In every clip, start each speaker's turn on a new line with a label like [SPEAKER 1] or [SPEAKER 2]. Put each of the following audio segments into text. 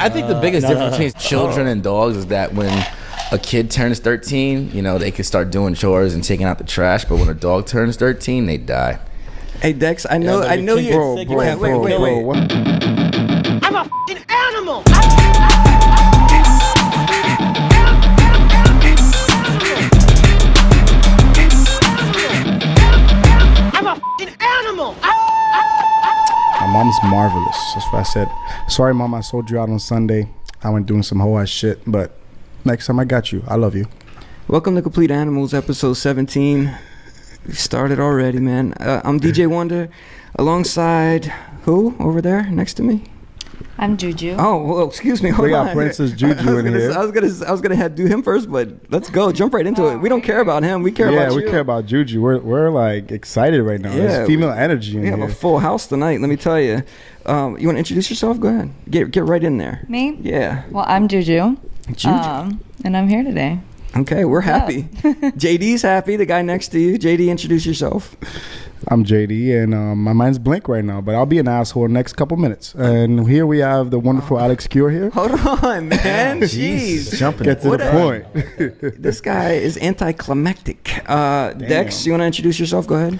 [SPEAKER 1] I think the biggest difference between children and dogs is that when a kid turns 13, you know, they can start doing chores and taking out the trash. But when a dog turns 13, they die.
[SPEAKER 2] Hey Dex, I know you.
[SPEAKER 3] Bro.
[SPEAKER 2] Wait.
[SPEAKER 3] What?
[SPEAKER 4] I'm a f***ing animal. I'm a f***ing animal.
[SPEAKER 3] My mom's marvelous. That's what I said. Sorry, Mom, I sold you out on Sunday. I went doing some whole ass shit, but next time I got you. I love you.
[SPEAKER 2] Welcome to Complete Animals, episode 17. We started already, man. I'm DJ Wonder, alongside who over there next to me?
[SPEAKER 5] I'm Juju.
[SPEAKER 2] Oh, well, excuse me. Hold
[SPEAKER 3] We got
[SPEAKER 2] on.
[SPEAKER 3] Princess Juju in here.
[SPEAKER 2] I was gonna do him first, but let's go. Jump right into it. We don't care about him. We care about you.
[SPEAKER 3] Yeah, we care about Juju. We're like excited right now.
[SPEAKER 2] Yeah,
[SPEAKER 3] There's female energy in
[SPEAKER 2] We have
[SPEAKER 3] here.
[SPEAKER 2] a full house tonight. Let me tell you. You want to introduce yourself? Go ahead. Get right in there.
[SPEAKER 5] Me?
[SPEAKER 2] Yeah.
[SPEAKER 5] Well, I'm Juju.
[SPEAKER 2] Juju.
[SPEAKER 5] And I'm here today.
[SPEAKER 2] Okay, we're happy. JD's happy. The guy next to you. JD, introduce yourself.
[SPEAKER 3] I'm JD, and my mind's blank right now, but I'll be an asshole in the next couple minutes. And here we have the wonderful Alex Cure here.
[SPEAKER 2] Hold on, man. Jeez.
[SPEAKER 1] Jumping.
[SPEAKER 3] Get to the point.
[SPEAKER 2] This guy is anticlimactic. Dex, you want to introduce yourself? Go ahead.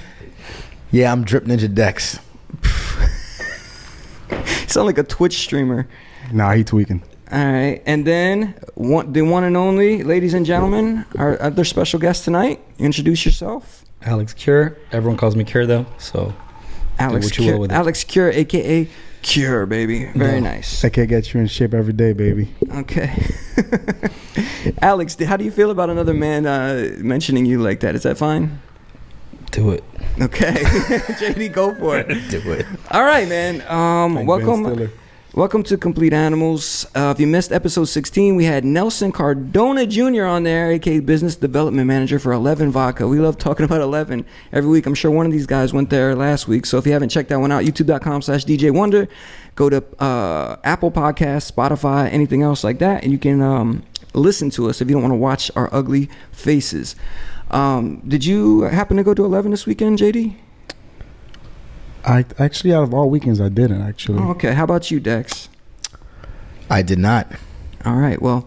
[SPEAKER 1] Yeah, I'm Drip Ninja Dex.
[SPEAKER 2] You sound like a Twitch streamer.
[SPEAKER 3] Nah, he tweaking.
[SPEAKER 2] All right. And then the one and only, ladies and gentlemen, our other special guest tonight. Introduce yourself.
[SPEAKER 6] Alex Cure. Everyone calls me Cure though, so
[SPEAKER 2] Alex
[SPEAKER 6] what you
[SPEAKER 2] Cure.
[SPEAKER 6] will with it.
[SPEAKER 2] Alex Cure, a.k.a. Cure, baby. Very nice.
[SPEAKER 3] I can't get you in shape every day, baby.
[SPEAKER 2] Okay. Alex, how do you feel about another man mentioning you like that? Is that fine?
[SPEAKER 6] Do it.
[SPEAKER 2] Okay. JD, go for it.
[SPEAKER 1] Do it.
[SPEAKER 2] All right, man.
[SPEAKER 3] Like Ben Stiller.
[SPEAKER 2] Welcome to Complete Animals. If you missed episode 16, we had Nelson Cardona Jr. on there, aka Business Development Manager for 11 Vodka. We love talking about 11 every week. I'm sure one of these guys went there last week. So if you haven't checked that one out, youtube.com/DJ Wonder. Go to Apple Podcasts, Spotify, anything else like that, and you can listen to us if you don't want to watch our ugly faces. Did you happen to go to 11 this weekend, JD?
[SPEAKER 3] I actually, out of all weekends, I didn't actually.
[SPEAKER 2] Oh, okay. How about you, Dex?
[SPEAKER 1] I did not.
[SPEAKER 2] All right. Well,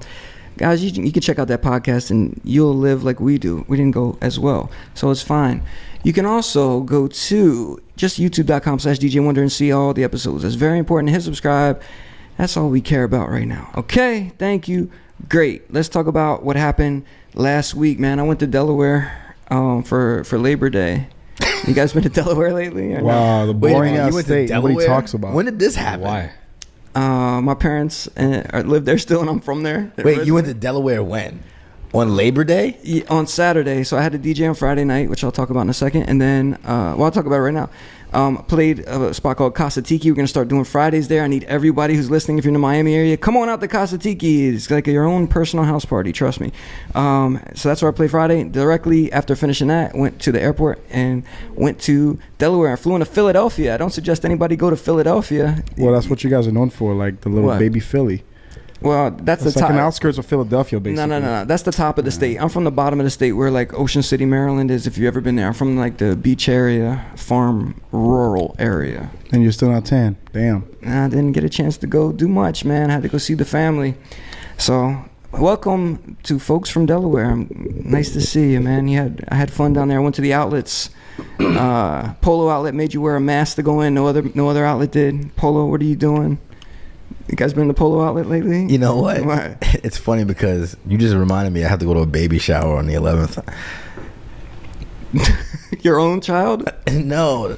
[SPEAKER 2] guys, you can check out that podcast and you'll live like we do. We didn't go as well, so it's fine. You can also go to just youtube.com/DJ Wonder and see all the episodes. It's very important to hit subscribe. That's all we care about right now. Okay. Thank you. Great. Let's talk about what happened last week, man. I went to Delaware for Labor Day. You guys been to Delaware lately? Or
[SPEAKER 3] Wow, the boring
[SPEAKER 1] you
[SPEAKER 3] ass
[SPEAKER 1] went to
[SPEAKER 3] state nobody
[SPEAKER 1] Delaware?
[SPEAKER 3] talks about.
[SPEAKER 1] When did this happen?
[SPEAKER 6] Why?
[SPEAKER 2] My parents live there still, and I'm from there.
[SPEAKER 1] Wait, you went to Delaware when? On Labor Day?
[SPEAKER 2] Yeah, on Saturday. So I had a DJ on Friday night, which I'll talk about in a second, and then I'll talk about it right now. Played a spot called Casa Tiki. We're gonna start doing Fridays there. I need everybody who's listening, if you're in the Miami area, come on out to Casa Tiki. It's like your own personal house party, trust me. So that's where I played Friday. Directly after finishing that, went to the airport and went to Delaware. I flew into Philadelphia. I don't suggest anybody go to Philadelphia.
[SPEAKER 3] Well, that's what you guys are known for, like the little
[SPEAKER 2] What?
[SPEAKER 3] baby Philly.
[SPEAKER 2] Well, that's
[SPEAKER 3] It's
[SPEAKER 2] the
[SPEAKER 3] like
[SPEAKER 2] top.
[SPEAKER 3] an outskirts of Philadelphia, basically.
[SPEAKER 2] No. That's the top of the state. I'm from the bottom of the state where like Ocean City, Maryland is, if you've ever been there. I'm from like the beach area, farm, rural area.
[SPEAKER 3] And you're still not tan. Damn.
[SPEAKER 2] I didn't get a chance to go do much, man. I had to go see the family. So, welcome to folks from Delaware. Nice to see you, man. I had fun down there. I went to the outlets. Polo outlet made you wear a mask to go in. No other outlet did. Polo, what are you doing? You guys been to Polo outlet lately?
[SPEAKER 1] You know what?
[SPEAKER 2] What?
[SPEAKER 1] It's funny because you just reminded me I have to go to a baby shower on the 11th.
[SPEAKER 2] Your own child?
[SPEAKER 1] No.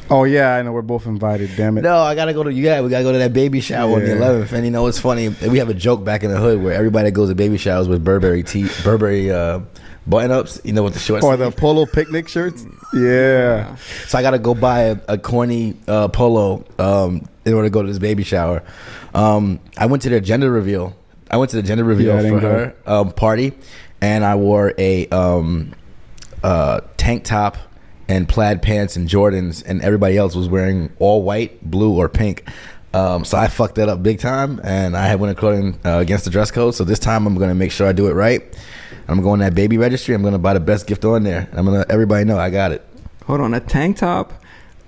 [SPEAKER 3] Oh, yeah, I know. We're both invited. Damn it.
[SPEAKER 1] No, I gotta go to we gotta go to that baby shower on the
[SPEAKER 3] Yeah.
[SPEAKER 1] 11th. And you know what's funny? We have a joke back in the hood where everybody that goes to baby showers with Burberry button-ups, you know, with the shorts.
[SPEAKER 3] Or the polo picnic shirts. Yeah.
[SPEAKER 1] So I gotta go buy a corny polo in order to go to this baby shower. I went to their gender reveal. I went to the gender reveal
[SPEAKER 3] Yeah, I
[SPEAKER 1] for
[SPEAKER 3] didn't
[SPEAKER 1] her party, and I wore a tank top and plaid pants and Jordans, and everybody else was wearing all white, blue, or pink. So I fucked that up big time, and I went according against the dress code. So this time I'm gonna make sure I do it right. I'm going to that baby registry. I'm gonna buy the best gift on there. I'm gonna let everybody know I got it.
[SPEAKER 2] Hold on, a tank top,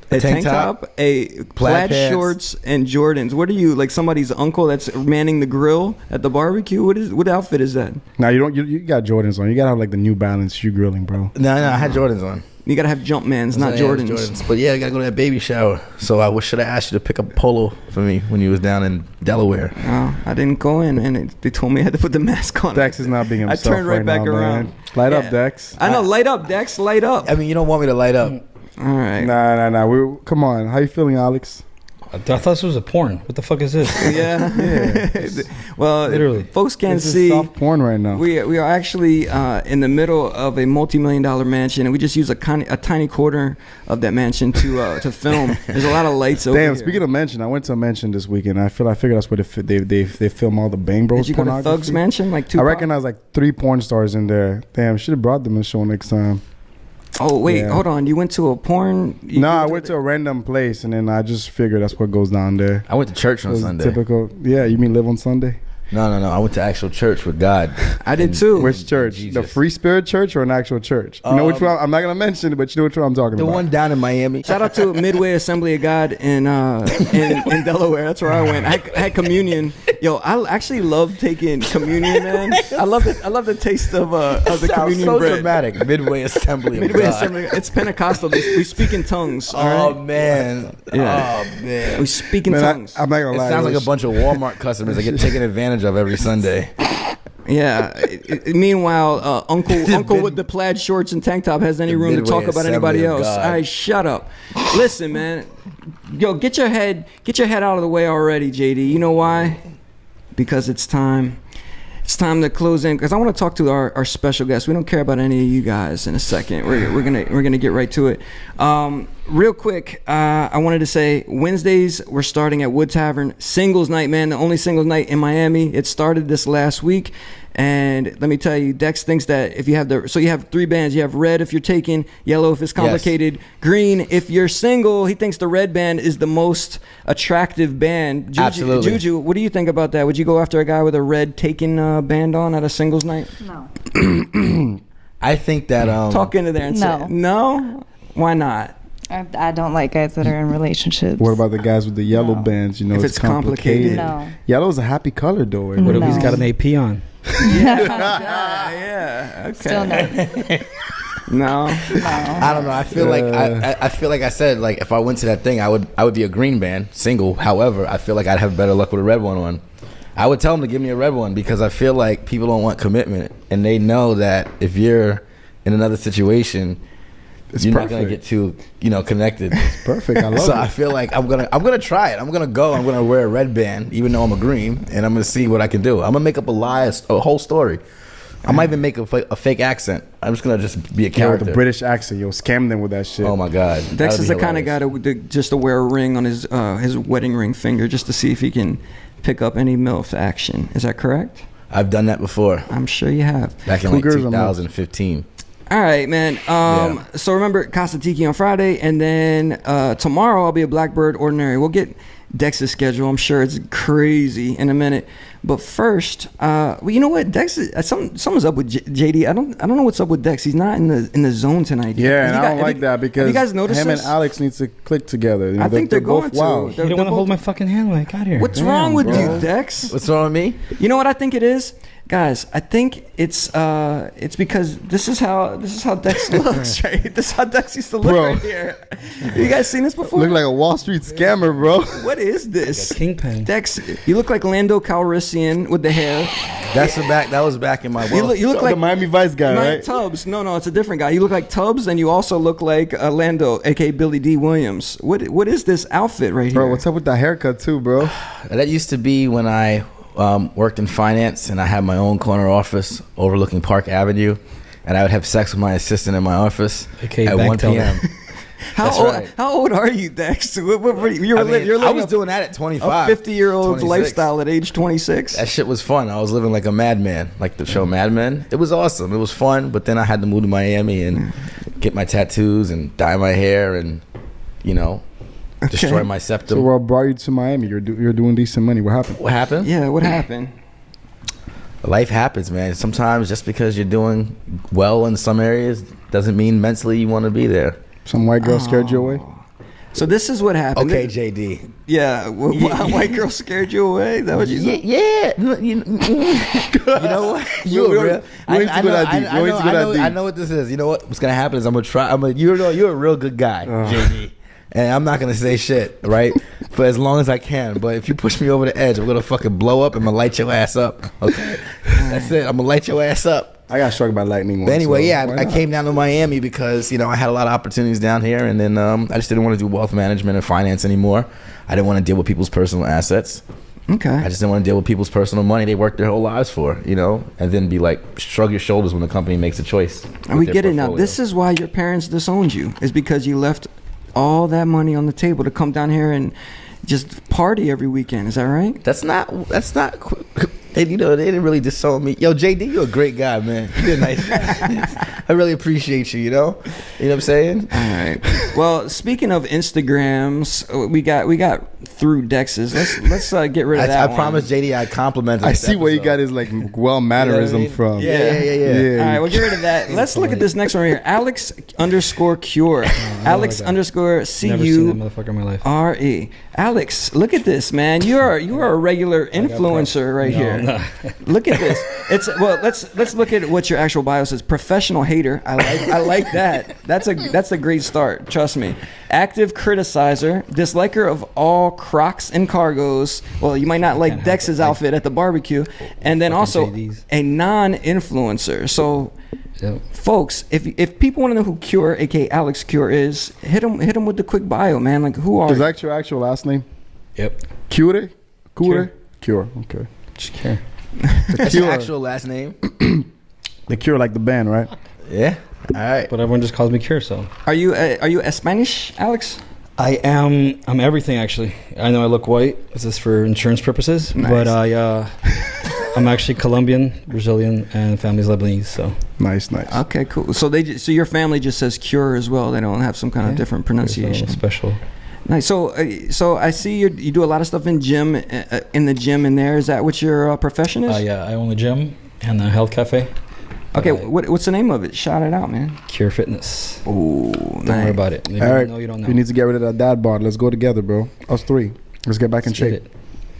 [SPEAKER 2] A tank top, a plaid
[SPEAKER 1] pants.
[SPEAKER 2] shorts, and Jordans. What are you, like somebody's uncle that's manning the grill at the barbecue? What outfit is that?
[SPEAKER 3] Now you got Jordans on. You gotta have like the New Balance shoe grilling, bro.
[SPEAKER 1] No, I had Jordans on.
[SPEAKER 2] You gotta have Jumpmans, not
[SPEAKER 1] So, yeah, it was
[SPEAKER 2] Jordans.
[SPEAKER 1] But yeah, I gotta go to that baby shower. So I should have asked you to pick up polo for me when you was down in Delaware.
[SPEAKER 2] Oh, I didn't go in, and they told me I had to put the mask on.
[SPEAKER 3] Dex is not being himself.
[SPEAKER 2] I turned right back
[SPEAKER 3] now,
[SPEAKER 2] around.
[SPEAKER 3] Man. Light
[SPEAKER 2] Yeah.
[SPEAKER 3] up, Dex.
[SPEAKER 2] I know, light up, Dex, light up.
[SPEAKER 1] I mean, you don't want me to light up.
[SPEAKER 2] All right.
[SPEAKER 3] Nah. Come on. How you feeling, Alex?
[SPEAKER 6] I thought this was a porn. What the fuck is this?
[SPEAKER 2] Yeah. Well,
[SPEAKER 6] Literally.
[SPEAKER 2] folks can't
[SPEAKER 3] This
[SPEAKER 2] see.
[SPEAKER 3] is soft porn right now.
[SPEAKER 2] We are actually in the middle of a multi-million-dollar mansion, and we just use a tiny corner of that mansion to film. There's a lot of lights over here.
[SPEAKER 3] Damn. Speaking of mansion, I went to a mansion this weekend. I figured that's where they film all the Bang Bros.
[SPEAKER 2] Did you go to
[SPEAKER 3] pornography.
[SPEAKER 2] Thug's mansion like two?
[SPEAKER 3] I recognize like 3 porn stars in there. Damn, should have brought them to the show next time.
[SPEAKER 2] Oh wait,
[SPEAKER 3] Yeah.
[SPEAKER 2] hold on. You went to a porn?
[SPEAKER 3] No, I went to a random place, and then I just figured that's what goes down there.
[SPEAKER 1] I went to church
[SPEAKER 3] It
[SPEAKER 1] on
[SPEAKER 3] was
[SPEAKER 1] Sunday.
[SPEAKER 3] typical. Yeah, you mean live on Sunday?
[SPEAKER 1] No. I went to actual church with God.
[SPEAKER 2] I did too.
[SPEAKER 3] Which church?
[SPEAKER 1] Jesus.
[SPEAKER 3] The Free Spirit Church or an actual church? You know which one? I'm not gonna mention it, but you know which one I'm talking
[SPEAKER 1] The
[SPEAKER 3] about.
[SPEAKER 1] one down in Miami.
[SPEAKER 2] Shout out to Midway Assembly of God in Delaware. That's where I went. I had communion. Yo, I actually love taking communion, man. I love the taste of the
[SPEAKER 1] Sounds
[SPEAKER 2] communion
[SPEAKER 1] so
[SPEAKER 2] bread.
[SPEAKER 1] dramatic. Midway Assembly.
[SPEAKER 2] Midway
[SPEAKER 1] of God.
[SPEAKER 2] Assembly. It's Pentecostal. We speak in tongues. All
[SPEAKER 1] Oh
[SPEAKER 2] right.
[SPEAKER 1] man.
[SPEAKER 2] Yeah.
[SPEAKER 1] Oh man.
[SPEAKER 2] We speak in
[SPEAKER 3] Man,
[SPEAKER 2] tongues.
[SPEAKER 3] I'm not gonna
[SPEAKER 1] It
[SPEAKER 3] lie.
[SPEAKER 1] sounds
[SPEAKER 3] it
[SPEAKER 1] like
[SPEAKER 3] was-
[SPEAKER 1] a bunch of Walmart customers that get taken advantage of every Sunday.
[SPEAKER 2] Yeah. Meanwhile, Uncle with the plaid shorts and tank top has any
[SPEAKER 1] The
[SPEAKER 2] room to
[SPEAKER 1] Midway
[SPEAKER 2] talk about anybody
[SPEAKER 1] Assembly of
[SPEAKER 2] else.
[SPEAKER 1] God.
[SPEAKER 2] All right, shut up. Listen, man. Yo, get your head out of the way already, JD. You know why? Because it's time. It's time to close in because I want to talk to our special guest. We don't care about any of you guys in a second. We're gonna get right to it. Real quick, I wanted to say Wednesdays we're starting at Wood Tavern Singles Night, man. The only singles night in Miami. It started this last week, and let me tell you, Dex thinks that if you have you have 3 bands. You have red if you're taken, yellow if it's complicated, green if you're single. He thinks the red band is the most attractive band.
[SPEAKER 1] Absolutely.
[SPEAKER 2] Juju, what do you think about that? Would you go after a guy with a red taken band on at a singles night?
[SPEAKER 5] No.
[SPEAKER 1] I think that
[SPEAKER 2] Talk into there and
[SPEAKER 5] No.
[SPEAKER 2] say no. Why not?
[SPEAKER 5] I don't like guys that are in relationships.
[SPEAKER 3] What about the guys with the yellow
[SPEAKER 5] No.
[SPEAKER 3] bands? You know,
[SPEAKER 2] If
[SPEAKER 3] it's
[SPEAKER 2] it's complicated.
[SPEAKER 5] No.
[SPEAKER 3] Yellow's a happy color, though.
[SPEAKER 6] What if he's
[SPEAKER 5] No.
[SPEAKER 6] got an AP on?
[SPEAKER 2] Yeah. Okay.
[SPEAKER 5] Still no.
[SPEAKER 2] No.
[SPEAKER 1] I don't know. I feel like I feel like I said, like if I went to that thing, I would be a green band single. However, I feel like I'd have better luck with a red one on. I would tell them to give me a red one because I feel like people don't want commitment, and they know that if you're in another situation, you're not gonna get too connected.
[SPEAKER 3] Perfect. I love
[SPEAKER 1] So
[SPEAKER 3] it.
[SPEAKER 1] I feel like I'm gonna try it. I'm gonna go. I'm gonna wear a red band, even though I'm a green, and I'm gonna see what I can do. I'm gonna make up a whole story. I might even make a fake accent. I'm just gonna be a
[SPEAKER 3] Yeah,
[SPEAKER 1] character.
[SPEAKER 3] with a British accent, yo, scam them with that shit.
[SPEAKER 1] Oh my god.
[SPEAKER 2] Dex
[SPEAKER 1] That
[SPEAKER 2] is
[SPEAKER 1] would
[SPEAKER 2] the
[SPEAKER 1] be
[SPEAKER 2] kind of guy
[SPEAKER 1] hilarious.
[SPEAKER 2] to wear a ring on his wedding ring finger just to see if he can pick up any MILF action. Is that correct?
[SPEAKER 1] I've done that before.
[SPEAKER 2] I'm sure you have.
[SPEAKER 1] Back in
[SPEAKER 3] Cougars
[SPEAKER 1] like
[SPEAKER 3] or
[SPEAKER 1] 2015.
[SPEAKER 2] All right, man. So remember Casa Tiki on Friday, and then tomorrow I'll be a Blackbird Ordinary. We'll get Dex's schedule. I'm sure it's crazy in a minute. But first, well, you know what? Dex, something's up with JD. I don't know what's up with Dex. He's not in the zone tonight.
[SPEAKER 3] Yeah, and
[SPEAKER 2] Have
[SPEAKER 3] I
[SPEAKER 2] you
[SPEAKER 3] don't
[SPEAKER 2] guys-
[SPEAKER 3] like that because
[SPEAKER 2] have you guys noticed
[SPEAKER 3] him
[SPEAKER 2] this?
[SPEAKER 3] and Alex needs to click together. You know,
[SPEAKER 2] I think they're going
[SPEAKER 3] both
[SPEAKER 2] to.
[SPEAKER 3] wild.
[SPEAKER 2] They're-
[SPEAKER 6] You don't want to
[SPEAKER 2] both-
[SPEAKER 6] hold my fucking hand when I got here.
[SPEAKER 2] What's
[SPEAKER 3] Damn,
[SPEAKER 2] wrong with
[SPEAKER 3] bro.
[SPEAKER 2] you, Dex?
[SPEAKER 1] What's wrong with me?
[SPEAKER 2] You know what I think it is, guys. I think it's because this is how Dex looks, right? This is how Dex used to look
[SPEAKER 3] Bro.
[SPEAKER 2] right here. You guys seen this before?
[SPEAKER 3] Look like a Wall Street scammer, bro.
[SPEAKER 2] What is this?
[SPEAKER 6] Kingpin.
[SPEAKER 2] Dex, you look like Lando Calrissian with the hair.
[SPEAKER 1] That was back in my
[SPEAKER 2] You look
[SPEAKER 3] the
[SPEAKER 2] like
[SPEAKER 3] Miami Vice guy,
[SPEAKER 2] Mike
[SPEAKER 3] right?
[SPEAKER 2] Tubbs. No, it's a different guy. You look like Tubbs, and you also look like Lando, aka Billy D. Williams. What is this outfit right here?
[SPEAKER 3] Bro, what's up with that haircut too, bro?
[SPEAKER 1] That used to be when I worked in finance and I had my own corner office overlooking Park Avenue, and I would have sex with my assistant in my office
[SPEAKER 6] Okay,
[SPEAKER 1] at
[SPEAKER 6] bank
[SPEAKER 1] 1
[SPEAKER 6] teller.
[SPEAKER 1] p.m. That's right.
[SPEAKER 2] How old are you, Dex? You're
[SPEAKER 1] I
[SPEAKER 2] living
[SPEAKER 1] was doing that at
[SPEAKER 2] a
[SPEAKER 1] 25.
[SPEAKER 2] 50-year-old's
[SPEAKER 1] 26.
[SPEAKER 2] lifestyle at age 26.
[SPEAKER 1] That shit was fun. I was living like a madman, like the show Mad Men. It was awesome. It was fun, but then I had to move to Miami and get my tattoos and dye my hair and, destroy my septum.
[SPEAKER 3] So what brought you to Miami? You're doing decent money. What happened?
[SPEAKER 1] What happened?
[SPEAKER 2] Yeah, what happened?
[SPEAKER 1] Life happens, man. Sometimes just because you're doing well in some areas doesn't mean mentally you want to be there.
[SPEAKER 3] Some white girl scared you away?
[SPEAKER 2] So this is what happened.
[SPEAKER 1] Okay, JD.
[SPEAKER 2] Yeah, white girl scared you away. Is that what you said?
[SPEAKER 1] Yeah. You know what? I know what this is. You know what's gonna happen is I'm gonna try. You're a real good guy, JD. And I'm not gonna say shit, right? For as long as I can. But if you push me over the edge, I'm gonna fucking blow up. I'm gonna light your ass up. Okay, that's it. I'm gonna light your ass up.
[SPEAKER 3] I got struck by lightning once.
[SPEAKER 1] But anyway,
[SPEAKER 3] so
[SPEAKER 1] I came down to Miami because I had a lot of opportunities down here, and then I just didn't want to do wealth management and finance anymore. I didn't want to deal with people's personal assets.
[SPEAKER 2] Okay.
[SPEAKER 1] I just didn't want to deal with people's personal money they worked their whole lives for, and then be like, shrug your shoulders when the company makes a choice.
[SPEAKER 2] And we get it now. This is why your parents disowned you, is because you left all that money on the table to come down here and just party every weekend. Is that right?
[SPEAKER 1] That's not. They didn't really disown me. Yo, JD, you're a great guy, man. You're a nice guy. I really appreciate you. You know what I'm saying?
[SPEAKER 2] All right. Well, speaking of Instagrams, we got Thru Dexes. Let's get rid of that.
[SPEAKER 1] I promised JD I complimented.
[SPEAKER 3] I see where he got his well mannerism from.
[SPEAKER 2] Yeah. All right, we'll get rid of that. Let's look at this next one right here. Alex_Cure. Alex_CURE. Alex, look at this, man. You are a regular influencer right here. No. Look at this. Let's look at what your actual bio says. Professional hater. I like that. That's a great start. Trust me. Active criticizer, disliker of all Crocs and cargos. Well, you might not like Dex's outfit at the barbecue, and then also a non-influencer. So, folks, if people want to know who Cure, aka Alex Cure, is, hit him with the quick bio, man. Like, who are?
[SPEAKER 3] Is that your actual last name?
[SPEAKER 6] Yep.
[SPEAKER 3] Cure. Okay.
[SPEAKER 6] Cure.
[SPEAKER 1] That's your actual last name?
[SPEAKER 3] The Cure, like the band, right?
[SPEAKER 1] Yeah. All right.
[SPEAKER 6] But everyone just calls me Cure, so.
[SPEAKER 2] Are you a Spanish, Alex?
[SPEAKER 6] I'm everything, actually. I know I look white. This is for insurance purposes. Nice. But I'm actually Colombian, Brazilian, and family's Lebanese, so.
[SPEAKER 3] Nice.
[SPEAKER 2] Okay, cool. So your family just says Cure as well. They don't have some kind of different pronunciation.
[SPEAKER 6] Special.
[SPEAKER 2] Nice. So I see you do a lot of stuff in the gym in there. Is that what your profession is?
[SPEAKER 6] Yeah, I own a gym and a health cafe.
[SPEAKER 2] Okay, what's the name of it? Shout it out, man.
[SPEAKER 6] Cure Fitness.
[SPEAKER 2] Oh,
[SPEAKER 6] don't worry about it. Maybe
[SPEAKER 3] Eric,
[SPEAKER 6] you don't know.
[SPEAKER 3] You need to get rid of that dad bod. Let's go together, bro. Us three. Let's get back in shape.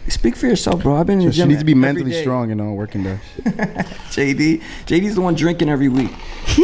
[SPEAKER 2] Speak for yourself, bro. I've been in the gym.
[SPEAKER 3] She needs to be mentally strong, working there.
[SPEAKER 2] JD's the one drinking every week.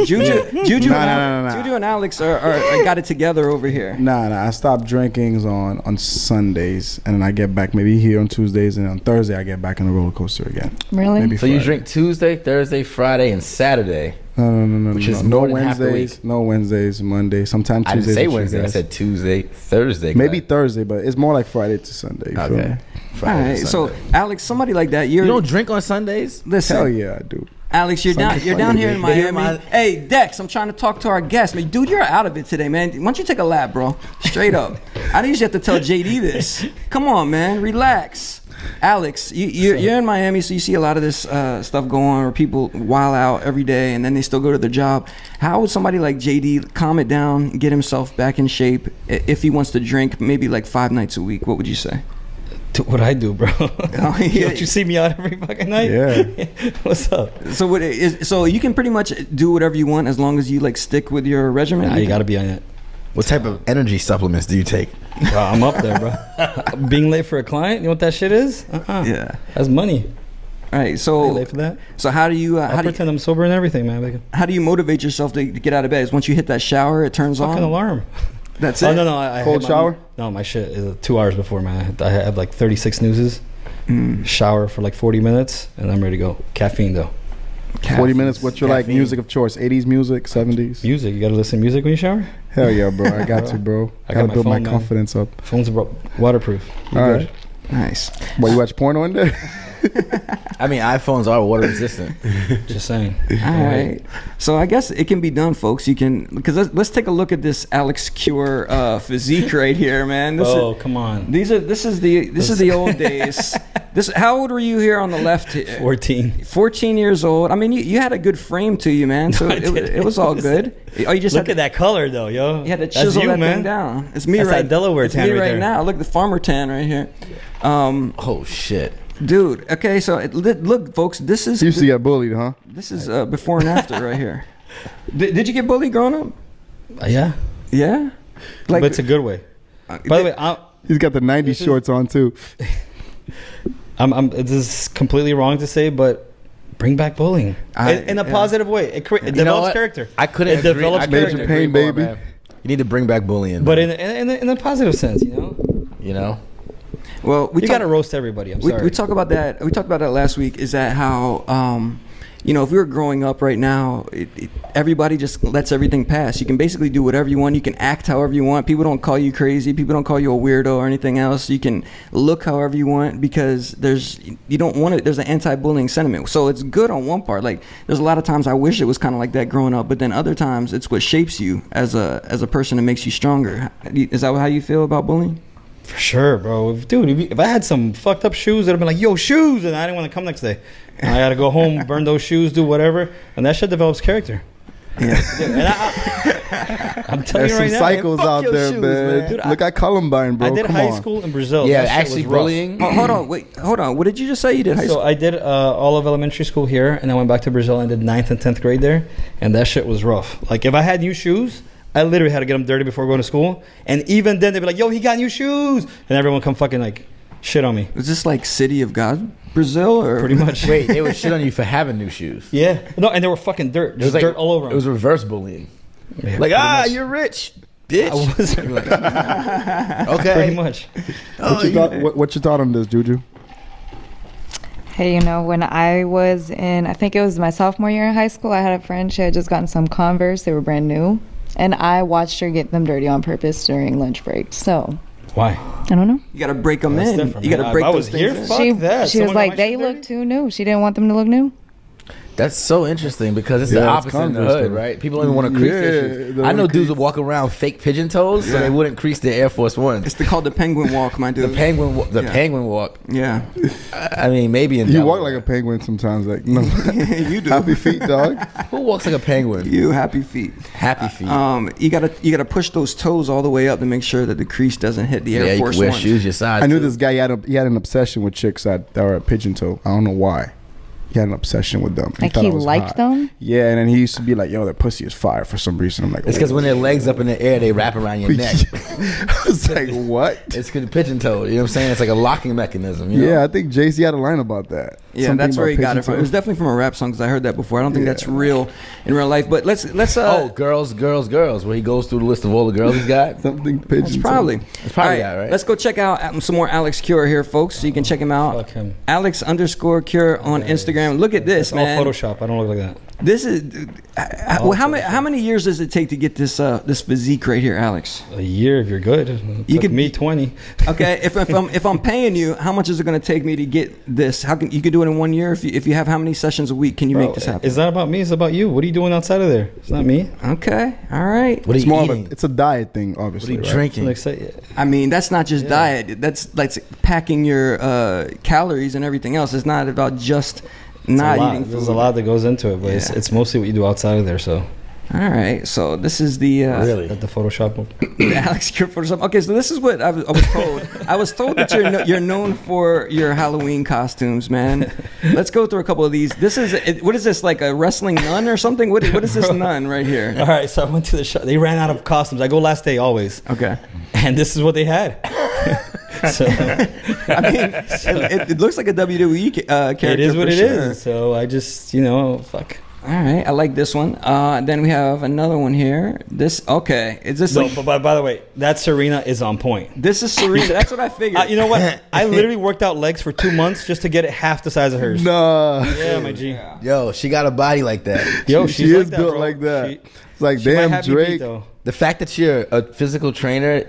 [SPEAKER 2] Juju and Alex are got it together over here.
[SPEAKER 3] Nah. I stopped drinking on Sundays, and then I get back maybe here on Tuesdays, and on Thursday I get back on the roller coaster again.
[SPEAKER 5] Really?
[SPEAKER 3] Maybe
[SPEAKER 1] So
[SPEAKER 3] Friday.
[SPEAKER 1] you drink Tuesday, Thursday, Friday, and Saturday.
[SPEAKER 3] No.
[SPEAKER 1] Which is
[SPEAKER 3] no
[SPEAKER 1] more than half the
[SPEAKER 3] Wednesdays.
[SPEAKER 1] week.
[SPEAKER 3] No Wednesdays, Monday. Sometimes Tuesdays.
[SPEAKER 1] I didn't say
[SPEAKER 3] with you
[SPEAKER 1] Wednesday. I
[SPEAKER 3] guys.
[SPEAKER 1] said Tuesday, Thursday.
[SPEAKER 3] Maybe Thursday, but it's more like Friday to Sunday. You feel me?
[SPEAKER 2] All
[SPEAKER 1] Friday,
[SPEAKER 2] right. So
[SPEAKER 1] Sunday.
[SPEAKER 2] Alex, somebody like that,
[SPEAKER 1] You don't drink on Sundays?
[SPEAKER 2] Listen.
[SPEAKER 3] Hell yeah, I do.
[SPEAKER 2] Alex, you're down here in Miami. Hey, Dex, I'm trying to talk to our guest. Man, dude, you're out of it today, man. Why don't you take a lap, bro? Straight up. I didn't usually have to tell JD this. Come on, man. Relax. Alex, you're in Miami, so you see a lot of this stuff going on where people wild out every day and then they still go to their job. How would somebody like JD calm it down, get himself back in shape if he wants to drink maybe like 5 nights a week? What would you say?
[SPEAKER 6] What I do, bro. Don't you see me out every fucking night?
[SPEAKER 3] Yeah.
[SPEAKER 6] What's up?
[SPEAKER 2] So you can pretty much do whatever you want as long as you like stick with your regimen?
[SPEAKER 6] Nah, you got to be on it.
[SPEAKER 1] What type of energy supplements do you take?
[SPEAKER 6] Bro, I'm up there, bro. Being late for a client, you know what that shit is?
[SPEAKER 2] Yeah.
[SPEAKER 6] That's money.
[SPEAKER 2] All right, so
[SPEAKER 6] late for that.
[SPEAKER 2] So how do you
[SPEAKER 6] I'll pretend I'm sober and everything, man.
[SPEAKER 2] How do you motivate yourself to get out of bed? Once you hit that shower, it turns on?
[SPEAKER 6] Fucking alarm.
[SPEAKER 2] That's it?
[SPEAKER 6] Oh, no. I
[SPEAKER 3] Cold shower?
[SPEAKER 6] No, my shit is 2 hours before, man. I have like 36 snoozes. Shower for like 40 minutes, and I'm ready to go. Caffeine, though.
[SPEAKER 3] 40 minutes. What's your like music of choice? 80s music, 70s?
[SPEAKER 6] Music. You got to listen to music when you shower?
[SPEAKER 3] Hell yeah, bro. I got to, bro.
[SPEAKER 6] I
[SPEAKER 3] Gotta
[SPEAKER 6] got
[SPEAKER 3] build my
[SPEAKER 6] phone,
[SPEAKER 3] confidence up.
[SPEAKER 6] Phone's waterproof.
[SPEAKER 3] All right.
[SPEAKER 2] Nice.
[SPEAKER 3] What, you watch porno in there?
[SPEAKER 1] I mean, iPhones are water resistant.
[SPEAKER 6] Just saying.
[SPEAKER 2] All right. So I guess it can be done, folks. You can, because let's take a look at this Alex Cure physique right here, man.
[SPEAKER 6] Come on.
[SPEAKER 2] This is the old days. How old were you here on the left?
[SPEAKER 6] 14.
[SPEAKER 2] 14 years old. I mean, you had a good frame to you, man. So it was all good. Oh, you just
[SPEAKER 6] look at that color, though, yo.
[SPEAKER 2] You had to chisel that thing down. It's me.
[SPEAKER 6] That's
[SPEAKER 2] right.
[SPEAKER 6] that Delaware
[SPEAKER 2] it's
[SPEAKER 6] tan
[SPEAKER 2] me
[SPEAKER 6] right
[SPEAKER 2] right
[SPEAKER 6] there.
[SPEAKER 2] now. Look, the farmer tan right here.
[SPEAKER 1] Oh shit.
[SPEAKER 2] Dude, okay, so look, folks, this is...
[SPEAKER 3] You used to get bullied, huh?
[SPEAKER 2] This is before and after right here. Did you get bullied growing up?
[SPEAKER 6] Yeah.
[SPEAKER 2] Yeah?
[SPEAKER 6] But it's a good way. By the way,
[SPEAKER 3] He's got the '90s shorts on too.
[SPEAKER 6] this is completely wrong to say, but bring back bullying in a positive way. It develops character.
[SPEAKER 1] I couldn't.
[SPEAKER 6] It develops character.
[SPEAKER 3] Major pain, baby.
[SPEAKER 1] You need to bring back bullying,
[SPEAKER 6] But
[SPEAKER 1] man.
[SPEAKER 6] in a positive sense,
[SPEAKER 1] you know.
[SPEAKER 2] Well,
[SPEAKER 6] you got to roast everybody. I'm sorry.
[SPEAKER 2] We talk about that. We talked about that last week. Is that how? If we were growing up right now, everybody just lets everything pass. You can basically do whatever you want. You can act however you want. People don't call you crazy. People don't call you a weirdo or anything else. You can look however you want because there's an anti-bullying sentiment. So it's good on one part. Like there's a lot of times I wish it was kind of like that growing up, but then other times it's what shapes you as a person and makes you stronger. Is that how you feel about bullying?
[SPEAKER 6] For sure, bro. Dude, if I had some fucked up shoes, it'd have been like, yo, shoes, and I didn't want to come next day. And I got to go home, burn those shoes, do whatever, and that shit develops character. Yeah. And I'm telling you right now.
[SPEAKER 3] There's some cycles out there,
[SPEAKER 1] shoes,
[SPEAKER 3] man.
[SPEAKER 1] Dude,
[SPEAKER 3] Look at Columbine, bro.
[SPEAKER 6] I did
[SPEAKER 3] Come
[SPEAKER 6] high
[SPEAKER 3] on.
[SPEAKER 6] school in Brazil.
[SPEAKER 1] Yeah,
[SPEAKER 6] That shit
[SPEAKER 1] actually
[SPEAKER 6] was rough.
[SPEAKER 1] bullying.
[SPEAKER 2] Hold on. What did you just say? You did high school?
[SPEAKER 6] So I did all of elementary school here, and I went back to Brazil and did 9th and 10th grade there, and that shit was rough. Like, if I had new shoes, I literally had to get them dirty before going to school. And even then, they'd be like, yo, he got new shoes. And everyone come fucking, like, shit on me.
[SPEAKER 2] Is this like City of God, Brazil? Or?
[SPEAKER 6] Pretty much.
[SPEAKER 1] Wait, they would shit on you for having new shoes.
[SPEAKER 6] Yeah. No, and they were fucking dirt. Just dirt all over them.
[SPEAKER 1] It was reverse bullying.
[SPEAKER 6] Yeah,
[SPEAKER 1] Like,
[SPEAKER 6] much.
[SPEAKER 1] you're rich, bitch.
[SPEAKER 6] I wasn't.
[SPEAKER 1] Okay.
[SPEAKER 6] Pretty much.
[SPEAKER 3] What's your thought on this, Juju?
[SPEAKER 5] Hey, when I was I think it was my sophomore year in high school, I had a friend. She had just gotten some Converse. They were brand new. And I watched her get them dirty on purpose during lunch break. So,
[SPEAKER 6] Why?
[SPEAKER 5] I don't know.
[SPEAKER 2] You got to break them
[SPEAKER 6] That's
[SPEAKER 2] in.
[SPEAKER 6] different,
[SPEAKER 2] You got
[SPEAKER 6] man.
[SPEAKER 2] to break
[SPEAKER 6] If I
[SPEAKER 2] those
[SPEAKER 6] was here,
[SPEAKER 2] things in.
[SPEAKER 6] fuck
[SPEAKER 5] She
[SPEAKER 6] that.
[SPEAKER 5] was
[SPEAKER 6] Someone got
[SPEAKER 5] like,
[SPEAKER 6] my
[SPEAKER 5] they
[SPEAKER 6] shit
[SPEAKER 5] look
[SPEAKER 6] dirty?
[SPEAKER 5] too new. She didn't want them to look new.
[SPEAKER 1] That's so interesting because it's the
[SPEAKER 3] Yeah, it's
[SPEAKER 1] opposite in the
[SPEAKER 3] Converse,
[SPEAKER 1] hood,
[SPEAKER 3] though.
[SPEAKER 1] right? People don't even want to crease their shoes.
[SPEAKER 3] they
[SPEAKER 1] I
[SPEAKER 3] don't
[SPEAKER 1] know
[SPEAKER 3] wanna
[SPEAKER 1] dudes
[SPEAKER 3] crease.
[SPEAKER 1] would walk around fake pigeon toes so they wouldn't crease their Air Force Ones.
[SPEAKER 2] It's called the penguin walk, my dude.
[SPEAKER 1] The penguin
[SPEAKER 2] Yeah.
[SPEAKER 1] walk.
[SPEAKER 2] Yeah.
[SPEAKER 1] I mean, maybe in
[SPEAKER 3] You
[SPEAKER 1] Delaware.
[SPEAKER 3] walk like a penguin sometimes. Like, no.
[SPEAKER 2] You do.
[SPEAKER 3] Happy feet, dog.
[SPEAKER 1] Who walks like a penguin?
[SPEAKER 2] You happy feet.
[SPEAKER 1] Happy feet.
[SPEAKER 2] You gotta push those toes all the way up to make sure that the crease doesn't hit the Air
[SPEAKER 1] yeah, you
[SPEAKER 2] Force
[SPEAKER 1] can wear
[SPEAKER 2] Ones.
[SPEAKER 1] shoes your size.
[SPEAKER 3] I knew
[SPEAKER 1] too.
[SPEAKER 3] this guy. He had an obsession with chicks that were at pigeon toe. I don't know why. He had an obsession with them.
[SPEAKER 5] Like
[SPEAKER 3] thought
[SPEAKER 5] he
[SPEAKER 3] I was
[SPEAKER 5] liked
[SPEAKER 3] hot.
[SPEAKER 5] them?
[SPEAKER 3] Yeah, and then he used to be like, "Yo, their pussy is fire" for some reason. I'm like,
[SPEAKER 1] It's because when their legs up in the air, they wrap around your neck.
[SPEAKER 3] I was like, "What?"
[SPEAKER 1] It's because pigeon toe. You know what I'm saying? It's like a locking mechanism. You know?
[SPEAKER 3] Yeah, I think Jay-Z had a line about that.
[SPEAKER 2] Yeah,
[SPEAKER 3] Something
[SPEAKER 2] that's where he
[SPEAKER 3] about
[SPEAKER 2] got it
[SPEAKER 3] pigeon
[SPEAKER 2] from.
[SPEAKER 3] toe.
[SPEAKER 2] It was definitely from a rap song because I heard that before. I don't think
[SPEAKER 3] Yeah.
[SPEAKER 2] that's real in real life. But let's
[SPEAKER 1] girls, where he goes through the list of all the girls he's got.
[SPEAKER 3] something pigeon.
[SPEAKER 2] It's probably.
[SPEAKER 1] It's probably
[SPEAKER 2] All
[SPEAKER 1] that, right?
[SPEAKER 2] Let's go check out some more Alex Cure here, folks. So you can check him out.
[SPEAKER 6] Fuck him.
[SPEAKER 2] Alex_Cure on Instagram. Look at this,
[SPEAKER 6] It's all
[SPEAKER 2] man.
[SPEAKER 6] Photoshop. I don't look like that.
[SPEAKER 2] This is how many years does it take to get this physique right here, Alex?
[SPEAKER 6] A year if you're good. It
[SPEAKER 2] You
[SPEAKER 6] took
[SPEAKER 2] could-
[SPEAKER 6] me 20.
[SPEAKER 2] Okay, if I'm paying you, how much is it going to take me to get this? How can you could do it in 1 year? If you have how many sessions a week can you make this happen?
[SPEAKER 6] It's not about me. It's about you. What are you doing outside of there? It's not me.
[SPEAKER 2] Okay, all right.
[SPEAKER 1] What are
[SPEAKER 3] It's
[SPEAKER 1] you
[SPEAKER 3] more
[SPEAKER 1] eating?
[SPEAKER 3] of it's a diet thing,
[SPEAKER 1] What are
[SPEAKER 3] obviously.
[SPEAKER 1] you
[SPEAKER 3] right?
[SPEAKER 1] drinking?
[SPEAKER 6] Like, say,
[SPEAKER 2] I mean, that's not just diet. That's like packing your calories and everything else. It's not about just not eating food.
[SPEAKER 6] There's a lot that goes into it, but
[SPEAKER 2] Yeah.
[SPEAKER 6] it's mostly what you do outside of there. So
[SPEAKER 2] All right, so this is the
[SPEAKER 1] Really?
[SPEAKER 6] at the Photoshop.
[SPEAKER 2] the Alex Cure Photoshop. Okay, so this is what I was told. I was told that you're known for your Halloween costumes, man. Let's go through a couple of these. What is this, like a wrestling nun or something? What is this nun right here?
[SPEAKER 6] All right, so I went to the shop. They ran out of costumes. I go last day always,
[SPEAKER 2] Okay.
[SPEAKER 6] and this is what they had. So
[SPEAKER 2] I mean, it looks like a WWE character.
[SPEAKER 6] it is what
[SPEAKER 2] for
[SPEAKER 6] it
[SPEAKER 2] sure.
[SPEAKER 6] is. So I just fuck.
[SPEAKER 2] All right, I like this one. Then we have another one here. Is this
[SPEAKER 6] No,
[SPEAKER 2] like,
[SPEAKER 6] but by the way, that Serena is on point.
[SPEAKER 2] this is Serena? That's what I figured.
[SPEAKER 6] You know what? I literally worked out legs for 2 months just to get it half the size of hers.
[SPEAKER 3] Nah.
[SPEAKER 6] Yeah, my G.
[SPEAKER 1] Yo, she got a body like that.
[SPEAKER 6] Yo,
[SPEAKER 3] She
[SPEAKER 6] she's
[SPEAKER 3] is
[SPEAKER 6] like that,
[SPEAKER 3] built
[SPEAKER 6] bro.
[SPEAKER 3] like that.
[SPEAKER 6] She-
[SPEAKER 3] It's like,
[SPEAKER 6] she might
[SPEAKER 3] damn,
[SPEAKER 6] have you beat,
[SPEAKER 3] Drake.
[SPEAKER 6] though.
[SPEAKER 1] The fact that you're a physical trainer,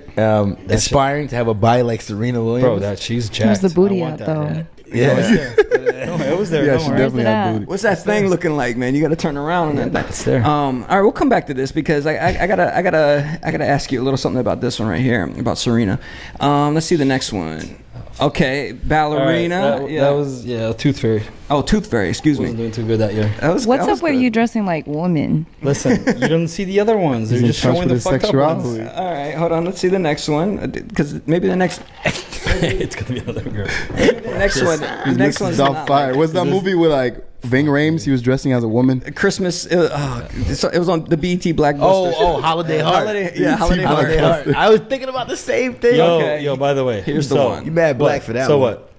[SPEAKER 1] aspiring to have a body like Serena Williams.
[SPEAKER 6] Bro, she's jacked.
[SPEAKER 5] Where's the booty
[SPEAKER 6] I want
[SPEAKER 5] at,
[SPEAKER 6] that,
[SPEAKER 5] though?
[SPEAKER 6] man.
[SPEAKER 1] Yeah.
[SPEAKER 6] No, it's there. No, it was there.
[SPEAKER 3] Yeah,
[SPEAKER 6] Don't
[SPEAKER 3] she
[SPEAKER 6] worry.
[SPEAKER 3] definitely
[SPEAKER 5] it
[SPEAKER 3] had
[SPEAKER 5] at?
[SPEAKER 3] booty.
[SPEAKER 2] What's that thing looking like, man? You got to turn around and that.
[SPEAKER 6] It's there.
[SPEAKER 2] All right, we'll come back to this because I gotta ask you a little something about this one right here about Serena. Let's see the next one. Okay, ballerina.
[SPEAKER 6] All right, that was Tooth Fairy.
[SPEAKER 2] Oh, Tooth Fairy. Excuse
[SPEAKER 6] Wasn't
[SPEAKER 2] me.
[SPEAKER 6] doing too good that year.
[SPEAKER 2] That
[SPEAKER 5] What's
[SPEAKER 2] was
[SPEAKER 5] up with
[SPEAKER 2] good.
[SPEAKER 5] you dressing like women?
[SPEAKER 6] Listen, you don't see the other ones. They're
[SPEAKER 3] He's in
[SPEAKER 6] just
[SPEAKER 3] touch
[SPEAKER 6] showing
[SPEAKER 3] with
[SPEAKER 6] the
[SPEAKER 3] his
[SPEAKER 6] fucked up ones.
[SPEAKER 3] sexuality.
[SPEAKER 2] All right, hold on. Let's see the next one because maybe the next
[SPEAKER 6] It's gonna be another girl.
[SPEAKER 2] the next one. The
[SPEAKER 3] This
[SPEAKER 2] next
[SPEAKER 3] is
[SPEAKER 2] one's
[SPEAKER 3] on
[SPEAKER 2] not
[SPEAKER 3] fire.
[SPEAKER 2] like-
[SPEAKER 3] What's that movie with like Ving Rhames, he was dressing as a woman.
[SPEAKER 2] Christmas. It was on the BET Black Busters.
[SPEAKER 1] Holiday Heart.
[SPEAKER 2] Holiday Heart.
[SPEAKER 1] I was thinking about the same thing.
[SPEAKER 6] Yo, by the way,
[SPEAKER 2] Here's the one.
[SPEAKER 1] You mad black for that
[SPEAKER 6] So
[SPEAKER 1] one.
[SPEAKER 6] what?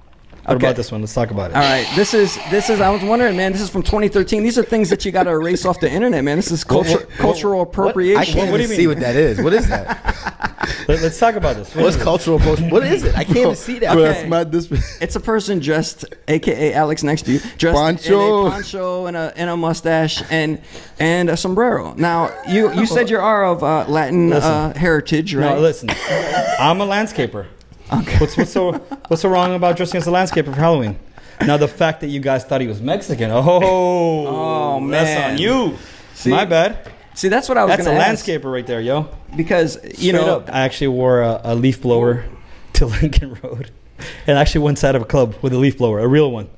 [SPEAKER 6] What about this one? Let's talk about it.
[SPEAKER 2] All right, this is. I was wondering, man. This is from 2013. These are things that you got to erase off the internet, man. This is cultural appropriation.
[SPEAKER 1] I can't
[SPEAKER 6] What do
[SPEAKER 1] even
[SPEAKER 6] you
[SPEAKER 1] see
[SPEAKER 6] mean?
[SPEAKER 1] what that is. What is that?
[SPEAKER 6] Let's talk about this.
[SPEAKER 1] What's cultural appropriation? What is it? I can't even see that.
[SPEAKER 3] Bro,
[SPEAKER 2] Okay.
[SPEAKER 3] that's mad disrespect.
[SPEAKER 2] It's a person dressed, aka Alex next to you, dressed
[SPEAKER 3] Poncho.
[SPEAKER 2] in a poncho and a mustache and a sombrero. Now, you said you are of Latin heritage, right?
[SPEAKER 6] No, listen. I'm a landscaper.
[SPEAKER 2] Okay.
[SPEAKER 6] What's so wrong about dressing as a landscaper for Halloween? Now the fact that you guys thought he was Mexican. Oh
[SPEAKER 2] man.
[SPEAKER 6] that's on you.
[SPEAKER 2] See,
[SPEAKER 6] My bad.
[SPEAKER 2] See, that's what I was
[SPEAKER 6] That's a
[SPEAKER 2] going to ask.
[SPEAKER 6] landscaper right there, yo.
[SPEAKER 2] Because, you
[SPEAKER 6] Straight
[SPEAKER 2] know,
[SPEAKER 6] up. I actually wore a leaf blower to Lincoln Road, and actually went inside of a club with a leaf blower, a real one.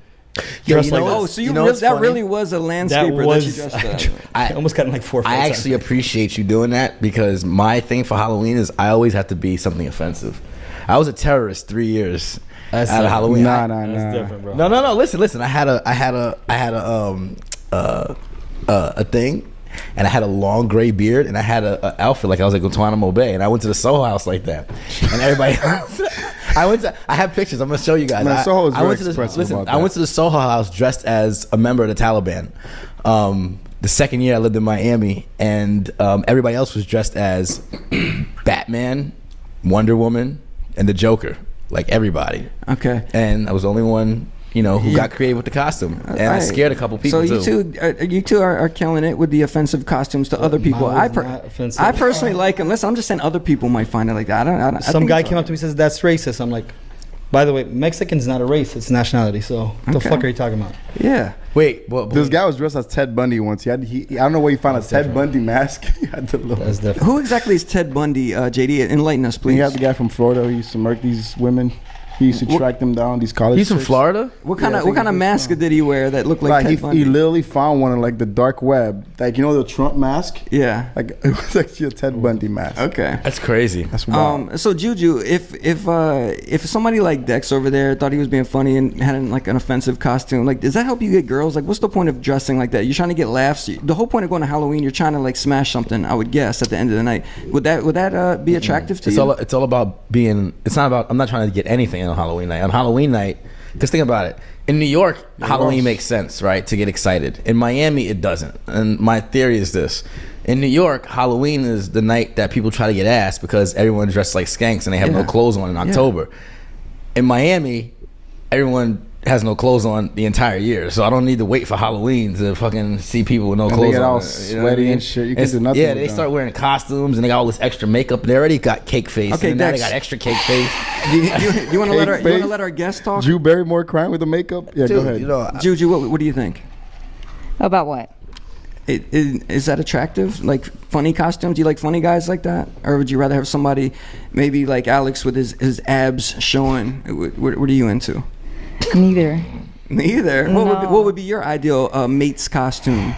[SPEAKER 6] Dressed like
[SPEAKER 2] oh,
[SPEAKER 6] this.
[SPEAKER 2] so
[SPEAKER 1] You know what's
[SPEAKER 2] that
[SPEAKER 1] funny?
[SPEAKER 2] really was a landscaper that you dressed as.
[SPEAKER 6] I almost got in like 4 or 5
[SPEAKER 1] I actually appreciate you doing that because my thing for Halloween is I always have to be something offensive. I was a terrorist 3 years
[SPEAKER 6] That's
[SPEAKER 1] out of
[SPEAKER 6] different.
[SPEAKER 1] Halloween.
[SPEAKER 3] Nah.
[SPEAKER 6] That's different, bro.
[SPEAKER 1] No. Listen. I had a thing, and I had a long gray beard, and I had a outfit like I was at Guantanamo Bay, and I went to the Soho House like that, and everybody. I have pictures. I'm gonna show you guys.
[SPEAKER 3] Man, Soho is
[SPEAKER 1] I
[SPEAKER 3] very
[SPEAKER 1] went to the,
[SPEAKER 3] expressive
[SPEAKER 1] listen.
[SPEAKER 3] about
[SPEAKER 1] I went to the Soho House dressed as a member of the Taliban. The second year I lived in Miami, and everybody else was dressed as Batman, Wonder Woman, and the Joker. Like everybody.
[SPEAKER 2] Okay.
[SPEAKER 1] And I was the only one, who got creative with the costume, and I
[SPEAKER 2] Right.
[SPEAKER 1] scared a couple people
[SPEAKER 2] So
[SPEAKER 1] too.
[SPEAKER 2] you two are killing it with the offensive costumes to other people.
[SPEAKER 6] Mine was not offensive.
[SPEAKER 2] I personally like them. Listen, I'm just saying other people might find it like that. I don't.
[SPEAKER 6] Some guy came up to me and says that's racist. I'm like, by the way, Mexican's not a race; it's nationality. So the
[SPEAKER 2] Okay.
[SPEAKER 6] fuck are you talking about?
[SPEAKER 2] Yeah.
[SPEAKER 1] Wait, what?
[SPEAKER 3] This guy was dressed as Ted Bundy once. I don't know where he found a Ted Bundy mask. He had the little.
[SPEAKER 6] That's different.
[SPEAKER 2] Who exactly is Ted Bundy? JD, enlighten us,
[SPEAKER 3] He
[SPEAKER 2] please.
[SPEAKER 3] had the guy from Florida who used to murk these women. He used to track them down. These college.
[SPEAKER 1] He's from
[SPEAKER 3] chicks.
[SPEAKER 1] Florida.
[SPEAKER 2] What kind
[SPEAKER 3] Yeah, I
[SPEAKER 2] of
[SPEAKER 3] think he was
[SPEAKER 2] mask did he wear that looked like
[SPEAKER 3] Like
[SPEAKER 2] Ted Bundy?
[SPEAKER 3] he literally found one in like the dark web, like the Trump mask.
[SPEAKER 2] Yeah.
[SPEAKER 3] Like it was actually a Ted Bundy mask.
[SPEAKER 2] Okay.
[SPEAKER 1] That's crazy.
[SPEAKER 3] That's wild.
[SPEAKER 2] So Juju, if somebody like Dex over there thought he was being funny and had like an offensive costume, like does that help you get girls? Like, what's the point of dressing like that? You're trying to get laughs. The whole point of going to Halloween, you're trying to like smash something. I would guess at the end of the night. Would that be attractive to you?
[SPEAKER 1] It's all about being. It's not about. I'm not trying to get anything on Halloween night. On Halloween night, because think about it. In New York, Halloween makes sense, right? To get excited. In Miami, it doesn't. And my theory is this: in New York, Halloween is the night that people try to get ass because everyone dressed like skanks and they have no clothes on in October. In Miami, everyone has no clothes on the entire year, so I don't need to wait for Halloween to fucking see people with no
[SPEAKER 3] And
[SPEAKER 1] clothes
[SPEAKER 3] they get
[SPEAKER 1] on.
[SPEAKER 3] all
[SPEAKER 1] You know what I
[SPEAKER 3] sweaty
[SPEAKER 1] mean?
[SPEAKER 3] and shit. You can do nothing
[SPEAKER 1] Yeah,
[SPEAKER 3] with
[SPEAKER 1] they
[SPEAKER 3] them.
[SPEAKER 1] start wearing costumes and they got all this extra makeup. They already got cake face.
[SPEAKER 2] Okay,
[SPEAKER 1] and now they
[SPEAKER 2] Dex.
[SPEAKER 1] got extra cake face.
[SPEAKER 2] you want to let
[SPEAKER 3] Cake
[SPEAKER 2] our
[SPEAKER 3] face.
[SPEAKER 2] guest talk?
[SPEAKER 3] Drew Barrymore crying with the makeup. Yeah, go ahead.
[SPEAKER 2] Juju, what do you think?
[SPEAKER 5] About what?
[SPEAKER 2] Is that attractive? Like funny costumes? Do you like funny guys like that, or would you rather have somebody maybe like Alex with his abs showing? What are you into?
[SPEAKER 5] Neither.
[SPEAKER 2] Neither.
[SPEAKER 5] No.
[SPEAKER 2] What would be your ideal mate's costume?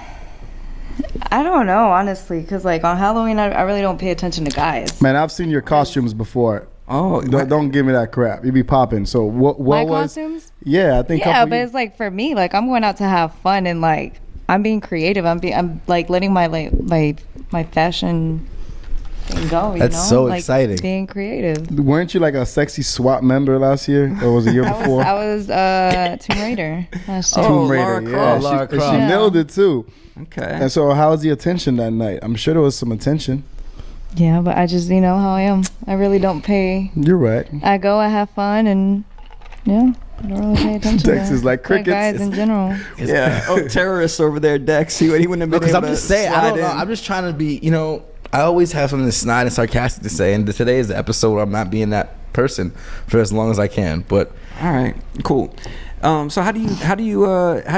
[SPEAKER 5] I don't know, honestly, because like on Halloween, I really don't pay attention to guys.
[SPEAKER 3] Man, I've seen your costumes before.
[SPEAKER 2] Oh,
[SPEAKER 3] Don't give me that crap. You be popping. So what
[SPEAKER 5] My
[SPEAKER 3] was?
[SPEAKER 5] costumes?
[SPEAKER 3] Yeah, I think.
[SPEAKER 5] Yeah,
[SPEAKER 3] couple
[SPEAKER 5] but
[SPEAKER 3] years-
[SPEAKER 5] it's like for me, like I'm going out to have fun and like I'm being creative. I'm like letting my fashion thing go. You
[SPEAKER 1] That's
[SPEAKER 5] know?
[SPEAKER 1] so
[SPEAKER 5] like,
[SPEAKER 1] exciting.
[SPEAKER 5] Being creative.
[SPEAKER 3] Weren't you like a sexy SWAT member last year, or was it the year before?
[SPEAKER 5] I was Tomb Raider last year.
[SPEAKER 2] Oh,
[SPEAKER 3] Tomb Raider,
[SPEAKER 2] Lara
[SPEAKER 3] yeah.
[SPEAKER 2] Croft.
[SPEAKER 1] Lara
[SPEAKER 3] She
[SPEAKER 1] Croft.
[SPEAKER 3] nailed it too.
[SPEAKER 2] Okay.
[SPEAKER 3] And so, how was the attention that night? I'm sure there was some attention.
[SPEAKER 5] Yeah, but I just how I am. I really don't pay.
[SPEAKER 3] You're right.
[SPEAKER 5] I go, I have fun, and yeah, I don't really pay attention.
[SPEAKER 3] Dex
[SPEAKER 5] to
[SPEAKER 3] is like crickets.
[SPEAKER 5] guys in general.
[SPEAKER 2] Yeah. Oh, terrorists over there, Dex. He wouldn't have been
[SPEAKER 1] Because
[SPEAKER 2] able
[SPEAKER 1] I'm
[SPEAKER 2] to
[SPEAKER 1] just saying, I
[SPEAKER 2] slide
[SPEAKER 1] don't know.
[SPEAKER 2] in.
[SPEAKER 1] I'm just trying to be, I always have something snide and sarcastic to say, and today is the episode where I'm not being that person for as long as I can. But
[SPEAKER 2] All right, cool. So how do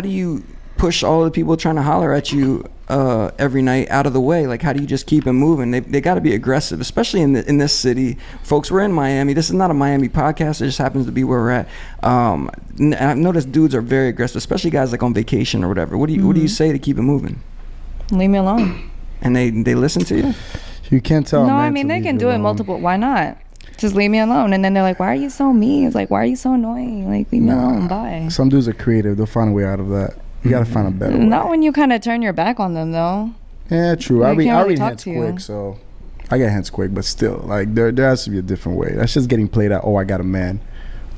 [SPEAKER 2] you push all the people trying to holler at you every night out of the way? Like, how do you just keep them moving? They got to be aggressive, especially in this city. Folks, we're in Miami. This is not a Miami podcast. It just happens to be where we're at. And I've noticed dudes are very aggressive, especially guys like on vacation or whatever. What do you say to keep it moving?
[SPEAKER 5] Leave me alone.
[SPEAKER 2] And they listen to you?
[SPEAKER 3] You can't tell.
[SPEAKER 5] No,
[SPEAKER 3] a man
[SPEAKER 5] I mean
[SPEAKER 3] to
[SPEAKER 5] they
[SPEAKER 3] leave
[SPEAKER 5] can
[SPEAKER 3] you
[SPEAKER 5] do it
[SPEAKER 3] alone.
[SPEAKER 5] multiple. Why not? Just leave me alone. And then they're like, "Why are you so mean?" It's like, "Why are you so annoying?" Like, leave me alone. Bye.
[SPEAKER 3] Some dudes are creative. They'll find a way out of that. You gotta find a better way.
[SPEAKER 5] Not when you kind of turn your back on them, though.
[SPEAKER 3] Yeah, true. I
[SPEAKER 5] They
[SPEAKER 3] read
[SPEAKER 5] can't really talk
[SPEAKER 3] hints
[SPEAKER 5] to you.
[SPEAKER 3] quick, so I get hints quick, but still, like there has to be a different way. That's just getting played out. Oh, I got a man.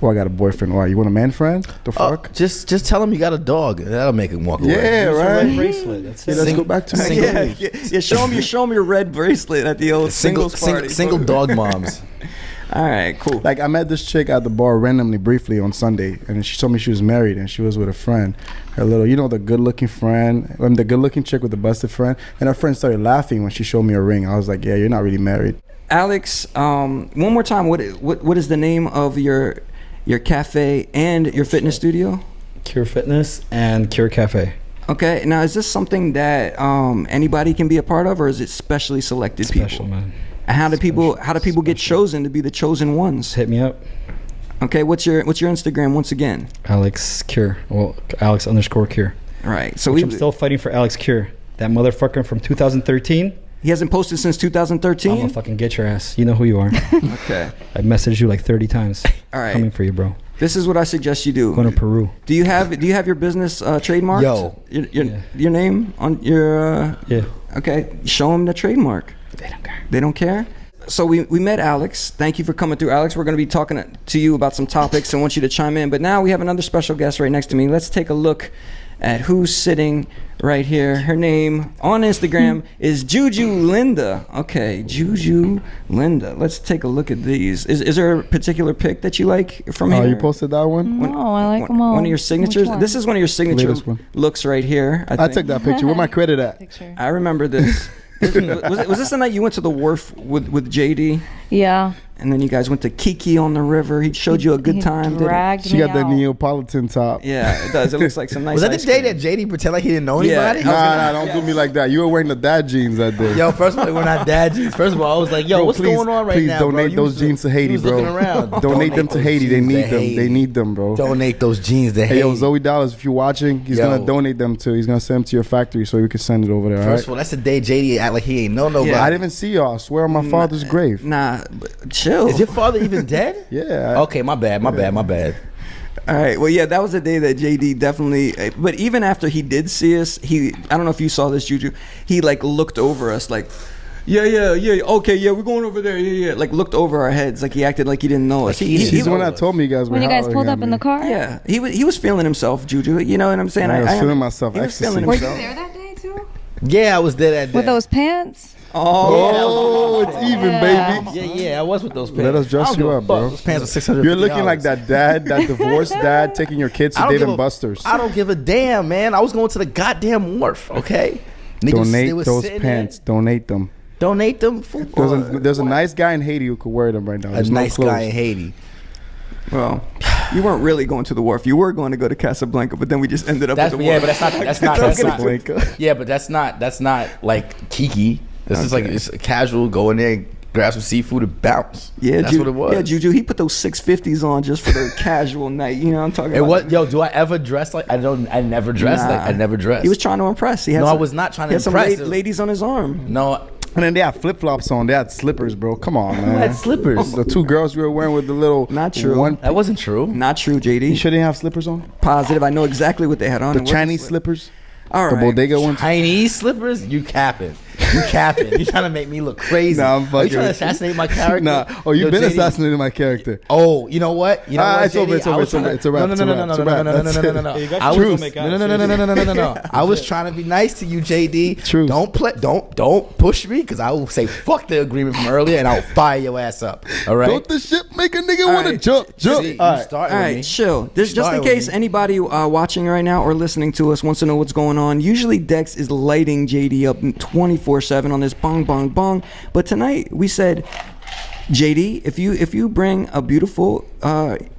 [SPEAKER 3] Oh, I got a boyfriend. Oh, you want a man friend? The fuck?
[SPEAKER 1] Just tell him you got a dog. That'll make him walk away.
[SPEAKER 3] Yeah,
[SPEAKER 6] Use a
[SPEAKER 3] right.
[SPEAKER 6] red bracelet. That's
[SPEAKER 3] Yeah,
[SPEAKER 6] it.
[SPEAKER 3] let's go back to my
[SPEAKER 2] Yeah, show him your red bracelet at the old singles party.
[SPEAKER 1] Single dog moms.
[SPEAKER 2] All right, cool.
[SPEAKER 3] Like I met this chick at the bar randomly, briefly on Sunday, and she told me she was married and she was with a friend. Her little, the good-looking friend, the good-looking chick with the busted friend, and her friend started laughing when she showed me a ring. I was like, yeah, you're not really married.
[SPEAKER 2] Alex, one more time. What is the name of your cafe and your fitness studio?
[SPEAKER 6] Cure Fitness and Cure Cafe.
[SPEAKER 2] Okay, now is this something that anybody can be a part of, or is it specially selected
[SPEAKER 6] Special,
[SPEAKER 2] people?
[SPEAKER 6] man.
[SPEAKER 2] And how do people get chosen to be the chosen ones?
[SPEAKER 6] Hit me up.
[SPEAKER 2] Okay, what's your Instagram once again?
[SPEAKER 6] Alex Cure. Well, Alex_Cure.
[SPEAKER 2] All right, so
[SPEAKER 6] I'm still fighting for Alex Cure. That motherfucker from 2013.
[SPEAKER 2] he hasn't posted since
[SPEAKER 6] I'm
[SPEAKER 2] 2013.
[SPEAKER 6] gonna fucking get your ass. You know who you are.
[SPEAKER 2] Okay,
[SPEAKER 6] I messaged you like 30 times.
[SPEAKER 2] all right.
[SPEAKER 6] Coming for you, bro.
[SPEAKER 2] This is what I suggest you do.
[SPEAKER 6] Going to Peru.
[SPEAKER 2] Do you have your business trademarked?
[SPEAKER 1] Yo.
[SPEAKER 2] Your name on your
[SPEAKER 6] Yeah.
[SPEAKER 2] okay, show them the trademark.
[SPEAKER 6] They don't care.
[SPEAKER 2] They don't care? So we met Alex. Thank you for coming through, Alex. We're going to be talking to you about some topics and want you to chime in. But now we have another special guest right next to me. Let's take a look at who's sitting right here. Her name on Instagram is JuJuLiindaa. Okay, JuJuLiindaa. Let's take a look at these. Is there a particular pic that you like from here?
[SPEAKER 3] Oh, you posted that one?
[SPEAKER 5] No, I like them all.
[SPEAKER 2] One of your signatures.
[SPEAKER 5] Which one?
[SPEAKER 2] This is one of your signature
[SPEAKER 3] Latest one.
[SPEAKER 2] looks right here.
[SPEAKER 3] I took that picture. Where my credit at?
[SPEAKER 5] Picture.
[SPEAKER 2] I remember this. was this the night you went to the wharf with JD?
[SPEAKER 5] Yeah.
[SPEAKER 2] And then you guys went to Kiki on the river. He showed you a good time. Didn't he?
[SPEAKER 5] Dragged
[SPEAKER 3] She
[SPEAKER 5] me
[SPEAKER 3] got that
[SPEAKER 5] out.
[SPEAKER 3] Neapolitan top.
[SPEAKER 2] Yeah, it does. It looks like some nice.
[SPEAKER 1] Was that the
[SPEAKER 2] ice
[SPEAKER 1] day
[SPEAKER 2] cream.
[SPEAKER 1] that JD pretend like he didn't know
[SPEAKER 2] Yeah.
[SPEAKER 1] anybody?
[SPEAKER 3] Nah, don't do me like that. You were wearing the dad jeans that day.
[SPEAKER 1] Yo, first of all, we're not dad jeans. First of all, I was like, yo,
[SPEAKER 3] Bro,
[SPEAKER 1] what's
[SPEAKER 3] please-
[SPEAKER 1] going on right
[SPEAKER 3] please
[SPEAKER 1] now,
[SPEAKER 3] donate
[SPEAKER 1] bro? You
[SPEAKER 3] those
[SPEAKER 1] was-
[SPEAKER 3] jeans to Haiti,
[SPEAKER 1] you was
[SPEAKER 3] bro.
[SPEAKER 1] looking around.
[SPEAKER 3] Donate them to
[SPEAKER 1] those
[SPEAKER 3] Haiti. They
[SPEAKER 1] jeans
[SPEAKER 3] need
[SPEAKER 1] to
[SPEAKER 3] them.
[SPEAKER 1] Haiti.
[SPEAKER 3] They need them, bro.
[SPEAKER 1] Donate those jeans to
[SPEAKER 3] Hey, yo,
[SPEAKER 1] Haiti.
[SPEAKER 3] Zoe Dallas, if you're watching, he's
[SPEAKER 1] Yo.
[SPEAKER 3] gonna donate them to. He's gonna send them to your factory so you can send it over there. All
[SPEAKER 1] First
[SPEAKER 3] right?
[SPEAKER 1] of all, that's the day JD act like he ain't know nobody.
[SPEAKER 2] Yeah.
[SPEAKER 3] I didn't even see y'all. I swear on my father's grave.
[SPEAKER 2] Nah, but chill.
[SPEAKER 1] Is your father even dead?
[SPEAKER 3] Yeah.
[SPEAKER 1] Okay, my bad.
[SPEAKER 2] All right. Well, yeah, that was the day that JD definitely. But even after he did see us, I don't know if you saw this, Juju. He like looked over us, like, yeah. Okay, yeah, we're going over there. Yeah. Like looked over our heads, like he acted like he didn't know us.
[SPEAKER 3] He's the one that told me you guys were
[SPEAKER 5] When you guys
[SPEAKER 3] hollering
[SPEAKER 5] pulled
[SPEAKER 3] at
[SPEAKER 5] up in
[SPEAKER 3] me.
[SPEAKER 5] the car?
[SPEAKER 2] Yeah, he was feeling himself, Juju. You know what I'm saying?
[SPEAKER 3] I was feeling myself.
[SPEAKER 2] He was
[SPEAKER 3] Ecstasy.
[SPEAKER 2] feeling
[SPEAKER 5] Were you
[SPEAKER 2] himself.
[SPEAKER 5] there that day too?
[SPEAKER 1] Yeah, I was there that day.
[SPEAKER 5] With those pants?
[SPEAKER 3] Oh, it's even, baby.
[SPEAKER 1] Yeah, I was with those pants.
[SPEAKER 3] Let us dress
[SPEAKER 1] I don't
[SPEAKER 3] you
[SPEAKER 1] give a
[SPEAKER 3] up,
[SPEAKER 1] fuck.
[SPEAKER 3] bro.
[SPEAKER 1] Those pants were $650.
[SPEAKER 3] You're looking like that dad, that divorced dad, taking your kids to
[SPEAKER 1] I don't
[SPEAKER 3] Dave
[SPEAKER 1] give
[SPEAKER 3] and
[SPEAKER 1] a-
[SPEAKER 3] Buster's.
[SPEAKER 1] I don't give a damn, man. I was going to the goddamn wharf, okay? Niggas, they
[SPEAKER 3] Donate
[SPEAKER 1] was
[SPEAKER 3] those
[SPEAKER 1] sitting
[SPEAKER 3] pants. Donate them.
[SPEAKER 1] there. Donate them. For,
[SPEAKER 3] There's a nice guy in Haiti who could wear them right now.
[SPEAKER 1] a
[SPEAKER 3] There's no
[SPEAKER 1] nice
[SPEAKER 3] clothes.
[SPEAKER 1] guy in Haiti.
[SPEAKER 2] Well, you weren't really going to the wharf. You were going to go to Casablanca, but then we just ended up
[SPEAKER 1] That's
[SPEAKER 2] at the
[SPEAKER 1] yeah,
[SPEAKER 2] wharf.
[SPEAKER 1] but that's not
[SPEAKER 3] Casablanca.
[SPEAKER 1] yeah, but that's not like Kiki. This is like it's casual. Go in there, grab some seafood, and bounce.
[SPEAKER 2] Yeah,
[SPEAKER 1] that's what it was.
[SPEAKER 2] Yeah, Juju, he put those 650s on just for the casual night. You know what I'm talking
[SPEAKER 1] It
[SPEAKER 2] about?
[SPEAKER 1] was yo. Do I ever dress like I don't? I never dressed like I never dressed.
[SPEAKER 2] He was trying to impress. He had
[SPEAKER 1] No,
[SPEAKER 2] some,
[SPEAKER 1] I was not trying
[SPEAKER 2] he
[SPEAKER 1] to
[SPEAKER 2] had
[SPEAKER 1] impress.
[SPEAKER 2] some ladies on his arm.
[SPEAKER 1] No,
[SPEAKER 3] And then they had flip flops on. They had slippers, bro. Come on, man.
[SPEAKER 1] I had slippers.
[SPEAKER 3] The two girls we were wearing with the little
[SPEAKER 2] Not true.
[SPEAKER 3] One,
[SPEAKER 1] That wasn't true.
[SPEAKER 2] Not true,
[SPEAKER 3] you
[SPEAKER 2] JD.
[SPEAKER 3] sure they didn't have slippers on?
[SPEAKER 2] Positive. I know exactly what they had on.
[SPEAKER 3] The
[SPEAKER 2] It wasn't
[SPEAKER 3] Chinese
[SPEAKER 2] slip-
[SPEAKER 3] slippers,
[SPEAKER 2] All
[SPEAKER 3] the
[SPEAKER 2] right.
[SPEAKER 3] bodega ones.
[SPEAKER 1] Chinese slippers? You capping. You capping. You trying to make me look crazy.
[SPEAKER 3] Nah, I'm
[SPEAKER 1] Are you
[SPEAKER 3] fucking
[SPEAKER 1] trying to
[SPEAKER 3] with you.
[SPEAKER 1] assassinate my character?
[SPEAKER 3] Nah. Oh, you've
[SPEAKER 1] Yo,
[SPEAKER 3] been
[SPEAKER 1] JD.
[SPEAKER 3] assassinating my character.
[SPEAKER 1] Oh, you know what? You know what,
[SPEAKER 3] It's over,
[SPEAKER 1] JD?
[SPEAKER 3] it's over,
[SPEAKER 1] I was
[SPEAKER 3] it's over,
[SPEAKER 1] trying to-
[SPEAKER 3] it's a wrap,
[SPEAKER 1] No,
[SPEAKER 3] it's a
[SPEAKER 1] no,
[SPEAKER 3] wrap,
[SPEAKER 1] no,
[SPEAKER 3] it's
[SPEAKER 1] no,
[SPEAKER 3] a
[SPEAKER 1] no,
[SPEAKER 3] wrap.
[SPEAKER 1] no, no, no,
[SPEAKER 3] That's
[SPEAKER 1] no, no,
[SPEAKER 3] it.
[SPEAKER 1] no, no.
[SPEAKER 6] Yeah, you got
[SPEAKER 1] I
[SPEAKER 6] your
[SPEAKER 1] was
[SPEAKER 6] truth.
[SPEAKER 1] I was trying to be nice to you, JD.
[SPEAKER 3] Truth.
[SPEAKER 1] Don't push me, because I will say fuck the agreement from earlier, and I'll fire your ass up. All right.
[SPEAKER 3] Don't the shit make a nigga
[SPEAKER 2] All
[SPEAKER 3] want to
[SPEAKER 2] right.
[SPEAKER 3] jump?
[SPEAKER 1] See,
[SPEAKER 3] All
[SPEAKER 1] you
[SPEAKER 3] right.
[SPEAKER 1] starting
[SPEAKER 2] All
[SPEAKER 1] with
[SPEAKER 2] right,
[SPEAKER 1] me.
[SPEAKER 2] chill. Just in
[SPEAKER 1] Starting with
[SPEAKER 2] case
[SPEAKER 1] me.
[SPEAKER 2] anybody watching right now or listening to us wants to know what's going on, usually Dex is lighting JD up 24/7 on this bong bong bong. But tonight we said, JD, if you bring a beautiful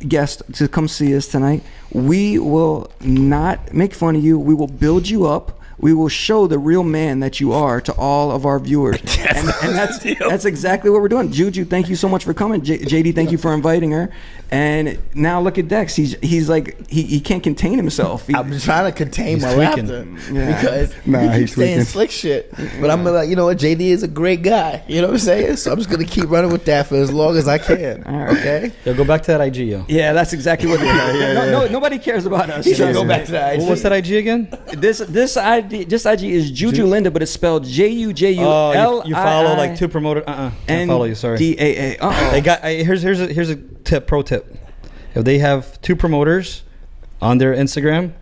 [SPEAKER 2] guest to come see us tonight, we will not make fun of you. We will build you up we will show the real man that you are to all of our viewers. and that's exactly what we're doing. Juju, thank you so much for coming. JD, thank you for inviting her. And now look at Dex. He's like he can't contain himself.
[SPEAKER 1] I've been trying to contain my laughter because he's saying slick shit. But I'm like, you know what? JD is a great guy. You know what I'm saying? So I'm just gonna keep running with that for as long as I can.
[SPEAKER 2] All right.
[SPEAKER 1] Okay.
[SPEAKER 6] Yo, go back to that IG, yo.
[SPEAKER 2] Yeah, that's exactly what it is. No, nobody cares about us.
[SPEAKER 1] He's gonna go back to that IG.
[SPEAKER 6] What's that IG again?
[SPEAKER 2] This IG is JuJuLiindaa, but it's spelled JuJuLiindaa.
[SPEAKER 6] Oh, you follow like two promoters. Can't follow you. Sorry.
[SPEAKER 2] DAA.
[SPEAKER 6] They got. Here's a tip. Pro tip. If they have two promoters on their Instagram,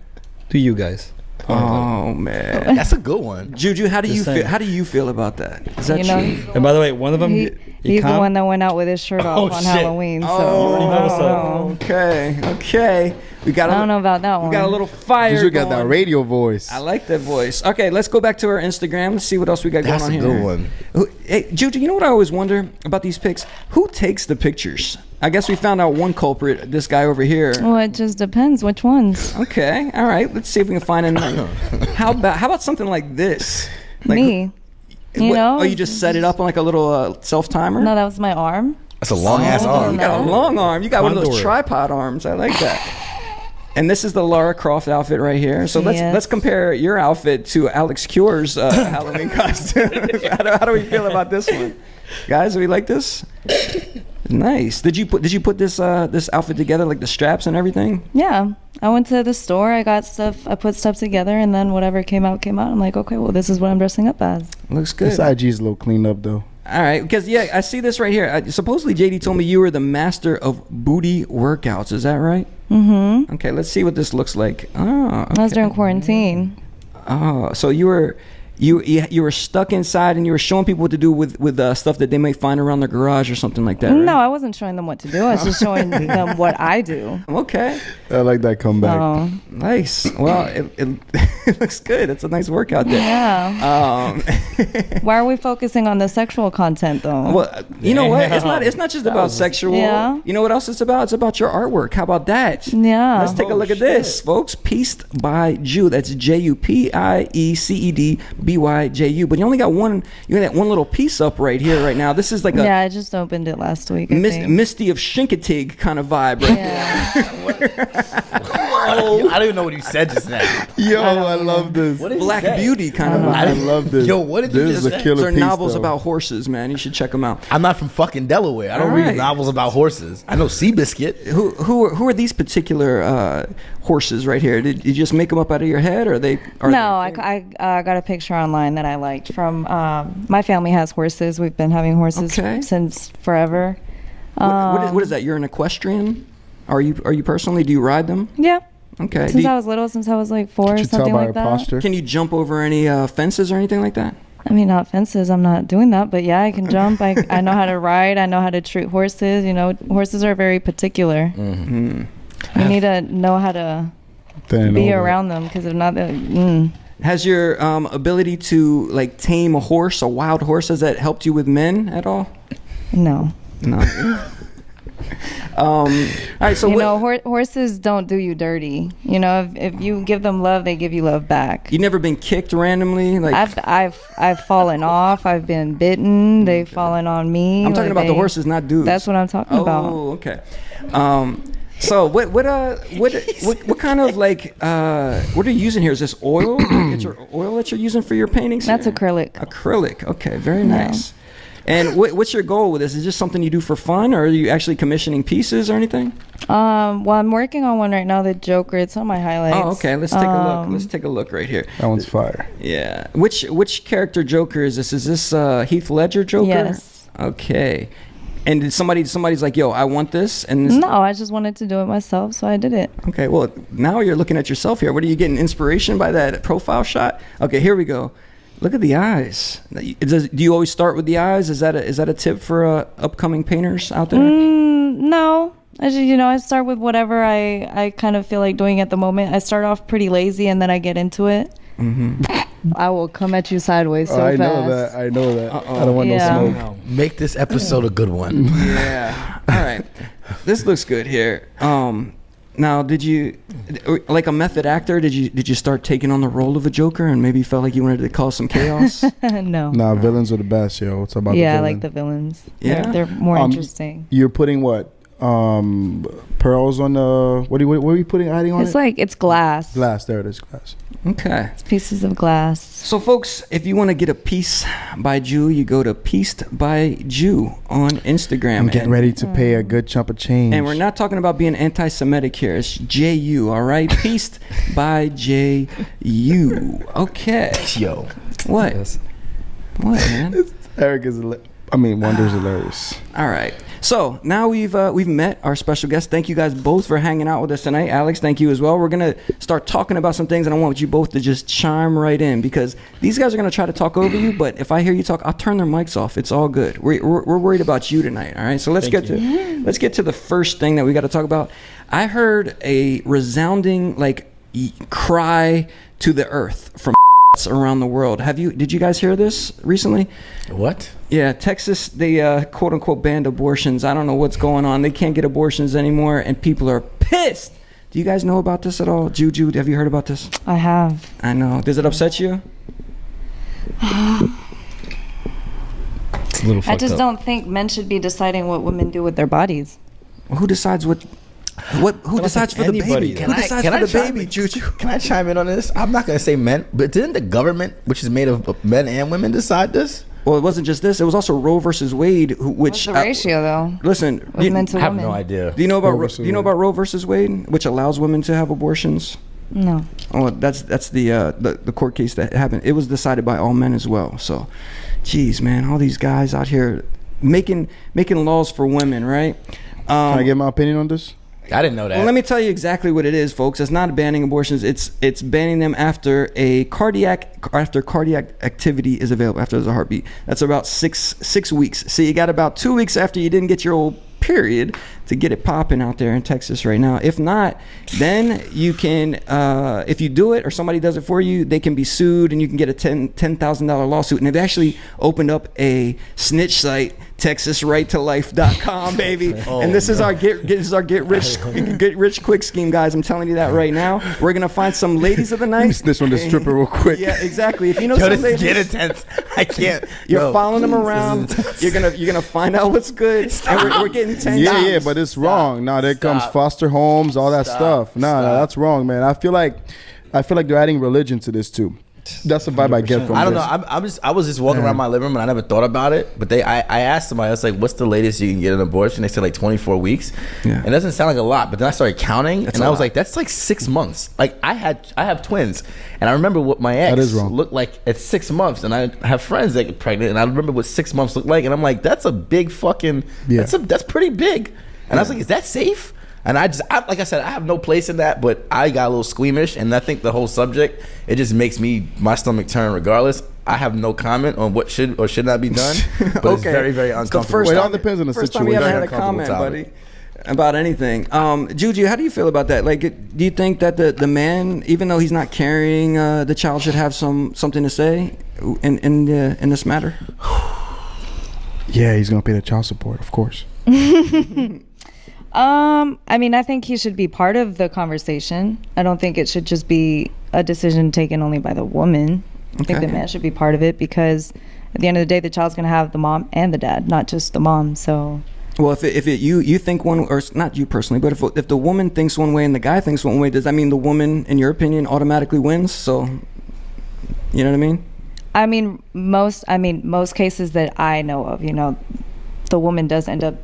[SPEAKER 6] do you guys?
[SPEAKER 2] Oh man,
[SPEAKER 1] that's a good one.
[SPEAKER 2] Juju, how do
[SPEAKER 6] Just
[SPEAKER 2] you
[SPEAKER 6] saying.
[SPEAKER 2] feel? How do you feel about that? Is that
[SPEAKER 5] You know,
[SPEAKER 2] true?
[SPEAKER 6] And by the way, one of them,
[SPEAKER 5] he's the one that went out with his shirt off on
[SPEAKER 1] shit.
[SPEAKER 5] Halloween. So
[SPEAKER 2] Okay. We got.
[SPEAKER 5] I don't know about that one.
[SPEAKER 2] We got a little fire.
[SPEAKER 3] Juju got
[SPEAKER 2] going.
[SPEAKER 3] that radio voice.
[SPEAKER 2] I like that voice. Okay, let's go back to our Instagram. Let's see what else we got
[SPEAKER 1] That's
[SPEAKER 2] going on
[SPEAKER 1] a
[SPEAKER 2] here.
[SPEAKER 1] good one.
[SPEAKER 2] Hey, Juju, you know what I always wonder about these pics? Who takes the pictures? I guess we found out one culprit, this guy over here.
[SPEAKER 5] Well, it just depends which ones.
[SPEAKER 2] Okay, all right. Let's see if we can find another. How about something like this? Like,
[SPEAKER 5] Me. You know?
[SPEAKER 2] Oh, you just set it up on like a little self timer?
[SPEAKER 5] No, that was my arm.
[SPEAKER 1] That's a long ass arm.
[SPEAKER 2] You got a long arm. You got one of those
[SPEAKER 6] Condor.
[SPEAKER 2] tripod arms. I like that. And this is the Lara Croft outfit right here. So let's compare your outfit to Alex Cure's Halloween costume. How do we feel about this one, guys? Do we like this? Nice. Did you put this outfit together, like the straps and everything?
[SPEAKER 5] Yeah. I went to the store. I got stuff. I put stuff together, and then whatever came out. I'm like, okay, well, this is what I'm dressing up as.
[SPEAKER 2] Looks good.
[SPEAKER 3] This IG is a little cleaned up though.
[SPEAKER 2] All right, because I see this right here. Supposedly JD told me you were the master of booty workouts. Is that right?
[SPEAKER 5] Mm-hmm.
[SPEAKER 2] Okay, let's see what this looks like. Oh, okay.
[SPEAKER 5] I was during quarantine.
[SPEAKER 2] Oh, so you were stuck inside and you were showing people what to do with stuff that they may find around their garage or something like that, right?
[SPEAKER 5] No, I wasn't showing them what to do. I was just showing them what I do.
[SPEAKER 2] Okay.
[SPEAKER 3] I like that comeback.
[SPEAKER 5] Oh,
[SPEAKER 2] Nice. Well, it looks good. It's a nice workout there.
[SPEAKER 5] yeah. Why are we focusing on the sexual content though?
[SPEAKER 2] Well, you know what? It's not just about sexual.
[SPEAKER 5] Yeah.
[SPEAKER 2] You know what else it's about? It's about your artwork. How about that?
[SPEAKER 5] Yeah.
[SPEAKER 2] Let's take a look at this, folks. Pieced by Ju. That's JuPiecedByJu. But you only got one. You got one little piece up right here, right now. This is like
[SPEAKER 5] Yeah, I just opened it last week. I think.
[SPEAKER 2] Misty of Shinkatig kind of vibe, right?
[SPEAKER 5] Yeah.
[SPEAKER 1] I don't even know what you said just now.
[SPEAKER 3] Yo, I love this.
[SPEAKER 1] What did you
[SPEAKER 2] Black
[SPEAKER 1] say?
[SPEAKER 2] Beauty kind of
[SPEAKER 3] I
[SPEAKER 2] vibe.
[SPEAKER 3] love this.
[SPEAKER 1] Yo, what did you
[SPEAKER 3] This
[SPEAKER 1] just
[SPEAKER 3] is a
[SPEAKER 1] say?
[SPEAKER 3] killer
[SPEAKER 2] These are
[SPEAKER 3] piece,
[SPEAKER 2] novels
[SPEAKER 3] though.
[SPEAKER 2] about horses, man. You should check them out.
[SPEAKER 1] I'm not from fucking Delaware. I don't
[SPEAKER 2] All
[SPEAKER 1] read
[SPEAKER 2] right.
[SPEAKER 1] novels about horses. I know Seabiscuit.
[SPEAKER 2] Who are these particular horses right here? Did you just make them up out of your head, or are they?
[SPEAKER 5] No, I got a picture online that I liked from my family has horses. We've been having horses since forever.
[SPEAKER 2] What is that? You're an equestrian? Are you personally? Do you ride them?
[SPEAKER 5] Yeah.
[SPEAKER 2] Okay.
[SPEAKER 5] Since I was little, since I was like 4 or
[SPEAKER 3] Could you tell
[SPEAKER 5] something
[SPEAKER 3] by
[SPEAKER 5] like
[SPEAKER 3] her
[SPEAKER 5] that.
[SPEAKER 3] posture?
[SPEAKER 2] Can you jump over any fences or anything like that?
[SPEAKER 5] I mean, not fences. I'm not doing that, but yeah, I can jump. I know how to ride. I know how to treat horses. You know, horses are very particular.
[SPEAKER 2] Mm-hmm.
[SPEAKER 5] You need to know how to be around them because if not,
[SPEAKER 2] Has your ability to like tame a horse, a wild horse, has that helped you with men at all?
[SPEAKER 5] no.
[SPEAKER 2] No. All right. So
[SPEAKER 5] You know, horses don't do you dirty. You know, if you give them love, they give you love back.
[SPEAKER 2] you never been kicked randomly? Like
[SPEAKER 5] I've fallen off. I've been bitten. They've fallen on me.
[SPEAKER 2] I'm talking
[SPEAKER 5] like
[SPEAKER 2] about the horses, not dudes.
[SPEAKER 5] That's what I'm talking about.
[SPEAKER 2] Oh, okay. So what kind of like what are you using here? Is this oil? It's your oil that you're using for your paintings?
[SPEAKER 5] That's
[SPEAKER 2] here?
[SPEAKER 5] acrylic.
[SPEAKER 2] Acrylic. Okay, very nice. And what's your goal with this? Is this something you do for fun, or are you actually commissioning pieces or anything?
[SPEAKER 5] Well, I'm working on one right now. The Joker. It's on my highlights.
[SPEAKER 2] Oh, okay. Let's take a look. Let's take a look right here.
[SPEAKER 3] That one's fire.
[SPEAKER 2] Yeah. Which character Joker is this? Is this Heath Ledger Joker?
[SPEAKER 5] Yes.
[SPEAKER 2] Okay. And did somebody's like, yo, I want this, and this,
[SPEAKER 5] No, I just wanted to do it myself, so I did it.
[SPEAKER 2] okay, well, now you're looking at yourself here. What are you getting inspiration by that profile shot? Okay, here we go. Look at the eyes. Do you always start with the eyes? Is that a tip for upcoming painters out there?
[SPEAKER 5] No. I start with whatever I kind of feel like doing at the moment. I start off pretty lazy, and then I get into it. Mm-hmm. I will come at you sideways so
[SPEAKER 3] I
[SPEAKER 5] fast.
[SPEAKER 3] I know that. I don't want no smoke.
[SPEAKER 1] Make this episode a good one.
[SPEAKER 2] Yeah. All right. This looks good here. Now, did you, like a method actor, did you start taking on the role of a Joker and maybe felt like you wanted to cause some chaos?
[SPEAKER 5] No.
[SPEAKER 3] Nah, villains are the best, yo. It's about
[SPEAKER 5] Yeah, I
[SPEAKER 3] the
[SPEAKER 5] like the villains.
[SPEAKER 2] Yeah?
[SPEAKER 5] They're more interesting.
[SPEAKER 3] You're putting what? Pearls on the what are you putting adding on
[SPEAKER 5] It's
[SPEAKER 3] it?
[SPEAKER 5] like it's glass.
[SPEAKER 3] Glass, there it is, glass.
[SPEAKER 2] Okay.
[SPEAKER 5] It's pieces of glass.
[SPEAKER 2] So, folks, if you want to get a piece by Ju, you go to Pieced by Ju on Instagram.
[SPEAKER 3] I'm getting ready to pay a good chunk of change.
[SPEAKER 2] And we're not talking about being anti-Semitic here. It's J-U, all right? Pieced by J-U. Okay.
[SPEAKER 1] Yo.
[SPEAKER 2] What?
[SPEAKER 6] Yes.
[SPEAKER 2] What, man?
[SPEAKER 3] Eric is, Wonder's hilarious.
[SPEAKER 2] All right. So now we've met our special guest. Thank you guys both for hanging out with us tonight. Alex, thank you as well. We're gonna start talking about some things, and I want you both to just chime right in because these guys are gonna try to talk over you. But if I hear you talk, I'll turn their mics off. It's all good. We're worried about you tonight. All right. So let's get to the first thing that we got to talk about. I heard a resounding cry to the earth from around the world. Did you guys hear this recently?
[SPEAKER 1] What?
[SPEAKER 2] Yeah, Texas, they quote unquote banned abortions. I don't know what's going on. They can't get abortions anymore, and people are pissed. Do you guys know about this at all? Juju, have you heard about this?
[SPEAKER 5] I have.
[SPEAKER 2] I know. Does it upset you?
[SPEAKER 1] It's a little
[SPEAKER 5] I
[SPEAKER 1] fucked
[SPEAKER 5] just
[SPEAKER 1] up.
[SPEAKER 5] don't think men should be deciding what women do with their bodies.
[SPEAKER 2] Who decides what? Who decides for the
[SPEAKER 6] anybody.
[SPEAKER 2] baby? Who decides for the baby, Juju?
[SPEAKER 1] Can I chime in on this? I'm not gonna say men, but didn't the government, which is made of men and women, decide this?
[SPEAKER 2] Well, it wasn't just this. It was also Roe versus Wade,
[SPEAKER 5] What's
[SPEAKER 2] which
[SPEAKER 5] the ratio though?
[SPEAKER 2] Listen,
[SPEAKER 5] Women to
[SPEAKER 1] I have
[SPEAKER 5] women.
[SPEAKER 1] no idea.
[SPEAKER 2] do you know about
[SPEAKER 3] Roe versus Wade.
[SPEAKER 2] Roe versus Wade, which allows women to have abortions?
[SPEAKER 5] No.
[SPEAKER 2] Oh, that's the court case that happened. It was decided by all men as well. So, geez, man, all these guys out here making laws for women, right?
[SPEAKER 3] Can I get my opinion on this?
[SPEAKER 1] I didn't know that.
[SPEAKER 2] Well, let me tell you exactly what it is, folks. It's not banning abortions. It's banning them after cardiac activity is available, after there's a heartbeat. That's about six weeks. So you got about 2 weeks after you didn't get your old period to get it popping out there in Texas right now. If not, then you can, if you do it or somebody does it for you, they can be sued and you can get a $10,000 lawsuit. And they've actually opened up a snitch site, TexasRightToLife.com, baby. And this is our get rich quick scheme, guys. I'm telling you that right now. We're gonna find some ladies of the
[SPEAKER 3] Let me
[SPEAKER 2] night.
[SPEAKER 3] snitch on this stripper real quick.
[SPEAKER 2] Yeah, exactly. If you know
[SPEAKER 1] Yo,
[SPEAKER 2] some
[SPEAKER 1] this
[SPEAKER 2] ladies,
[SPEAKER 1] is get intense. I can't.
[SPEAKER 2] you're
[SPEAKER 1] Yo,
[SPEAKER 2] following them
[SPEAKER 1] this is
[SPEAKER 2] around.
[SPEAKER 1] intense.
[SPEAKER 2] You're gonna find out what's good, and we're getting $10.
[SPEAKER 3] Yeah, but it's wrong. Now there comes foster homes, all that stuff. Nah, that's wrong, man. I feel like they're adding religion to this too. That's the vibe I get from
[SPEAKER 1] I don't
[SPEAKER 3] this.
[SPEAKER 1] know. I was just walking around my living room and I never thought about it. But I asked somebody, I was like, "What's the latest you can get an abortion?" They said like 24 weeks.
[SPEAKER 2] Yeah.
[SPEAKER 1] And it doesn't sound like a lot. But then I started counting, and
[SPEAKER 2] a
[SPEAKER 1] I was
[SPEAKER 2] lot.
[SPEAKER 1] like, "That's like 6 months." Like I have twins, and I remember what my ex
[SPEAKER 3] That is wrong.
[SPEAKER 1] looked like at 6 months. And I have friends that get pregnant, and I remember what 6 months looked like. And I'm like, "That's a big fucking.
[SPEAKER 3] Yeah.
[SPEAKER 1] That's pretty big." And I was like, "Is that safe?" And like I said, I have no place in that, but I got a little squeamish, and I think the whole subject, it just makes my stomach turn regardless. I have no comment on what should or should not be done, but it's very, very uncomfortable.
[SPEAKER 2] first
[SPEAKER 3] Well, it all
[SPEAKER 2] time-
[SPEAKER 3] depends on the
[SPEAKER 2] First time we
[SPEAKER 3] situation.
[SPEAKER 2] haven't had a comment, buddy, about anything. Juju, how do you feel about that? Like, do you think that the man, even though he's not carrying the child, should have something to say in this matter?
[SPEAKER 3] Yeah, he's gonna pay the child support, of course.
[SPEAKER 5] I mean, I think he should be part of the conversation. I don't think it should just be a decision taken only by the woman. I think the man should be part of it because at the end of the day, the child's going to have the mom and the dad, not just the mom. So,
[SPEAKER 2] well, if you think one, or not you personally, but if the woman thinks one way and the guy thinks one way, does that mean the woman, in your opinion, automatically wins? So, you know what I mean? Most cases that I know of, the woman does end up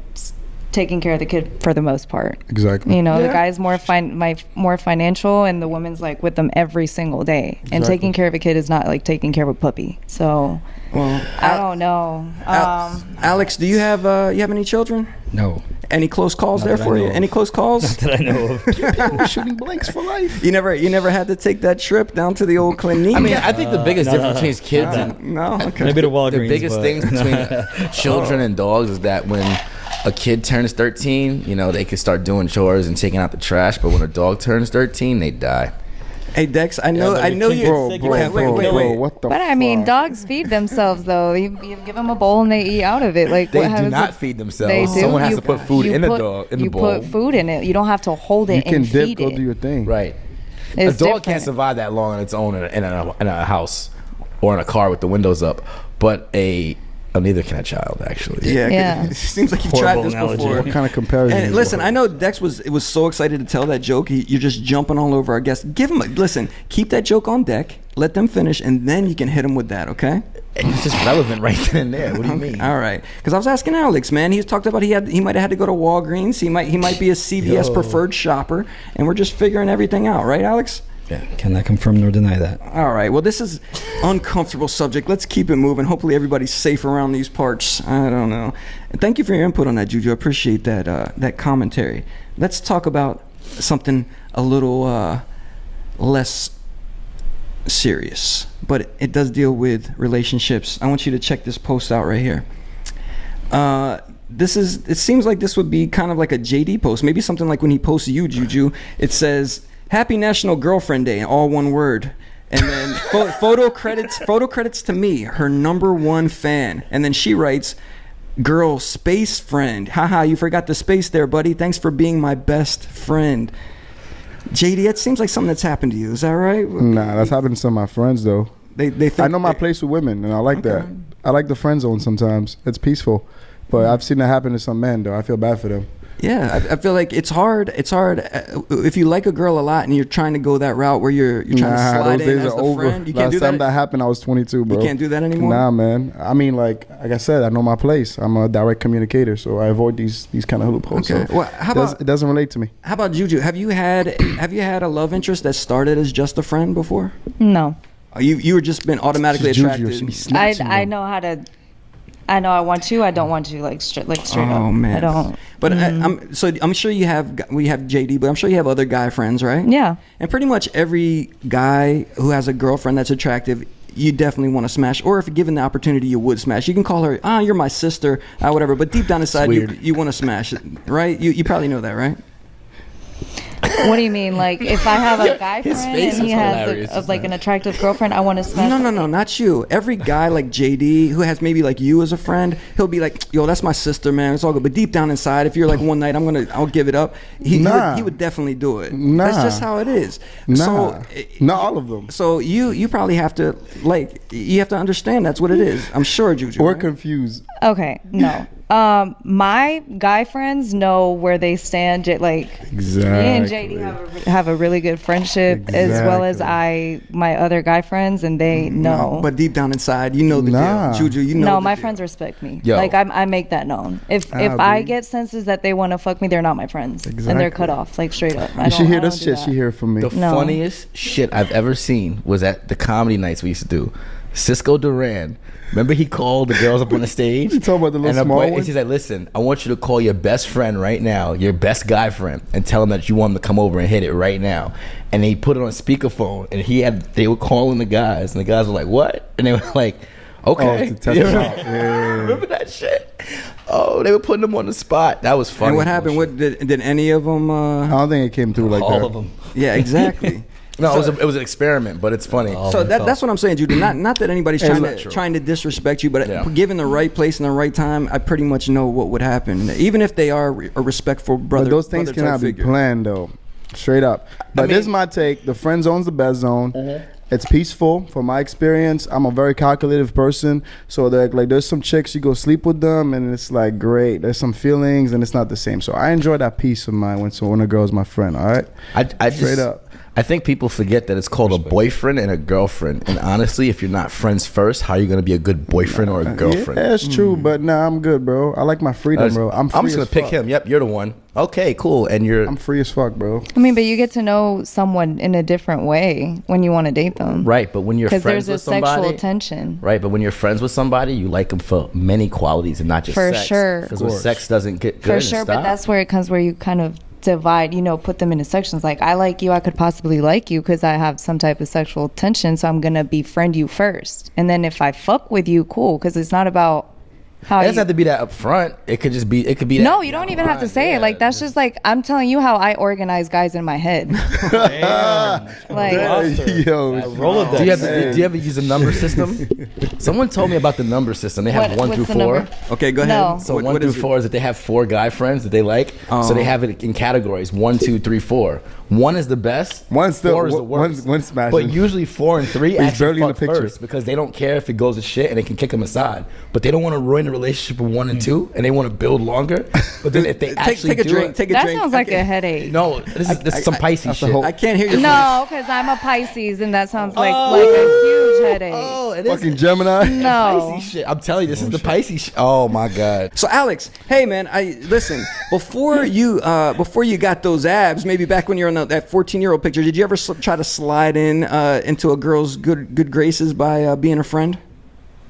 [SPEAKER 2] taking care of the kid for the most part.
[SPEAKER 3] Exactly.
[SPEAKER 5] The guy's more financial, and the woman's like with them every single day. And taking care of a kid is not like taking care of a puppy. So,
[SPEAKER 2] Well,
[SPEAKER 5] I don't know.
[SPEAKER 2] Alex, do you have any children?
[SPEAKER 6] No.
[SPEAKER 2] Any close calls
[SPEAKER 6] Not
[SPEAKER 2] there
[SPEAKER 6] that I
[SPEAKER 2] for
[SPEAKER 6] know
[SPEAKER 2] you?
[SPEAKER 6] of.
[SPEAKER 2] Any close calls?
[SPEAKER 6] That I know of.
[SPEAKER 3] Shooting blanks for life.
[SPEAKER 2] You never had to take that trip down to the old clinic?
[SPEAKER 1] I mean, I think the biggest difference between kids and
[SPEAKER 2] no. Okay.
[SPEAKER 6] Maybe the Walgreens.
[SPEAKER 1] the biggest
[SPEAKER 6] but-
[SPEAKER 1] things between children and dogs is that when a kid turns 13, they can start doing chores and taking out the trash. But when a dog turns 13, they die.
[SPEAKER 2] Hey Dex, I know you.
[SPEAKER 3] Bro,
[SPEAKER 2] Wait,
[SPEAKER 3] what the
[SPEAKER 5] But I mean,
[SPEAKER 3] fuck?
[SPEAKER 5] dogs feed themselves though. You give them a bowl and they eat out of it. Like
[SPEAKER 1] They
[SPEAKER 5] what
[SPEAKER 1] do
[SPEAKER 5] happens
[SPEAKER 1] not
[SPEAKER 5] if-
[SPEAKER 1] feed themselves.
[SPEAKER 5] They do.
[SPEAKER 1] Someone has
[SPEAKER 5] You-
[SPEAKER 1] to put food
[SPEAKER 5] you
[SPEAKER 1] in
[SPEAKER 5] put-
[SPEAKER 1] the
[SPEAKER 5] You
[SPEAKER 1] bowl.
[SPEAKER 5] put food in it. You don't have to hold
[SPEAKER 3] You
[SPEAKER 5] it
[SPEAKER 3] can
[SPEAKER 5] and
[SPEAKER 3] dip,
[SPEAKER 5] feed
[SPEAKER 3] go
[SPEAKER 5] it.
[SPEAKER 3] do your thing.
[SPEAKER 1] Right.
[SPEAKER 5] It's
[SPEAKER 1] a dog
[SPEAKER 5] different.
[SPEAKER 1] can't survive that long on its own in a house or in a car with the windows up. But neither can a child, actually.
[SPEAKER 2] Yeah,
[SPEAKER 5] Yeah.
[SPEAKER 2] it seems like you've
[SPEAKER 6] Horrible
[SPEAKER 2] tried this
[SPEAKER 6] analogy.
[SPEAKER 2] before.
[SPEAKER 3] What kind of comparison?
[SPEAKER 2] And
[SPEAKER 3] is
[SPEAKER 2] listen,
[SPEAKER 3] that?
[SPEAKER 2] I know Dex was so excited to tell that joke. You're just jumping all over our guests. Listen, keep that joke on deck. Let them finish, and then you can hit them with that. Okay?
[SPEAKER 1] It's just relevant right then and there. What do you mean?
[SPEAKER 2] All right. Because I was asking Alex, man. He's talked about he might have had to go to Walgreens. He might be a CVS preferred shopper, and we're just figuring everything out, right, Alex?
[SPEAKER 6] Yeah, cannot confirm nor deny that.
[SPEAKER 2] All right. Well, this is uncomfortable subject. Let's keep it moving. Hopefully, everybody's safe around these parts. I don't know. And thank you for your input on that, Juju. I appreciate that commentary. Let's talk about something a little less serious, but it does deal with relationships. I want you to check this post out right here. It seems like this would be kind of like a JD post, maybe something like when he posts you, Juju. It says, "Happy National Girlfriend Day," all one word. And then photo credits to me, her #1 fan. And then she writes, "Girl, space friend. Haha, you forgot the space there, buddy. Thanks for being my best friend." JD, that seems like something that's happened to you. Is that right?
[SPEAKER 3] Nah, that's happened to some of my friends though.
[SPEAKER 2] They think
[SPEAKER 3] I know my place with women, and I like that. I like the friend zone sometimes. It's peaceful, but I've seen that happen to some men though. I feel bad for them.
[SPEAKER 2] Yeah, I feel like it's hard. It's hard if you like a girl a lot and you're trying to go that route where you're trying to slide
[SPEAKER 3] those
[SPEAKER 2] in
[SPEAKER 3] days
[SPEAKER 2] as
[SPEAKER 3] are
[SPEAKER 2] the
[SPEAKER 3] over.
[SPEAKER 2] friend. You can't
[SPEAKER 3] Last
[SPEAKER 2] do
[SPEAKER 3] time
[SPEAKER 2] that.
[SPEAKER 3] that happened, I was 22, bro.
[SPEAKER 2] You can't do that anymore.
[SPEAKER 3] Nah, man. I mean, like I said, I know my place. I'm a direct communicator, so I avoid these kind of loopholes.
[SPEAKER 2] Okay.
[SPEAKER 3] So
[SPEAKER 2] Well, how about
[SPEAKER 3] it doesn't relate to me.
[SPEAKER 2] how about Juju? Have you had a love interest that started as just a friend before?
[SPEAKER 5] No.
[SPEAKER 2] You were just been automatically
[SPEAKER 3] Juju,
[SPEAKER 2] attracted.
[SPEAKER 3] she be snatching
[SPEAKER 5] I
[SPEAKER 3] them.
[SPEAKER 5] know how to. I know I want to. I don't want to like straight up.
[SPEAKER 2] Oh man,
[SPEAKER 5] I don't.
[SPEAKER 2] But I'm sure we have JD, but I'm sure you have other guy friends, right?
[SPEAKER 5] Yeah.
[SPEAKER 2] And pretty much every guy who has a girlfriend that's attractive, you definitely want to smash. Or if given the opportunity, you would smash. You can call her, you're my sister, whatever. But deep down inside, you want to smash it, right? You probably know that, right?
[SPEAKER 5] What do you mean? Like if I have a guy
[SPEAKER 1] His
[SPEAKER 5] friend
[SPEAKER 1] face
[SPEAKER 5] and he
[SPEAKER 1] is
[SPEAKER 5] has
[SPEAKER 1] hilarious,
[SPEAKER 5] like an attractive girlfriend, I want to smash.
[SPEAKER 2] No, not you. Every guy like JD who has maybe like you as a friend, he'll be like, "Yo, that's my sister, man. It's all good." But deep down inside, if you're like one night, I'll give it up. He would definitely do it.
[SPEAKER 3] Nah.
[SPEAKER 2] That's just how it is.
[SPEAKER 3] Nah,
[SPEAKER 2] So,
[SPEAKER 3] not all of them.
[SPEAKER 2] So you probably have to you have to understand that's what it is. I'm sure, Juju.
[SPEAKER 3] Or
[SPEAKER 2] right?
[SPEAKER 3] confused.
[SPEAKER 5] Okay, no. My guy friends know where they stand. Like
[SPEAKER 3] Exactly.
[SPEAKER 5] me and JD have a really good friendship, as well as my other guy friends, and they know.
[SPEAKER 2] No, but deep down inside, you know the
[SPEAKER 3] Nah.
[SPEAKER 2] deal, Juju. You know.
[SPEAKER 5] No,
[SPEAKER 2] the
[SPEAKER 5] my
[SPEAKER 2] deal.
[SPEAKER 5] friends respect me.
[SPEAKER 1] Yo.
[SPEAKER 5] Like I make that known. If I
[SPEAKER 3] B.
[SPEAKER 5] get senses that they want to fuck me, they're not my friends, and they're
[SPEAKER 3] Exactly.
[SPEAKER 5] cut off, like straight up.
[SPEAKER 3] You should hear
[SPEAKER 5] I don't
[SPEAKER 3] this
[SPEAKER 5] do
[SPEAKER 3] shit.
[SPEAKER 5] that.
[SPEAKER 3] She hear it from me.
[SPEAKER 1] The
[SPEAKER 5] No.
[SPEAKER 1] funniest shit I've ever seen was at the comedy nights we used to do. Cisco Duran, remember he called the girls up on the stage?
[SPEAKER 3] You talking about the little
[SPEAKER 1] and
[SPEAKER 3] small
[SPEAKER 1] boy,
[SPEAKER 3] one?
[SPEAKER 1] He's like, "Listen, I want you to call your best friend right now, your best guy friend, and tell him that you want him to come over and hit it right now." And he put it on speakerphone, and they were calling the guys, and the guys were like, "What?" And they were like, "Okay."
[SPEAKER 3] Oh, to test
[SPEAKER 1] You
[SPEAKER 3] them
[SPEAKER 1] know?
[SPEAKER 3] out. Yeah.
[SPEAKER 1] Remember that shit? Oh, they were putting them on the spot. That was funny.
[SPEAKER 2] And what happened? What did any of them?
[SPEAKER 3] I don't think it came through like that.
[SPEAKER 6] All of them.
[SPEAKER 2] Yeah, exactly.
[SPEAKER 1] No, it was an experiment, but it's funny.
[SPEAKER 2] So that's what I'm saying, Judy. Not that anybody's
[SPEAKER 1] True.
[SPEAKER 2] trying to disrespect you, but
[SPEAKER 1] Yeah.
[SPEAKER 2] given the right place and the right time, I pretty much know what would happen. Even if they are a respectful brother.
[SPEAKER 3] But those things
[SPEAKER 2] brother type
[SPEAKER 3] cannot be
[SPEAKER 2] figure.
[SPEAKER 3] planned though. Straight up. But this is my take. The friend zone's the best zone. It's peaceful from my experience. I'm a very calculative person. So there's some chicks, you go sleep with them and it's like great. There's some feelings and it's not the same. So I enjoy that peace of mind when a girl's my friend, all right?
[SPEAKER 1] I
[SPEAKER 3] Straight
[SPEAKER 1] just,
[SPEAKER 3] up.
[SPEAKER 1] I think people forget that it's called a boyfriend and a girlfriend. And honestly, if you're not friends first, how are you going to be a good boyfriend or a girlfriend?
[SPEAKER 3] Yeah, that's true, but nah, I'm good, bro. I like my freedom, bro. I'm free
[SPEAKER 1] just going
[SPEAKER 3] as
[SPEAKER 1] to pick
[SPEAKER 3] fuck.
[SPEAKER 1] him. Yep, you're the one. Okay, cool. And
[SPEAKER 3] I'm free as fuck, bro.
[SPEAKER 5] I mean, but you get to know someone in a different way when you want to date them.
[SPEAKER 1] right, but when you're
[SPEAKER 5] Because
[SPEAKER 1] friends
[SPEAKER 5] there's a
[SPEAKER 1] with somebody,
[SPEAKER 5] sexual tension.
[SPEAKER 1] right? But when you're friends with somebody, you like them for many qualities and not just
[SPEAKER 5] For
[SPEAKER 1] sex.
[SPEAKER 5] sure.
[SPEAKER 1] Because
[SPEAKER 3] Of
[SPEAKER 1] when
[SPEAKER 3] course.
[SPEAKER 1] sex doesn't get good,
[SPEAKER 5] For
[SPEAKER 1] and
[SPEAKER 5] sure, but
[SPEAKER 1] stop,
[SPEAKER 5] that's where it comes where you kind of divide, put them into sections. Like, I like you, I could possibly like you because I have some type of sexual tension, so I'm going to befriend you first. And then if I fuck with you, cool, because it's not about How
[SPEAKER 1] It doesn't have to be that up front. It could just be. It could be.
[SPEAKER 5] No,
[SPEAKER 1] that
[SPEAKER 5] you don't
[SPEAKER 1] down
[SPEAKER 5] even
[SPEAKER 1] the
[SPEAKER 5] have to
[SPEAKER 1] line.
[SPEAKER 5] say it. Like that's just like I'm telling you how I organize guys in my head.
[SPEAKER 6] Damn.
[SPEAKER 5] Like
[SPEAKER 3] Yo,
[SPEAKER 6] Rolodex.
[SPEAKER 1] Do you ever use a number system? Someone told me about the number system. They have one
[SPEAKER 5] what's
[SPEAKER 1] through
[SPEAKER 5] the
[SPEAKER 1] four.
[SPEAKER 5] number?
[SPEAKER 2] Okay, go ahead.
[SPEAKER 5] No.
[SPEAKER 1] So
[SPEAKER 2] What-
[SPEAKER 1] one
[SPEAKER 2] what
[SPEAKER 1] through
[SPEAKER 2] is it?
[SPEAKER 1] four is that they have 4 guy friends that they like. So they have it in categories: 1, 2, 3, 4. 1 is the best.
[SPEAKER 3] One's still-
[SPEAKER 1] 4 is the worst.
[SPEAKER 3] one's smashing.
[SPEAKER 1] But usually 4 and 3
[SPEAKER 3] He's
[SPEAKER 1] actually
[SPEAKER 3] barely in
[SPEAKER 1] fuck
[SPEAKER 3] the picture.
[SPEAKER 1] first because they don't care if it goes to shit and they can kick them aside. But they don't want to ruin the relationship with 1 and 2, and they want to build longer. But then if they actually
[SPEAKER 2] take a
[SPEAKER 1] do
[SPEAKER 2] drink.
[SPEAKER 1] it,
[SPEAKER 2] Take a
[SPEAKER 5] that
[SPEAKER 2] drink.
[SPEAKER 5] sounds like a headache.
[SPEAKER 1] no, this is some Pisces
[SPEAKER 3] that's a
[SPEAKER 1] shit.
[SPEAKER 3] whole-
[SPEAKER 2] I can't hear you.
[SPEAKER 5] No, because I'm a Pisces, and that sounds like a huge headache.
[SPEAKER 1] Oh, it is
[SPEAKER 3] fucking Gemini.
[SPEAKER 5] No.
[SPEAKER 1] Pisces shit. I'm telling you, this is the Pisces shit. Oh my god.
[SPEAKER 2] So Alex, hey man, I listen. Before you got those abs, maybe back when you were on that 14-year-old picture, did you ever try to slide in into a girl's good graces by being a friend?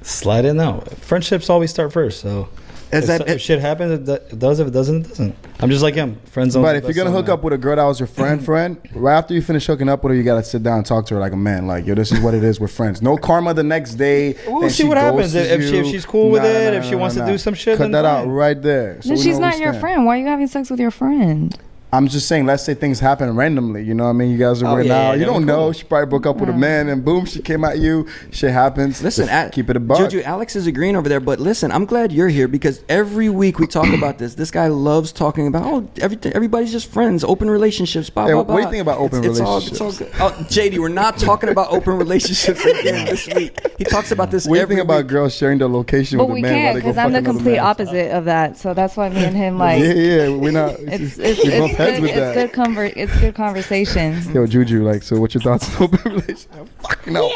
[SPEAKER 6] Slide in now. Friendships always start first. So if shit happens, it does. If it doesn't, it doesn't. I'm just like him. Friends don't.
[SPEAKER 3] But if you're gonna hook up with a girl that was your friend, right after you finish hooking up with her, you gotta sit down and talk to her like a man. Like, yo, this is what it is. We're friends. No karma the next day.
[SPEAKER 6] We'll
[SPEAKER 3] and
[SPEAKER 6] see
[SPEAKER 3] she
[SPEAKER 6] what happens.
[SPEAKER 3] ghosts
[SPEAKER 6] If
[SPEAKER 3] you.
[SPEAKER 6] she's cool with it, if she wants to do some shit,
[SPEAKER 3] cut
[SPEAKER 6] then
[SPEAKER 3] that out
[SPEAKER 6] fine.
[SPEAKER 3] right there. So
[SPEAKER 5] Then
[SPEAKER 3] we
[SPEAKER 5] she's
[SPEAKER 3] know
[SPEAKER 5] not
[SPEAKER 3] where we
[SPEAKER 5] your
[SPEAKER 3] stand.
[SPEAKER 5] friend. Why are you having sex with your friend?
[SPEAKER 3] I'm just saying, let's say things happen randomly. You know what I mean? You guys are
[SPEAKER 6] Oh,
[SPEAKER 3] right
[SPEAKER 6] yeah,
[SPEAKER 3] now.
[SPEAKER 6] yeah,
[SPEAKER 3] You don't
[SPEAKER 6] cool.
[SPEAKER 3] know. She probably broke up with a man and boom, she came at you. Shit happens.
[SPEAKER 2] Listen,
[SPEAKER 3] Just keep it a buck.
[SPEAKER 2] Juju, Alex is agreeing over there, but listen, I'm glad you're here because every week we talk about this. This guy loves talking about everything. Everybody's just friends, open relationships. Blah,
[SPEAKER 3] Hey,
[SPEAKER 2] blah,
[SPEAKER 3] what do you
[SPEAKER 2] blah.
[SPEAKER 3] think about open
[SPEAKER 2] It's
[SPEAKER 3] relationships?
[SPEAKER 2] all good. Oh, JD, we're not talking about open relationships again this week. He talks about this
[SPEAKER 3] What do you
[SPEAKER 2] every
[SPEAKER 3] think about
[SPEAKER 2] week.
[SPEAKER 3] girls sharing their location
[SPEAKER 5] But
[SPEAKER 3] with a
[SPEAKER 5] we
[SPEAKER 3] man while
[SPEAKER 5] can't
[SPEAKER 3] they go
[SPEAKER 5] because
[SPEAKER 3] fuck
[SPEAKER 5] I'm the
[SPEAKER 3] another
[SPEAKER 5] complete
[SPEAKER 3] man?
[SPEAKER 5] opposite of that. So that's why me and him like
[SPEAKER 3] Yeah, we're not.
[SPEAKER 5] it's
[SPEAKER 3] we bump heads
[SPEAKER 5] good.
[SPEAKER 3] with
[SPEAKER 5] It's
[SPEAKER 3] that.
[SPEAKER 5] good conversation.
[SPEAKER 3] Yo, Juju, like, so what's your thoughts on open relationships? Fucking no.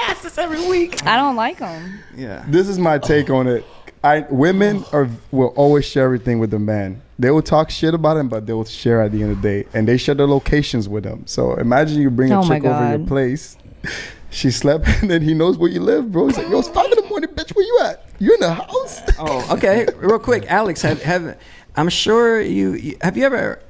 [SPEAKER 5] I don't like them.
[SPEAKER 2] Yeah.
[SPEAKER 3] This is my take on it. Women will always share everything with the man. They will talk shit about him, but they will share at the end of the day, and they share their locations with him. So imagine you bring a
[SPEAKER 5] Oh my
[SPEAKER 3] chick over your
[SPEAKER 5] God.
[SPEAKER 3] place. She slept, and then he knows where you live, bro. He's like, "Yo, it's 5 in the morning, bitch. Where you at? You in the house?"
[SPEAKER 2] Oh, okay. Real quick, Alex, have I'm sure you have you ever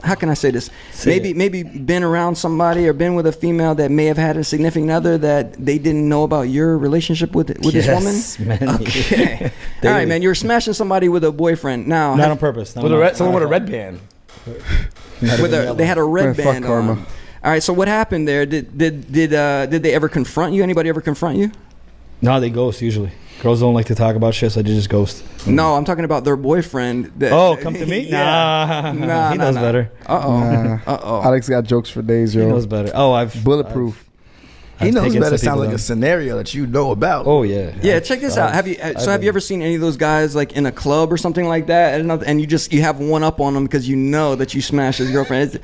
[SPEAKER 2] how can I say this? Maybe been around somebody or been with a female that may have had a significant other that they didn't know about your relationship with this woman.
[SPEAKER 6] Man.
[SPEAKER 2] Okay. All right, man. You were smashing somebody with a boyfriend. Now,
[SPEAKER 6] Not on purpose. No,
[SPEAKER 1] With
[SPEAKER 6] no.
[SPEAKER 1] someone with a red band.
[SPEAKER 2] they had a red
[SPEAKER 3] Man, fuck
[SPEAKER 2] band
[SPEAKER 3] karma.
[SPEAKER 2] on. All right. So what happened there? Did they ever confront you? Anybody ever confront you?
[SPEAKER 6] No, they ghost usually. Girls don't like to talk about shit, so they just ghost.
[SPEAKER 2] No, I'm talking about their boyfriend.
[SPEAKER 6] Oh, come to me?
[SPEAKER 2] Yeah.
[SPEAKER 6] Nah. He knows better.
[SPEAKER 3] Alex got jokes for days,
[SPEAKER 6] He
[SPEAKER 3] yo.
[SPEAKER 6] knows better. Oh, I've
[SPEAKER 3] Bulletproof.
[SPEAKER 1] He knows
[SPEAKER 6] taken
[SPEAKER 1] better.
[SPEAKER 6] some
[SPEAKER 1] Sounds
[SPEAKER 6] people
[SPEAKER 1] like a
[SPEAKER 6] down.
[SPEAKER 1] scenario that you know about.
[SPEAKER 6] Oh yeah.
[SPEAKER 2] Yeah, check this out. Have you ever seen any of those guys like in a club or something like that, and you have one up on them because you know that you smashed his girlfriend?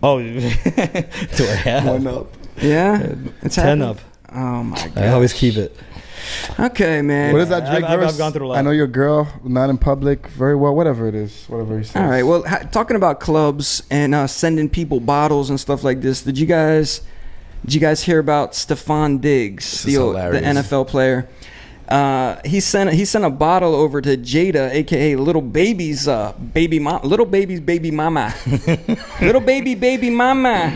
[SPEAKER 6] Oh, do I have?
[SPEAKER 3] One up.
[SPEAKER 2] Yeah, it's
[SPEAKER 6] 10
[SPEAKER 2] happened?
[SPEAKER 6] up.
[SPEAKER 2] Oh my god.
[SPEAKER 6] I always keep it.
[SPEAKER 2] Okay, man.
[SPEAKER 3] What is that Drake
[SPEAKER 6] I've
[SPEAKER 3] verse?
[SPEAKER 6] gone through a lot.
[SPEAKER 3] I know your girl, not in public, very well. Whatever it is, whatever he says.
[SPEAKER 2] All right. Well, talking about clubs and sending people bottles and stuff like this, did you guys hear about Stephon Diggs,
[SPEAKER 1] This is
[SPEAKER 2] the
[SPEAKER 1] hilarious.
[SPEAKER 2] NFL player? He sent a bottle over to Jada, aka Little Baby's baby mama, Little Baby's baby mama, Little Baby mama.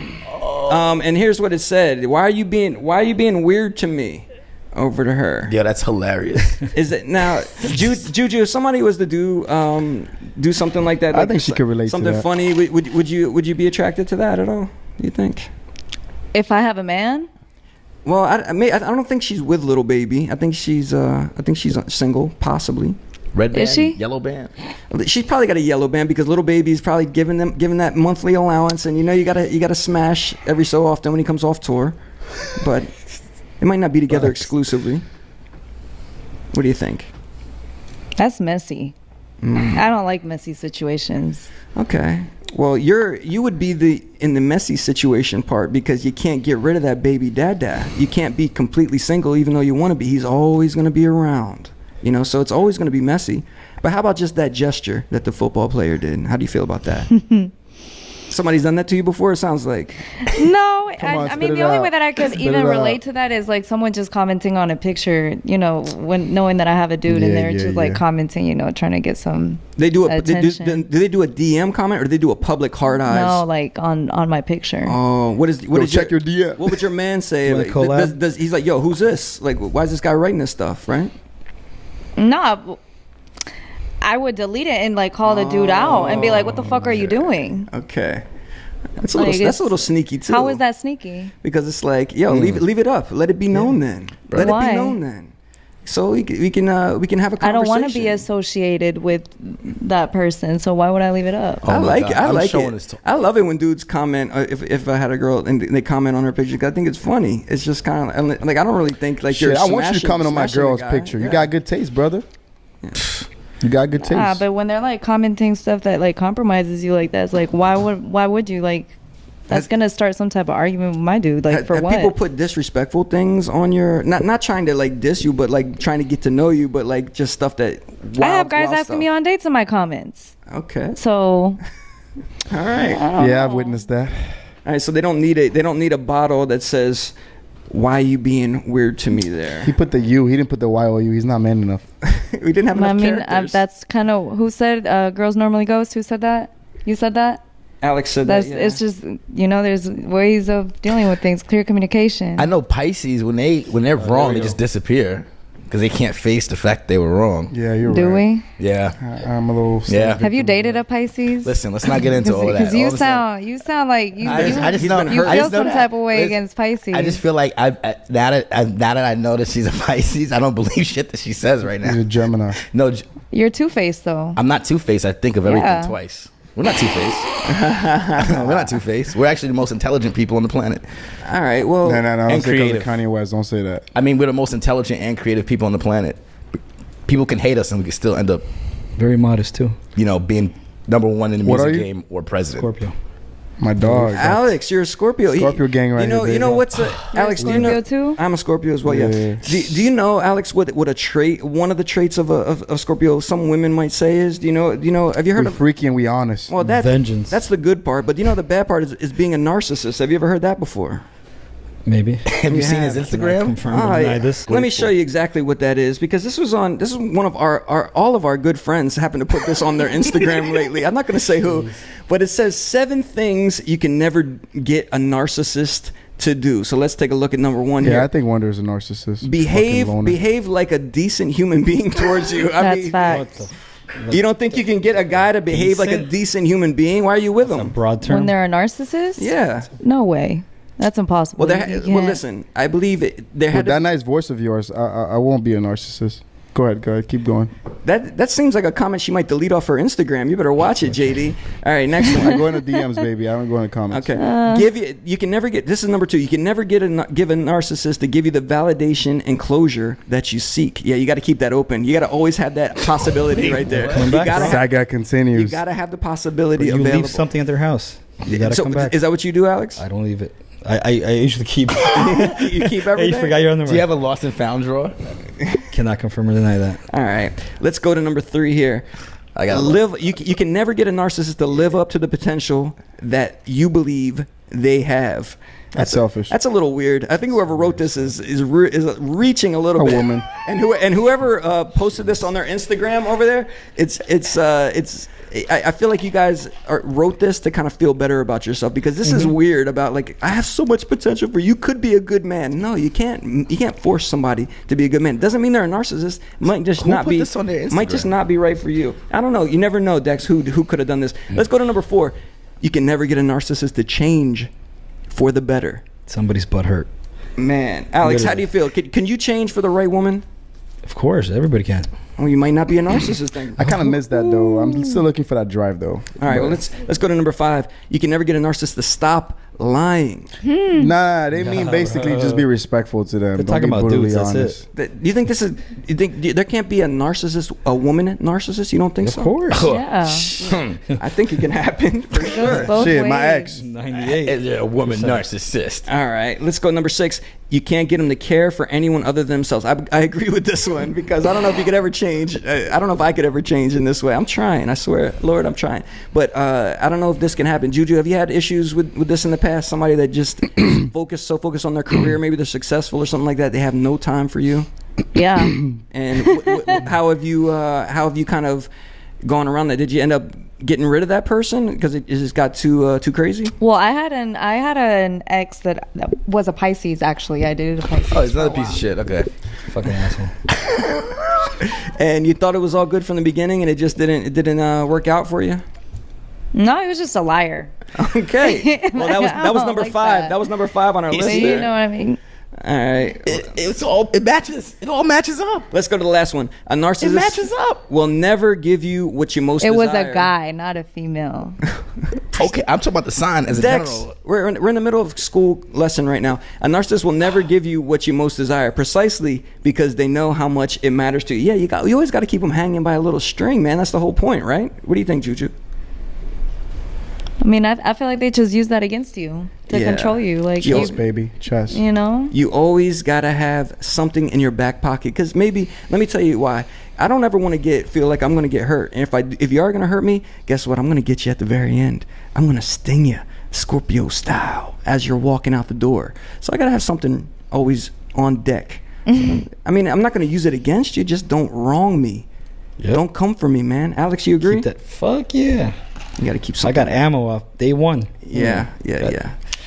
[SPEAKER 2] And here's what it said: Why are you being weird to me? Over to her.
[SPEAKER 1] Yeah, that's hilarious.
[SPEAKER 2] Is it now, Juju? If somebody was to do something like that,
[SPEAKER 3] I
[SPEAKER 2] like
[SPEAKER 3] think she could relate to
[SPEAKER 2] something
[SPEAKER 3] that.
[SPEAKER 2] funny. Would you be attracted to that at all? Do you think?
[SPEAKER 5] If I have a man,
[SPEAKER 2] Well, I don't think she's with Little Baby. I think she's single, possibly.
[SPEAKER 1] Red band,
[SPEAKER 5] Is she?
[SPEAKER 1] yellow band.
[SPEAKER 2] She's probably got a yellow band because Little Baby's probably giving that monthly allowance, and you gotta smash every so often when he comes off tour, but they might not be together exclusively. What do you think?
[SPEAKER 5] that's messy. I don't like messy situations.
[SPEAKER 2] Okay. Well, you would be in the messy situation part because you can't get rid of that baby dada. You can't be completely single even though you want to be. He's always going to be around. So it's always going to be messy. But how about just that gesture that the football player did? How do you feel about that? Somebody's done that to you before, it sounds like.
[SPEAKER 5] No,
[SPEAKER 3] Come on,
[SPEAKER 5] I
[SPEAKER 3] spit
[SPEAKER 5] mean
[SPEAKER 3] it
[SPEAKER 5] the only
[SPEAKER 3] out.
[SPEAKER 5] way that I could
[SPEAKER 3] Spit
[SPEAKER 5] even
[SPEAKER 3] it out.
[SPEAKER 5] relate to that is like someone just commenting on a picture, when knowing that I have a dude and
[SPEAKER 3] Yeah,
[SPEAKER 5] they're
[SPEAKER 3] yeah,
[SPEAKER 5] just like
[SPEAKER 3] yeah.
[SPEAKER 5] commenting, trying to get some
[SPEAKER 2] They do
[SPEAKER 5] attention.
[SPEAKER 2] do they do a DM comment or do they do a public hard eyes?
[SPEAKER 5] No, like on my picture.
[SPEAKER 2] Oh, what
[SPEAKER 3] Go
[SPEAKER 2] is
[SPEAKER 3] check your DM.
[SPEAKER 2] What would your man say?
[SPEAKER 6] Wanna
[SPEAKER 2] Like,
[SPEAKER 6] collab?
[SPEAKER 2] he's like, yo, who's this? Like, why is this guy writing this stuff, right?
[SPEAKER 5] No, I would delete it and like call the dude out and be like, "What the fuck are you doing?"
[SPEAKER 2] Okay. That's
[SPEAKER 5] Like,
[SPEAKER 2] a little sneaky too.
[SPEAKER 5] How is that sneaky?
[SPEAKER 2] Because it's like, yo, leave it up. Let it be known then. Let it
[SPEAKER 5] Why?
[SPEAKER 2] be known then. So we can have a conversation.
[SPEAKER 5] I don't want to be associated with that person, so why would I leave it up?
[SPEAKER 1] Oh
[SPEAKER 2] I
[SPEAKER 1] my
[SPEAKER 2] like
[SPEAKER 1] God.
[SPEAKER 2] it. I
[SPEAKER 1] I'm
[SPEAKER 2] like
[SPEAKER 1] showing
[SPEAKER 2] it.
[SPEAKER 1] this to-
[SPEAKER 2] I love it when dudes comment. If I had a girl and they comment on her picture, 'cause I think it's funny. It's just kind of like I don't really think like
[SPEAKER 3] Shit,
[SPEAKER 2] you're.
[SPEAKER 3] I want you to comment on my
[SPEAKER 2] smashing
[SPEAKER 3] girl's
[SPEAKER 2] the guy.
[SPEAKER 3] picture.
[SPEAKER 2] Yeah.
[SPEAKER 3] You got good taste, brother. You got good taste.
[SPEAKER 5] Ah, but when they're like commenting stuff that like compromises you like that, it's like why would you like? That's gonna start some type of argument with my dude. Like for
[SPEAKER 2] have
[SPEAKER 5] what?
[SPEAKER 2] people put disrespectful things on your not trying to like diss you, but like trying to get to know you, but like just stuff that.
[SPEAKER 5] I have guys asking me on dates in my comments.
[SPEAKER 2] Okay.
[SPEAKER 5] So
[SPEAKER 2] All right.
[SPEAKER 3] Yeah, I've witnessed that.
[SPEAKER 2] All right. So they don't need a bottle that says, "Why you being weird to me?" There.
[SPEAKER 3] He put the U. He didn't put the YOU. He's not man enough.
[SPEAKER 2] We didn't have enough
[SPEAKER 5] I mean,
[SPEAKER 2] characters.
[SPEAKER 5] that's kind of who said girls normally ghost. Who said that? You said that.
[SPEAKER 2] Alex said
[SPEAKER 5] That's
[SPEAKER 2] that. Yeah.
[SPEAKER 5] it's just there's ways of dealing with things. Clear communication.
[SPEAKER 1] I know Pisces when they're wrong, they just disappear because they can't face the fact they were wrong.
[SPEAKER 3] Yeah, you're
[SPEAKER 5] Do
[SPEAKER 3] right.
[SPEAKER 5] we?
[SPEAKER 1] Yeah.
[SPEAKER 3] I'm a little.
[SPEAKER 1] Yeah.
[SPEAKER 5] Have you dated a Pisces?
[SPEAKER 1] Listen, let's not get into all of that.
[SPEAKER 5] Because you
[SPEAKER 1] All of a sudden-
[SPEAKER 5] sound like you
[SPEAKER 1] I just
[SPEAKER 5] you
[SPEAKER 1] know-
[SPEAKER 5] feel
[SPEAKER 1] I just know
[SPEAKER 5] some
[SPEAKER 1] that.
[SPEAKER 5] type of way
[SPEAKER 1] Listen,
[SPEAKER 5] against Pisces.
[SPEAKER 1] I just feel like now that I know that she's a Pisces, I don't believe shit that she says right
[SPEAKER 3] He's a
[SPEAKER 1] now.
[SPEAKER 3] Gemini.
[SPEAKER 1] No,
[SPEAKER 5] You're two-faced though.
[SPEAKER 1] I'm not two-faced. I think of everything
[SPEAKER 5] Yeah.
[SPEAKER 1] twice. We're not two-faced. We're not two-faced. We're actually the most intelligent people on the planet.
[SPEAKER 2] All right. Well.
[SPEAKER 3] No. Don't
[SPEAKER 1] And
[SPEAKER 3] say 'cause
[SPEAKER 1] creative.
[SPEAKER 3] of Kanye West. Don't say that.
[SPEAKER 1] I mean, we're the most intelligent and creative people on the planet. People can hate us and we can still end up,
[SPEAKER 6] Very modest too.
[SPEAKER 1] being number one in the
[SPEAKER 3] What
[SPEAKER 1] music
[SPEAKER 3] are you?
[SPEAKER 1] game or president.
[SPEAKER 6] Scorpio.
[SPEAKER 3] My dog.
[SPEAKER 2] Alex, you're a Scorpio.
[SPEAKER 3] Scorpio gang right
[SPEAKER 2] You know,
[SPEAKER 3] here,
[SPEAKER 2] you know
[SPEAKER 3] baby.
[SPEAKER 2] what's Alex? Do you know?
[SPEAKER 5] Scorpio too?
[SPEAKER 2] I'm a Scorpio as well. Yeah.
[SPEAKER 3] Yeah.
[SPEAKER 2] Do you know, Alex? What a trait? One of the traits of Scorpio, some women might say is. Do you know? Have you heard
[SPEAKER 3] We
[SPEAKER 2] of?
[SPEAKER 3] freaky and we honest.
[SPEAKER 2] Well,
[SPEAKER 6] Vengeance.
[SPEAKER 2] That's the good part. But the bad part is being a narcissist. Have you ever heard that before?
[SPEAKER 6] Maybe.
[SPEAKER 1] Have you seen his Instagram?
[SPEAKER 6] Confirm or deny this.
[SPEAKER 2] Let me show you exactly what that is because this is one of all of our good friends happen to put this on their Instagram lately. I'm not going to say who, but it says 7 things you can never get a narcissist to do. So let's take a look at number 1
[SPEAKER 3] Yeah,
[SPEAKER 2] here.
[SPEAKER 3] I think Wonder's a narcissist. Fucking loner.
[SPEAKER 2] Behave like a decent human being towards you.
[SPEAKER 5] That's facts.
[SPEAKER 2] You don't think you can get a guy to behave like a
[SPEAKER 6] Decent?
[SPEAKER 2] decent human being? Why are you with
[SPEAKER 6] A
[SPEAKER 2] him?
[SPEAKER 6] broad term.
[SPEAKER 5] When they're a narcissist?
[SPEAKER 2] Yeah.
[SPEAKER 5] No way. That's impossible.
[SPEAKER 2] Well,
[SPEAKER 5] You
[SPEAKER 2] well,
[SPEAKER 5] can't-
[SPEAKER 2] listen. I believe there
[SPEAKER 3] With
[SPEAKER 2] had
[SPEAKER 3] that
[SPEAKER 2] to,
[SPEAKER 3] nice voice of yours, I won't be a narcissist. Go ahead. Keep going.
[SPEAKER 2] that seems like a comment she might delete off her Instagram. You better watch it, JD. All right, next one.
[SPEAKER 3] I go into DMs, baby. I don't go into comments.
[SPEAKER 2] Okay. You can never get. This is number 2. You can never give a narcissist to give you the validation and closure that you seek. Yeah, you got to keep that open. You got to always have that possibility right there.
[SPEAKER 6] Coming
[SPEAKER 2] You
[SPEAKER 6] back,
[SPEAKER 2] gotta
[SPEAKER 6] bro.
[SPEAKER 2] have,
[SPEAKER 3] Saga continues.
[SPEAKER 2] you gotta have the possibility
[SPEAKER 6] you
[SPEAKER 2] available.
[SPEAKER 6] leave something at their house. You gotta
[SPEAKER 2] So
[SPEAKER 6] come back.
[SPEAKER 2] is that what you do, Alex?
[SPEAKER 6] I don't leave it. I usually keep.
[SPEAKER 2] You keep
[SPEAKER 6] Hey,
[SPEAKER 2] everything.
[SPEAKER 6] you forgot your underwear.
[SPEAKER 1] Do you have a lost and found drawer?
[SPEAKER 6] Cannot confirm or deny that.
[SPEAKER 2] All right, let's go to number 3 here.
[SPEAKER 1] I got
[SPEAKER 2] live. You can never get a narcissist to live up to the potential that you believe they have.
[SPEAKER 3] That's selfish.
[SPEAKER 2] That's a little weird. I think whoever wrote this is reaching a little
[SPEAKER 3] A
[SPEAKER 2] bit.
[SPEAKER 3] woman.
[SPEAKER 2] And whoever posted this on their Instagram over there, it's. I feel like you guys wrote this to kind of feel better about yourself because this is weird. About like I have so much potential for you. Could be a good man. No, you can't. You can't force somebody to be a good man. It doesn't mean they're a narcissist. It might just
[SPEAKER 1] Who
[SPEAKER 2] not
[SPEAKER 1] put
[SPEAKER 2] be.
[SPEAKER 1] this on their
[SPEAKER 2] Might just
[SPEAKER 1] Instagram?
[SPEAKER 2] not be right for you. I don't know. You never know, Dex. Who could have done this? Let's go to number 4. You can never get a narcissist to change for the better.
[SPEAKER 6] Somebody's butt hurt.
[SPEAKER 2] Man, Alex, how do you feel? Can you change for the right woman?
[SPEAKER 6] Of course, everybody can.
[SPEAKER 2] Well, you might not be a narcissist then.
[SPEAKER 3] I kind of miss that though. I'm still looking for that drive though.
[SPEAKER 2] All right, well let's go to number 5. You can never get a narcissist to stop lying.
[SPEAKER 3] Nah, they mean basically just be respectful to them.
[SPEAKER 6] They're
[SPEAKER 3] Don't
[SPEAKER 6] talking
[SPEAKER 3] be
[SPEAKER 6] about
[SPEAKER 3] brutally
[SPEAKER 6] dudes, that's
[SPEAKER 3] honest.
[SPEAKER 2] Do you think this is? You think there can't be a narcissist, a woman narcissist? You don't think so?
[SPEAKER 6] Of course.
[SPEAKER 5] Yeah.
[SPEAKER 2] I think it can happen for
[SPEAKER 5] It
[SPEAKER 2] sure.
[SPEAKER 5] goes both
[SPEAKER 3] Shit,
[SPEAKER 5] ways.
[SPEAKER 3] my ex.
[SPEAKER 6] 98.
[SPEAKER 1] Is there a woman narcissist?
[SPEAKER 2] All right, let's go number 6. You can't get them to care for anyone other than themselves. I agree with this one because I don't know if you could ever change. I don't know if I could ever change in this way. I'm trying. I swear, Lord, I'm trying. But I don't know if this can happen. Juju, have you had issues with this in the past? Somebody that just focused on their career, maybe they're successful or something like that. They have no time for you.
[SPEAKER 5] Yeah.
[SPEAKER 2] And how have you kind of gone around that? Did you end up getting rid of that person because it just got too crazy?
[SPEAKER 5] Well, I had an ex that was a Pisces. Actually, I dated a Pisces.
[SPEAKER 1] Oh, it's
[SPEAKER 5] for a
[SPEAKER 1] another piece of
[SPEAKER 5] while.
[SPEAKER 1] shit. Okay.
[SPEAKER 6] Fucking asshole.
[SPEAKER 2] And you thought it was all good from the beginning, and it just didn't work out for you.
[SPEAKER 5] No, he was just a liar.
[SPEAKER 2] Okay. Well, that was number
[SPEAKER 5] like
[SPEAKER 2] 5. That was number 5 on our list.
[SPEAKER 5] You
[SPEAKER 2] there.
[SPEAKER 5] know what I mean?
[SPEAKER 2] All right.
[SPEAKER 1] It matches. It all matches up.
[SPEAKER 2] Let's go to the last one. A narcissist
[SPEAKER 1] It matches up.
[SPEAKER 2] will never give you what you most
[SPEAKER 5] It
[SPEAKER 2] desire.
[SPEAKER 5] was a guy, not a female.
[SPEAKER 1] Okay, I'm talking about the sign as a
[SPEAKER 2] Dex,
[SPEAKER 1] general.
[SPEAKER 2] we're in the middle of school lesson right now. A narcissist will never give you what you most desire, precisely because they know how much it matters to you. Yeah, you always got to keep them hanging by a little string, man. That's the whole point, right? What do you think, Juju?
[SPEAKER 5] I mean, I feel like they just use that against you to control you. Like,
[SPEAKER 3] Chess, baby. Chess.
[SPEAKER 5] you know?
[SPEAKER 2] You always got to have something in your back pocket, because maybe, let me tell you why. I don't ever want to feel like I'm going to get hurt. And if you are going to hurt me, guess what? I'm going to get you at the very end. I'm going to sting you, Scorpio style, as you're walking out the door. So I got to have something always on deck. I mean, I'm not going to use it against you. Just don't wrong me.
[SPEAKER 6] Yep.
[SPEAKER 2] Don't come for me, man. Alex, you agree?
[SPEAKER 6] Keep that. Fuck yeah.
[SPEAKER 2] You got to keep
[SPEAKER 6] I
[SPEAKER 2] something.
[SPEAKER 6] got ammo off day one.
[SPEAKER 2] Yeah.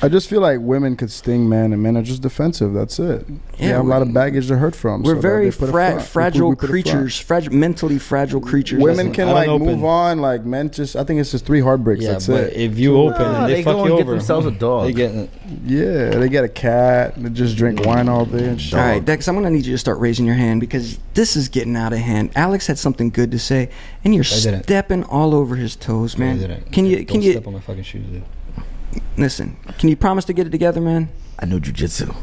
[SPEAKER 3] I just feel like women could sting men, and men are just defensive. That's it.
[SPEAKER 2] Yeah,
[SPEAKER 3] Yeah, have a lot of baggage to hurt from.
[SPEAKER 2] We're
[SPEAKER 3] so
[SPEAKER 2] very
[SPEAKER 3] they put a front.
[SPEAKER 2] fragile
[SPEAKER 3] We put a front.
[SPEAKER 2] creatures, mentally fragile creatures.
[SPEAKER 3] Women can
[SPEAKER 6] I
[SPEAKER 3] like
[SPEAKER 6] don't
[SPEAKER 3] move
[SPEAKER 6] open.
[SPEAKER 3] on. Like men, just I think it's just 3 heartbreaks.
[SPEAKER 6] Yeah,
[SPEAKER 3] That's
[SPEAKER 6] but
[SPEAKER 3] it.
[SPEAKER 6] if you open and they fuck
[SPEAKER 1] go
[SPEAKER 6] you
[SPEAKER 1] and get
[SPEAKER 6] over,
[SPEAKER 1] themselves a dog.
[SPEAKER 6] They get
[SPEAKER 3] Yeah, they get a cat. They just drink wine all day and shit.
[SPEAKER 2] All right, Dex, I'm going to need you to start raising your hand, because this is getting out of hand. Alex had something good to say, and you're
[SPEAKER 6] didn't.
[SPEAKER 2] stepping all over his toes, man.
[SPEAKER 6] I didn't.
[SPEAKER 2] Can you
[SPEAKER 6] Don't step on my fucking shoes, dude.
[SPEAKER 2] listen? Can you promise to get it together, man?
[SPEAKER 1] I know jujitsu.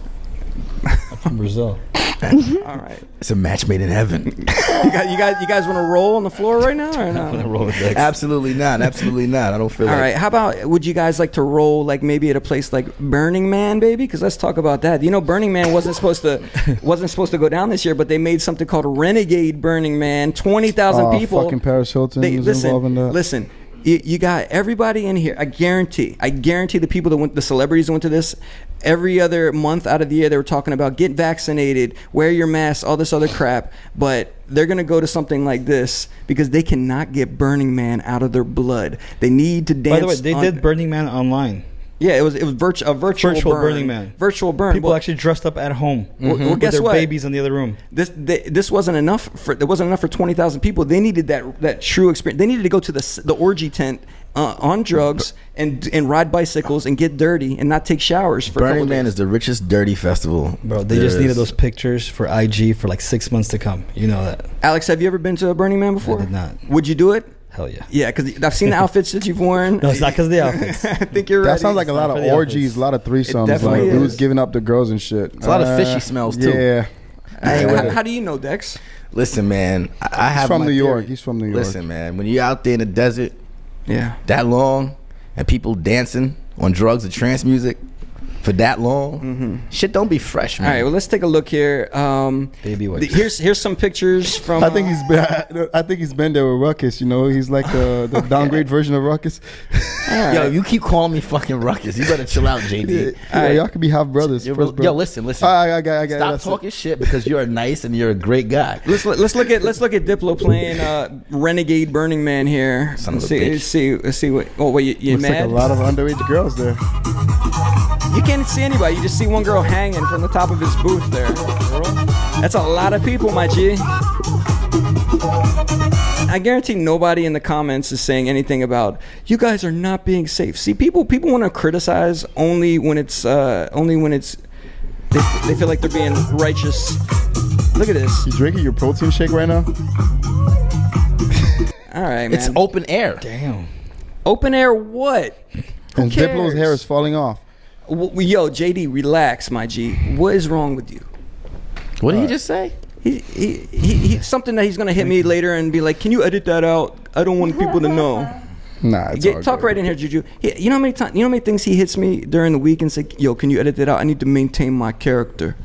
[SPEAKER 6] I'm from Brazil.
[SPEAKER 2] All right.
[SPEAKER 1] It's a match made in heaven.
[SPEAKER 2] You guys want to roll on the floor right now, or
[SPEAKER 6] I'm gonna
[SPEAKER 2] no?
[SPEAKER 6] roll with Dex.
[SPEAKER 1] Absolutely not. Absolutely not. I don't feel
[SPEAKER 2] All
[SPEAKER 1] like.
[SPEAKER 2] right. How about, would you guys like to roll like maybe at a place like Burning Man, baby? Because let's talk about that. You know, Burning Man wasn't supposed to go down this year, but they made something called Renegade Burning Man. 20,000 people.
[SPEAKER 3] Fucking Paris Hilton is involved in that.
[SPEAKER 2] Listen. You got everybody in here. I guarantee the people that went, the celebrities that went to this, every other month out of the year, they were talking about get vaccinated, wear your mask, all this other crap. But they're going to go to something like this because they cannot get Burning Man out of their blood. They need to dance.
[SPEAKER 6] By the way, they did Burning Man online.
[SPEAKER 2] Yeah, it was a virtual
[SPEAKER 6] Burning Man.
[SPEAKER 2] Virtual burn.
[SPEAKER 6] People
[SPEAKER 2] Well,
[SPEAKER 6] actually dressed up at home.
[SPEAKER 2] well,
[SPEAKER 6] With
[SPEAKER 2] guess
[SPEAKER 6] their
[SPEAKER 2] what?
[SPEAKER 6] babies in the other room.
[SPEAKER 2] This wasn't enough for 20,000 people. They needed that true experience. They needed to go to the orgy tent on drugs and ride bicycles and get dirty and not take showers for a couple
[SPEAKER 1] Burning Man
[SPEAKER 2] days.
[SPEAKER 1] is the richest dirty festival.
[SPEAKER 6] Bro, they
[SPEAKER 1] there
[SPEAKER 6] just needed
[SPEAKER 1] is.
[SPEAKER 6] those pictures for IG for like 6 months to come. You know that.
[SPEAKER 2] Alex, have you ever been to a Burning Man before?
[SPEAKER 6] I did not.
[SPEAKER 2] Would you do it?
[SPEAKER 6] Hell yeah.
[SPEAKER 2] Yeah, because I've seen the outfits that you've worn.
[SPEAKER 6] No, it's not because of the outfits.
[SPEAKER 2] I think you're right.
[SPEAKER 3] That sounds like a lot of
[SPEAKER 6] for the
[SPEAKER 3] orgies,
[SPEAKER 6] outfits.
[SPEAKER 3] a lot of threesomes,
[SPEAKER 2] definitely
[SPEAKER 3] like dudes
[SPEAKER 2] is.
[SPEAKER 3] giving up the girls and shit.
[SPEAKER 1] It's a lot of fishy smells, too.
[SPEAKER 3] Yeah.
[SPEAKER 1] I ain't with it.
[SPEAKER 2] How do you know, Dex?
[SPEAKER 1] Listen, man. I have
[SPEAKER 3] from
[SPEAKER 1] my
[SPEAKER 3] New York.
[SPEAKER 1] theory.
[SPEAKER 3] He's from New York.
[SPEAKER 1] Listen, man. When you're out there in the desert
[SPEAKER 2] Yeah.
[SPEAKER 1] that long and people dancing on drugs or trance music for that long, shit don't be fresh, man.
[SPEAKER 2] All right, well, let's take a look here.
[SPEAKER 6] Baby wipes.
[SPEAKER 2] Here's some pictures from.
[SPEAKER 3] I think he's been there with Ruckus. You know, he's like the downgrade version of Ruckus.
[SPEAKER 1] Yo, you keep calling me fucking Ruckus. You better chill out, JD.
[SPEAKER 3] Yeah, y'all could be half brothers.
[SPEAKER 1] Yo,
[SPEAKER 3] first brother.
[SPEAKER 1] listen.
[SPEAKER 3] I got it.
[SPEAKER 1] Stop
[SPEAKER 3] That's it.
[SPEAKER 1] talking shit because you're nice and you're a great guy.
[SPEAKER 2] Let's look at Diplo playing Renegade Burning Man here.
[SPEAKER 1] Son of
[SPEAKER 2] Let's
[SPEAKER 1] a
[SPEAKER 2] see,
[SPEAKER 1] bitch.
[SPEAKER 2] let's see what. Oh wait, you
[SPEAKER 3] Looks like
[SPEAKER 2] mad?
[SPEAKER 3] a lot of underage girls there.
[SPEAKER 2] You can't see anybody. You just see one girl hanging from the top of his booth there. That's a lot of people, my G. I guarantee nobody in the comments is saying anything about you guys are not being safe. See, people want to criticize only when it's they feel like they're being righteous. Look at this.
[SPEAKER 3] You drinking your protein shake right now?
[SPEAKER 2] All right, man.
[SPEAKER 1] It's open air.
[SPEAKER 6] Damn.
[SPEAKER 2] Open air. What? Who
[SPEAKER 3] And
[SPEAKER 2] cares?
[SPEAKER 3] Diplo's hair is falling off.
[SPEAKER 2] Yo, JD, relax, my G. What is wrong with you?
[SPEAKER 1] What did he just say?
[SPEAKER 2] He something that he's gonna hit me later and be like, "Can you edit that out? I don't want people to know."
[SPEAKER 3] Nah, it's all
[SPEAKER 2] Talk
[SPEAKER 3] good.
[SPEAKER 2] right in here, Juju. You know how many things he hits me during the week and say, "Yo, can you edit that out? I need to maintain my character."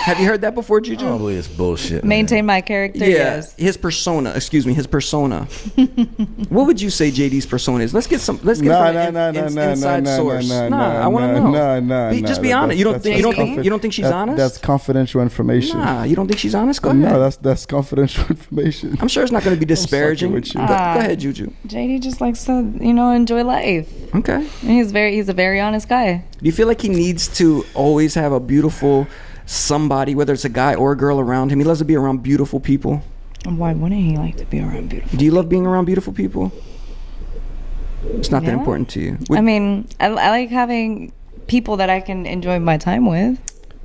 [SPEAKER 2] Have you heard that before, Juju?
[SPEAKER 1] I don't believe it's bullshit.
[SPEAKER 5] Maintain my character.
[SPEAKER 2] Yeah,
[SPEAKER 5] Yes.
[SPEAKER 2] his persona. Excuse me, his persona. What would you say JD's persona is? Let's get from inside source. I want to know. Just be honest. You don't think she's honest?
[SPEAKER 3] That's confidential information.
[SPEAKER 2] Nah, you don't think she's honest? Go ahead.
[SPEAKER 3] No, that's confidential information.
[SPEAKER 2] I'm sure it's not going to be disparaging.
[SPEAKER 3] with you.
[SPEAKER 2] Go ahead, Juju.
[SPEAKER 5] JD just likes to, enjoy life.
[SPEAKER 2] Okay.
[SPEAKER 5] And he's a very honest guy.
[SPEAKER 2] Do you feel like he needs to always have a beautiful somebody, whether it's a guy or a girl around him. He loves to be around beautiful people.
[SPEAKER 5] Why wouldn't he like to be around beautiful?
[SPEAKER 2] Do you love being around beautiful people? It's not that important to you.
[SPEAKER 5] I mean, I like having people that I can enjoy my time with.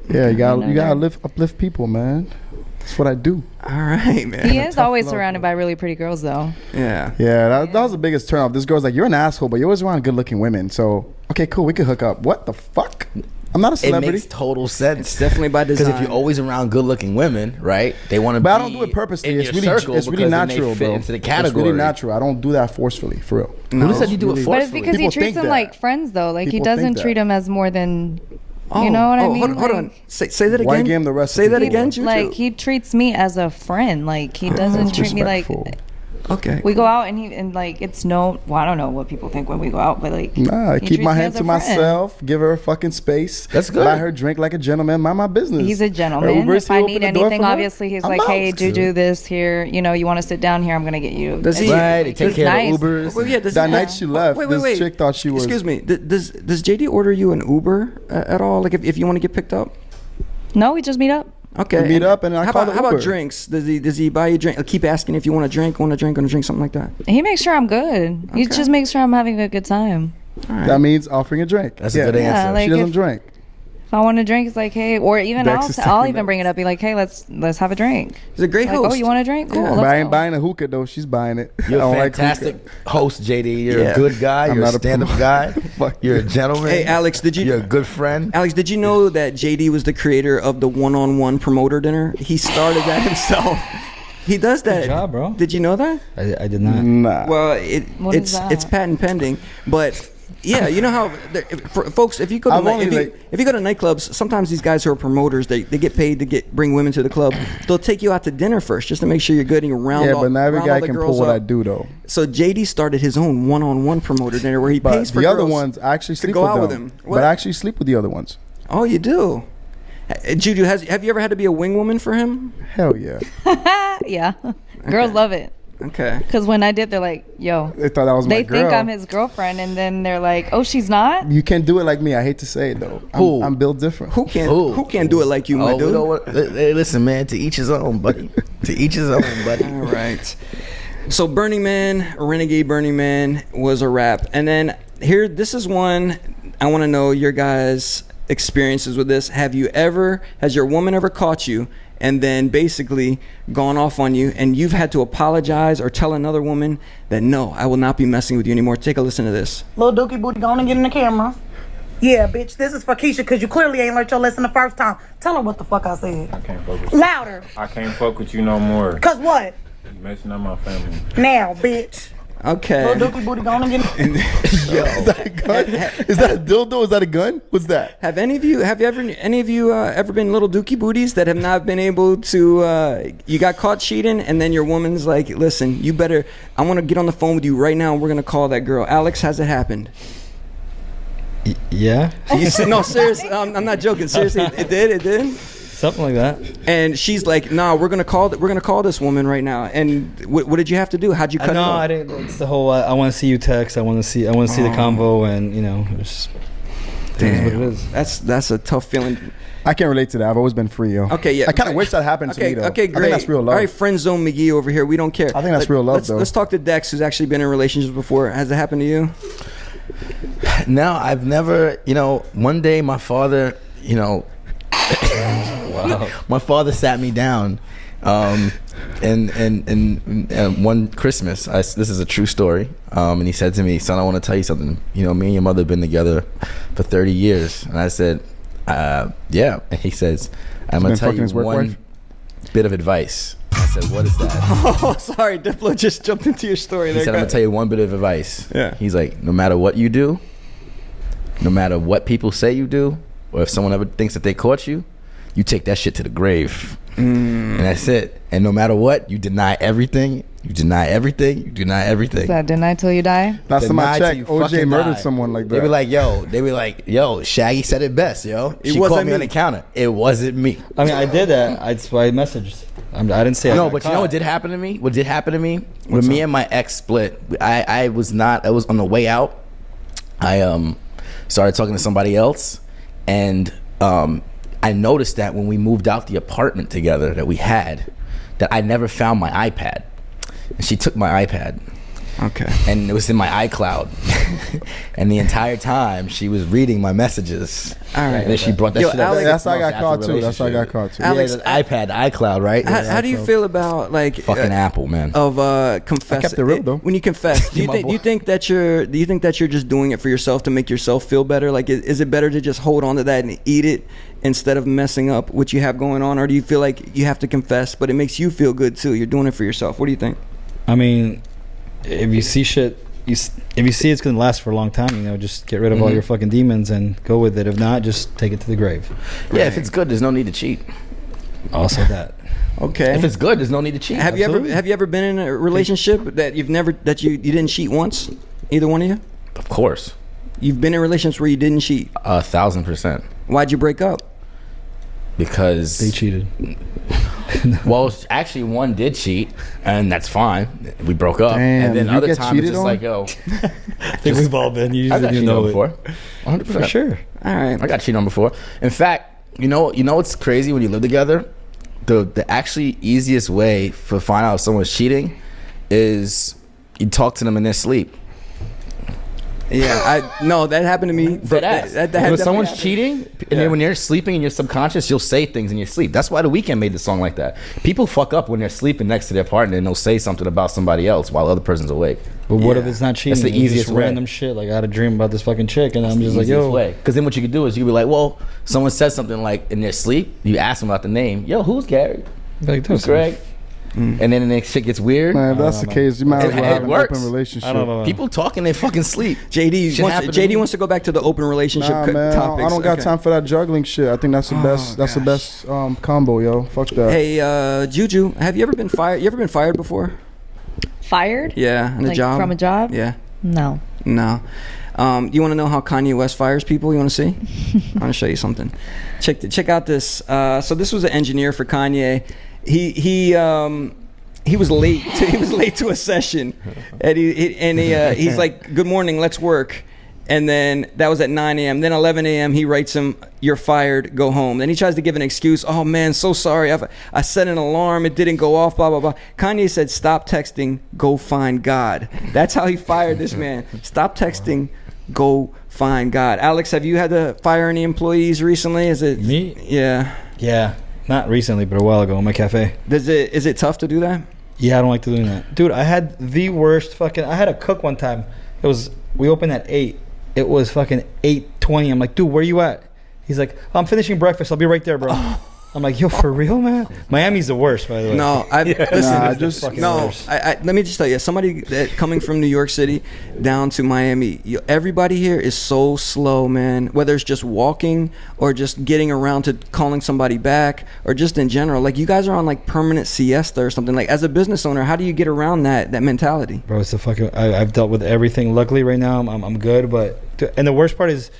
[SPEAKER 3] Yeah, you gotta uplift people, man. That's what I do.
[SPEAKER 2] All right, man.
[SPEAKER 5] He is always surrounded by really pretty girls, though.
[SPEAKER 2] Yeah.
[SPEAKER 3] Yeah, that was the biggest turn off. This girl's like, you're an asshole, but you're always around good-looking women. So, okay, cool, we could hook up. What the fuck? I'm not a
[SPEAKER 1] It
[SPEAKER 3] celebrity.
[SPEAKER 1] makes total sense.
[SPEAKER 2] It's definitely by design.
[SPEAKER 1] Because if you're always around good-looking women, right? They want to.
[SPEAKER 3] But I don't do it purposely.
[SPEAKER 1] In
[SPEAKER 3] It's
[SPEAKER 1] your
[SPEAKER 3] really,
[SPEAKER 1] circle
[SPEAKER 3] it's really
[SPEAKER 1] because then
[SPEAKER 3] natural,
[SPEAKER 1] they fit
[SPEAKER 3] bro.
[SPEAKER 1] into the
[SPEAKER 3] It's
[SPEAKER 1] category.
[SPEAKER 3] really natural. I don't do that forcefully, for real.
[SPEAKER 1] Who said you do it
[SPEAKER 3] really-
[SPEAKER 1] forcefully?
[SPEAKER 5] But it's because he
[SPEAKER 3] People
[SPEAKER 5] treats
[SPEAKER 3] think
[SPEAKER 5] them
[SPEAKER 3] that.
[SPEAKER 5] like friends, though. Like, he
[SPEAKER 3] People
[SPEAKER 5] doesn't
[SPEAKER 3] think that.
[SPEAKER 5] treat them as more than... You know what I mean?
[SPEAKER 2] Hold on. Say that again.
[SPEAKER 3] Why game the rest
[SPEAKER 2] Say
[SPEAKER 3] of
[SPEAKER 2] that
[SPEAKER 3] the
[SPEAKER 2] again,
[SPEAKER 3] people?
[SPEAKER 2] Juju.
[SPEAKER 5] Like, he treats me as a friend. Like, he doesn't treat me like...
[SPEAKER 3] Respectful.
[SPEAKER 2] Okay.
[SPEAKER 5] We go out and like, it's no... Well, I don't know what people think when we go out, but like...
[SPEAKER 3] Nah, I
[SPEAKER 5] he
[SPEAKER 3] keep my
[SPEAKER 5] treats me
[SPEAKER 3] hand
[SPEAKER 5] as
[SPEAKER 3] to
[SPEAKER 5] a friend.
[SPEAKER 3] myself. Give her a fucking space.
[SPEAKER 1] That's good.
[SPEAKER 3] Buy her drink like a gentleman. Mind my business.
[SPEAKER 5] He's a
[SPEAKER 3] Her
[SPEAKER 5] gentleman.
[SPEAKER 3] Uber,
[SPEAKER 5] If
[SPEAKER 3] he
[SPEAKER 5] I
[SPEAKER 3] open
[SPEAKER 5] need
[SPEAKER 3] the door
[SPEAKER 5] anything,
[SPEAKER 3] for her.
[SPEAKER 5] obviously, he's
[SPEAKER 3] I'm
[SPEAKER 5] like,
[SPEAKER 3] out.
[SPEAKER 5] hey, Juju, this here. You know, you want to sit down here? I'm going to get you.
[SPEAKER 2] Does he-
[SPEAKER 1] Right, they take
[SPEAKER 5] He's
[SPEAKER 1] care
[SPEAKER 5] nice.
[SPEAKER 1] of Ubers.
[SPEAKER 2] Well, yeah, does
[SPEAKER 3] That
[SPEAKER 2] he-
[SPEAKER 3] night she left, this chick thought she was...
[SPEAKER 2] Excuse me. Does JD order you an Uber at all? Like if you want to get picked up?
[SPEAKER 5] No, we just meet up.
[SPEAKER 2] Okay.
[SPEAKER 3] We meet up and I
[SPEAKER 2] how
[SPEAKER 3] call
[SPEAKER 2] about,
[SPEAKER 3] the
[SPEAKER 2] how about
[SPEAKER 3] Uber.
[SPEAKER 2] drinks? Does he buy you drink? Keep asking if you want a drink, something like that.
[SPEAKER 5] He makes sure I'm good. He just makes sure I'm having a good time.
[SPEAKER 2] All right.
[SPEAKER 3] That means offering a drink.
[SPEAKER 1] That's a good answer.
[SPEAKER 5] Yeah, like
[SPEAKER 3] She doesn't
[SPEAKER 5] if-
[SPEAKER 3] drink.
[SPEAKER 5] If I want a drink, it's like, hey, or even
[SPEAKER 3] Dex is
[SPEAKER 5] I'll
[SPEAKER 3] taking
[SPEAKER 5] even bring it up. Be like, hey, let's have a drink.
[SPEAKER 2] He's a great
[SPEAKER 5] Like,
[SPEAKER 2] host.
[SPEAKER 5] oh, you want a drink? Cool.
[SPEAKER 2] Yeah.
[SPEAKER 5] let's
[SPEAKER 3] But I ain't
[SPEAKER 5] go.
[SPEAKER 3] buying a hookah though. She's buying it.
[SPEAKER 1] You're
[SPEAKER 3] I
[SPEAKER 1] a
[SPEAKER 3] don't like
[SPEAKER 1] fantastic
[SPEAKER 3] hookah.
[SPEAKER 1] host, JD. You're
[SPEAKER 2] Yeah.
[SPEAKER 1] a good guy.
[SPEAKER 3] I'm
[SPEAKER 1] You're
[SPEAKER 3] not
[SPEAKER 1] a
[SPEAKER 3] a
[SPEAKER 1] stand-up
[SPEAKER 3] promoter.
[SPEAKER 1] guy.
[SPEAKER 3] Fuck
[SPEAKER 1] You're a gentleman.
[SPEAKER 2] Hey, Alex,
[SPEAKER 1] You're a good friend.
[SPEAKER 2] Alex, did you know that JD was the creator of the one-on-one promoter dinner? He started that himself. He does that.
[SPEAKER 6] Good job, bro.
[SPEAKER 2] Did you know that?
[SPEAKER 6] I did not.
[SPEAKER 3] Nah.
[SPEAKER 2] Well,
[SPEAKER 5] What is that?
[SPEAKER 2] it's patent pending, but yeah, you know how for folks, if you go to
[SPEAKER 3] I've only,
[SPEAKER 2] if you go to nightclubs, sometimes these guys who are promoters, they get paid to bring women to the club. They'll take you out to dinner first just to make sure you're good and you round
[SPEAKER 3] Yeah,
[SPEAKER 2] all,
[SPEAKER 3] but not every
[SPEAKER 2] round
[SPEAKER 3] guy
[SPEAKER 2] all the
[SPEAKER 3] can
[SPEAKER 2] girls
[SPEAKER 3] pull what I
[SPEAKER 2] up.
[SPEAKER 3] do though.
[SPEAKER 2] So JD started his own one-on-one promoter dinner where he
[SPEAKER 3] But
[SPEAKER 2] pays for
[SPEAKER 3] the other
[SPEAKER 2] girls
[SPEAKER 3] ones, I actually
[SPEAKER 2] to
[SPEAKER 3] sleep
[SPEAKER 2] go
[SPEAKER 3] with
[SPEAKER 2] out
[SPEAKER 3] them.
[SPEAKER 2] with him. What?
[SPEAKER 3] But I actually sleep with the other ones.
[SPEAKER 2] Oh, you do. Juju, have you ever had to be a wing woman for him?
[SPEAKER 3] Hell yeah.
[SPEAKER 5] Yeah, girls love it.
[SPEAKER 2] Okay.
[SPEAKER 5] Because when I did, they're like, yo,
[SPEAKER 3] They thought that was my
[SPEAKER 5] they
[SPEAKER 3] girl.
[SPEAKER 5] think I'm his girlfriend, and then they're like, oh, she's not.
[SPEAKER 3] You can't do it like me. I hate to say it though.
[SPEAKER 1] Who?
[SPEAKER 3] I'm built different.
[SPEAKER 2] Who can't do it like you, my
[SPEAKER 1] Oh,
[SPEAKER 2] dude?
[SPEAKER 1] you know what? Hey, listen, man. To each his own, buddy. To each his own, buddy.
[SPEAKER 2] All right. So Burning Man, Renegade Burning Man was a wrap. And then this is one I want to know your guys' experiences with this. Has your woman ever caught you and then basically gone off on you and you've had to apologize or tell another woman that, no, I will not be messing with you anymore? Take a listen to this.
[SPEAKER 7] Little Dookie Booty, go on and get in the camera. Yeah, bitch, this is for Keisha because you clearly ain't learned your lesson the first time. Tell her what the fuck I said.
[SPEAKER 8] I can't fuck with you.
[SPEAKER 7] Louder.
[SPEAKER 8] I can't fuck with you no more.
[SPEAKER 7] Cause what?
[SPEAKER 8] You messing up my family.
[SPEAKER 7] Now, bitch.
[SPEAKER 2] Okay.
[SPEAKER 7] Little Dookie Booty, go on and get in.
[SPEAKER 3] Is that a gun? Is that a dildo? Is that a gun? What's that?
[SPEAKER 2] Have any of you ever been little dookie booties that have not been able to you got caught cheating and then your woman's like, listen, I want to get on the phone with you right now and we're gonna call that girl. Alex, has it happened?
[SPEAKER 6] Yeah,
[SPEAKER 2] No, seriously, I'm not joking. Seriously, it did.
[SPEAKER 6] something like that.
[SPEAKER 2] And she's like, nah, we're gonna call this woman right now. And what did you have to do? How'd you cut it
[SPEAKER 6] No,
[SPEAKER 2] off?
[SPEAKER 6] I didn't. It's the whole. I want to see you text. I want to see the convo, and it's what it is.
[SPEAKER 2] That's a tough feeling.
[SPEAKER 3] I can't relate to that. I've always been free, yo.
[SPEAKER 2] Okay, yeah.
[SPEAKER 3] I kind of wish that happened to me though.
[SPEAKER 2] Okay, great.
[SPEAKER 3] I think that's real love.
[SPEAKER 2] All right, friend zone McGee over here. We don't care.
[SPEAKER 3] I think that's real love, though.
[SPEAKER 2] Let's talk to Dex, who's actually been in relationships before. Has it happened to you?
[SPEAKER 1] No, I've never. One day my father, my father sat me down, and one Christmas, this is a true story, and he said to me, "Son, I want to tell you something. Me and your mother have been together for 30 years." And I said, "Yeah." And he says, "I'm gonna tell you one bit of advice." I said, "What is that?"
[SPEAKER 2] Oh, sorry, Diplo just jumped into your story.
[SPEAKER 1] He said, "I'm gonna tell you one bit of advice."
[SPEAKER 2] Yeah.
[SPEAKER 1] He's like, "No matter what you do, no matter what people say you do, or if someone ever thinks that they caught you, you take that shit to the grave." And that's it. And no matter what, you deny everything. You deny everything. You deny everything.
[SPEAKER 5] Is that deny till you die?
[SPEAKER 3] Last time I
[SPEAKER 1] Deny till
[SPEAKER 3] checked,
[SPEAKER 1] you
[SPEAKER 3] OJ
[SPEAKER 1] fucking
[SPEAKER 3] murdered
[SPEAKER 1] die.
[SPEAKER 3] someone like that.
[SPEAKER 1] They were like, yo, Shaggy said it best, yo.
[SPEAKER 2] It
[SPEAKER 1] She
[SPEAKER 2] wasn't
[SPEAKER 1] caught me on
[SPEAKER 2] me.
[SPEAKER 1] the counter. It wasn't me.
[SPEAKER 6] I mean, I did that. That's why I messaged. I didn't say. I
[SPEAKER 1] No,
[SPEAKER 6] got
[SPEAKER 1] but you know
[SPEAKER 6] caught.
[SPEAKER 1] what did happen to me? What did happen to me? When me and my ex split, I was on the way out. I started talking to somebody else, and I noticed that when we moved out the apartment together that we had, that I never found my iPad. And she took my iPad.
[SPEAKER 2] Okay.
[SPEAKER 1] And it was in my iCloud. And the entire time she was reading my messages.
[SPEAKER 2] All right.
[SPEAKER 1] And then she brought that
[SPEAKER 2] Yo,
[SPEAKER 1] shit up.
[SPEAKER 2] Alex,
[SPEAKER 3] That's how I got caught too. That's how I got
[SPEAKER 1] Relationship.
[SPEAKER 3] caught too.
[SPEAKER 2] Alex,
[SPEAKER 1] Yeah, the iPad, iCloud, right?
[SPEAKER 2] How do you feel about like
[SPEAKER 1] Fucking Apple, man.
[SPEAKER 2] of confess?
[SPEAKER 3] I kept it real, though.
[SPEAKER 2] When you confess, do you think that you're just doing it for yourself to make yourself feel better? Like, is it better to just hold on to that and eat it instead of messing up what you have going on, or do you feel like you have to confess, but it makes you feel good too? You're doing it for yourself. What do you think?
[SPEAKER 6] I mean, if you see shit, if you see it's gonna last for a long time, just get rid of all your fucking demons and go with it. If not, just take it to the grave.
[SPEAKER 1] Yeah, if it's good, there's no need to cheat.
[SPEAKER 6] Also that.
[SPEAKER 2] Okay.
[SPEAKER 1] If it's good, there's no need to cheat.
[SPEAKER 2] Have you ever been in a relationship that you didn't cheat once? Either one of you?
[SPEAKER 1] Of course.
[SPEAKER 2] You've been in relationships where you didn't cheat.
[SPEAKER 1] 1,000%.
[SPEAKER 2] Why'd you break up?
[SPEAKER 1] Because
[SPEAKER 6] They cheated.
[SPEAKER 1] well, actually, one did cheat, and that's fine. We broke up,
[SPEAKER 3] Damn,
[SPEAKER 1] and then
[SPEAKER 3] you
[SPEAKER 1] other
[SPEAKER 3] get
[SPEAKER 1] times it's
[SPEAKER 3] cheated
[SPEAKER 1] just
[SPEAKER 3] on?
[SPEAKER 1] like, yo,
[SPEAKER 6] I think we've all been. You
[SPEAKER 1] I got
[SPEAKER 6] usually
[SPEAKER 1] cheated on
[SPEAKER 6] know
[SPEAKER 1] before.
[SPEAKER 6] it.
[SPEAKER 1] 100%.
[SPEAKER 6] For sure.
[SPEAKER 2] All right.
[SPEAKER 1] I got cheated on before. In fact, you know what's crazy when you live together? The actually easiest way to find out if someone's cheating is you talk to them in their sleep.
[SPEAKER 2] Yeah, that happened to me.
[SPEAKER 1] That ass.
[SPEAKER 2] That
[SPEAKER 1] When someone's
[SPEAKER 2] happened.
[SPEAKER 1] cheating, and then when you're sleeping in your subconscious, you'll say things in your sleep. That's why The Weeknd made the song like that. People fuck up when they're sleeping next to their partner and they'll say something about somebody else while the other person's awake.
[SPEAKER 6] But what
[SPEAKER 2] Yeah.
[SPEAKER 6] if it's not cheating?
[SPEAKER 1] That's the
[SPEAKER 6] It's
[SPEAKER 1] easiest
[SPEAKER 6] just
[SPEAKER 1] way.
[SPEAKER 6] random shit. Like I had a dream about this fucking chick, and I'm just like,
[SPEAKER 1] Easiest
[SPEAKER 6] yo.
[SPEAKER 1] way. Because then what you could do is you could be like, well, someone said something like in their sleep, you ask them about the name. Yo, who's Gary?
[SPEAKER 6] Like,
[SPEAKER 1] Who's Greg? And then the next shit gets weird.
[SPEAKER 3] Man, if that's the case, you might as well
[SPEAKER 1] It
[SPEAKER 3] have an
[SPEAKER 1] works.
[SPEAKER 3] open relationship.
[SPEAKER 6] I don't know.
[SPEAKER 1] People talk in their fucking sleep.
[SPEAKER 2] JD
[SPEAKER 1] Shit happened to me.
[SPEAKER 2] wants to go back to the open relationship
[SPEAKER 3] Nah, man,
[SPEAKER 2] topics.
[SPEAKER 3] I don't got
[SPEAKER 2] Okay.
[SPEAKER 3] time for that juggling shit. I think that's the best. That's the best combo, yo. Fuck that.
[SPEAKER 2] Hey, Juju, have you ever been fired? You ever been fired before?
[SPEAKER 5] Fired?
[SPEAKER 2] Yeah, in a
[SPEAKER 5] Like
[SPEAKER 2] job.
[SPEAKER 5] from a job?
[SPEAKER 2] Yeah.
[SPEAKER 5] No.
[SPEAKER 2] No. You want to know how Kanye West fires people? You want to see? I want to show you something. Check out this. So this was an engineer for Kanye. He was late. He was late to a session, and he's like, "Good morning, let's work." And then that was at 9 a.m. Then 11 a.m. he writes him, "You're fired. Go home." Then he tries to give an excuse. "Oh man, so sorry. I set an alarm. It didn't go off. Blah blah blah." Kanye said, "Stop texting. Go find God." That's how he fired this man. Stop texting. Go find God. Alex, have you had to fire any employees recently? Is it
[SPEAKER 6] Me?
[SPEAKER 2] Yeah.
[SPEAKER 6] Yeah. Not recently, but a while ago in my cafe.
[SPEAKER 2] Is it tough to do that?
[SPEAKER 6] Yeah, I don't like to do that. Dude, I had the worst fucking... I had a cook one time. We opened at 8. It was fucking 8:20. I'm like, dude, where you at? He's like, I'm finishing breakfast. I'll be right there, bro. I'm like, yo, for real, man? Miami's the worst, by the way.
[SPEAKER 2] No,
[SPEAKER 6] Fucking
[SPEAKER 2] no.
[SPEAKER 6] worse.
[SPEAKER 2] Let me just tell you, somebody that coming from New York City down to Miami, everybody here is so slow, man. Whether it's just walking or just getting around to calling somebody back or just in general, like you guys are on like permanent siesta or something. Like as a business owner, how do you get around that mentality?
[SPEAKER 6] Bro, it's the fucking... I've dealt with everything. Luckily, right now, I'm good, but... And the worst part is,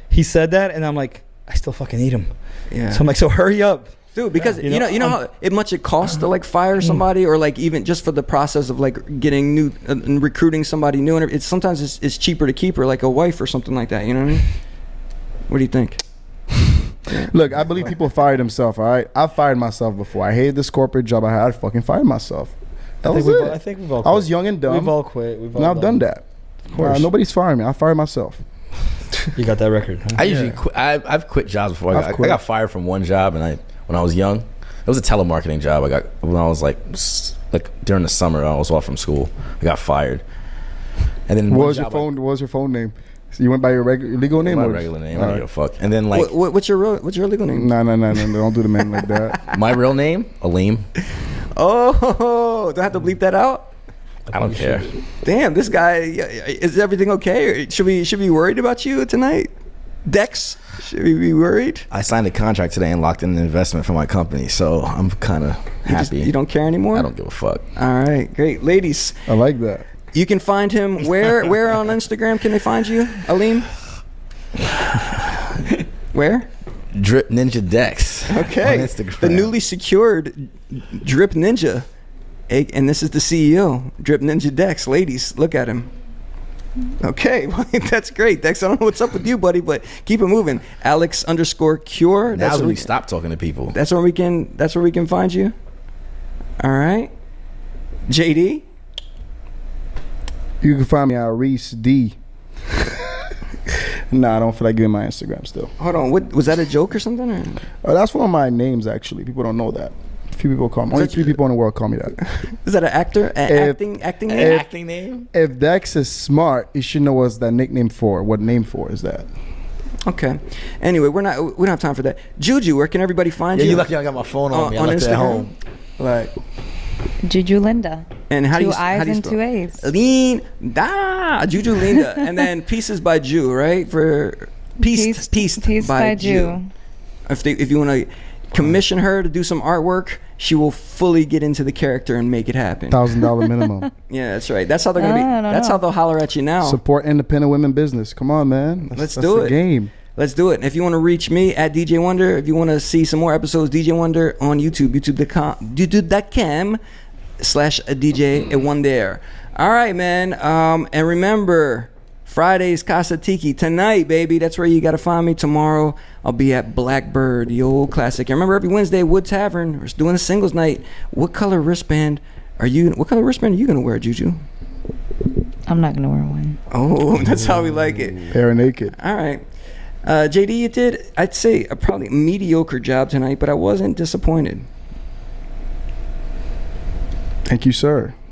[SPEAKER 6] he said that, and I'm like, I still fucking need him.
[SPEAKER 2] Yeah.
[SPEAKER 6] So I'm like, so hurry up.
[SPEAKER 2] Dude, because you know how much it costs to like fire somebody, or like even just for the process of like getting new and recruiting somebody new, and it's sometimes it's cheaper to keep her, like a wife or something like that. You know what I mean? What do you think?
[SPEAKER 3] Look, I believe people fire themselves. All right, I fired myself before. I hated this corporate job I had. I fucking fired myself. That was it.
[SPEAKER 6] I think we've all
[SPEAKER 3] I
[SPEAKER 6] quit.
[SPEAKER 3] was young and dumb.
[SPEAKER 6] We've all quit.
[SPEAKER 3] and I've done that.
[SPEAKER 6] Of course.
[SPEAKER 3] Nobody's firing me. I fired myself.
[SPEAKER 6] You got that record. Huh?
[SPEAKER 1] I usually quit. I've quit jobs before. I
[SPEAKER 3] quit.
[SPEAKER 1] got fired from one job, and when I was young, it was a telemarketing job. I got when I was like during the summer. I was off from school. I got fired, and then
[SPEAKER 3] What was your phone? What was your phone name? So you went by your legal name?
[SPEAKER 1] My
[SPEAKER 3] or
[SPEAKER 1] regular name.
[SPEAKER 3] All
[SPEAKER 1] I don't give a fuck. And then like
[SPEAKER 2] What's your legal name?
[SPEAKER 3] No, don't do the name like that.
[SPEAKER 1] my real name, Aleem.
[SPEAKER 2] Oh, do I have to bleep that out?
[SPEAKER 1] I don't care.
[SPEAKER 2] Damn, this guy. Is everything okay? Or should we be worried about you tonight, Dex? Should we be worried?
[SPEAKER 1] I signed a contract today and locked in an investment for my company, so I'm kind of happy.
[SPEAKER 2] You don't care anymore?
[SPEAKER 1] I don't give a fuck.
[SPEAKER 2] All right, great, ladies.
[SPEAKER 3] I like that.
[SPEAKER 2] You can find him where on Instagram can they find you, Aleem? Where?
[SPEAKER 1] Drip Ninja Dex.
[SPEAKER 2] Okay.
[SPEAKER 1] On Instagram.
[SPEAKER 2] The newly secured Drip Ninja. And this is the CEO, Drip Ninja Dex. Ladies, look at him. Okay, well, that's great. Dex, I don't know what's up with you, buddy, but keep it moving. Alex_Cure.
[SPEAKER 1] That's when we stop talking to people.
[SPEAKER 2] That's where we can find you. All right. JD.
[SPEAKER 3] You can find me at Reese D. Nah, I don't feel like giving my Instagram still.
[SPEAKER 2] Hold on. What was that, a joke or something? Or?
[SPEAKER 3] That's one of my names, actually. People don't know that. Few people call me. Only 3 people in the world call me that.
[SPEAKER 2] Is that an actor? Acting name?
[SPEAKER 1] Acting name?
[SPEAKER 3] If Dex is smart, he should know what's that nickname for. What name for is that?
[SPEAKER 2] Okay. Anyway, we don't have time for that. Juju, where can everybody find you?
[SPEAKER 1] Yeah, you lucky I got my phone on me. I left it at home.
[SPEAKER 2] Like
[SPEAKER 5] JuJuLiindaa.
[SPEAKER 2] And how do you
[SPEAKER 5] 2 I's
[SPEAKER 2] how do you
[SPEAKER 5] and
[SPEAKER 2] spell?
[SPEAKER 5] 2 A's.
[SPEAKER 2] Liindaa. JuJuLiindaa. And then Pieces by Ju, right? For Pieced by Ju. If you want to commission her to do some artwork, she will fully get into the character and make it happen.
[SPEAKER 3] $1,000 minimum.
[SPEAKER 2] Yeah, that's right. That's how they're gonna be. That's how they'll holler at you now.
[SPEAKER 3] Support independent women business. Come on, man.
[SPEAKER 2] Let's do it.
[SPEAKER 3] Game.
[SPEAKER 2] Let's do it. And if you want to reach me at DJ Wonder, if you want to see some more episodes, DJ Wonder on YouTube, youtube.com/DJ One there. All right, man. And remember, Friday's Casa Tiki tonight, baby. That's where you got to find me. Tomorrow, I'll be at Blackbird, the old classic. And remember, every Wednesday, Wood Tavern, we're doing a singles night. What color wristband are you gonna wear, Juju?
[SPEAKER 5] I'm not gonna wear one.
[SPEAKER 2] Oh, that's how we like it.
[SPEAKER 3] Bare naked.
[SPEAKER 2] All right. JD, you did, I'd say, a probably mediocre job tonight, but I wasn't disappointed.
[SPEAKER 3] Thank you, sir.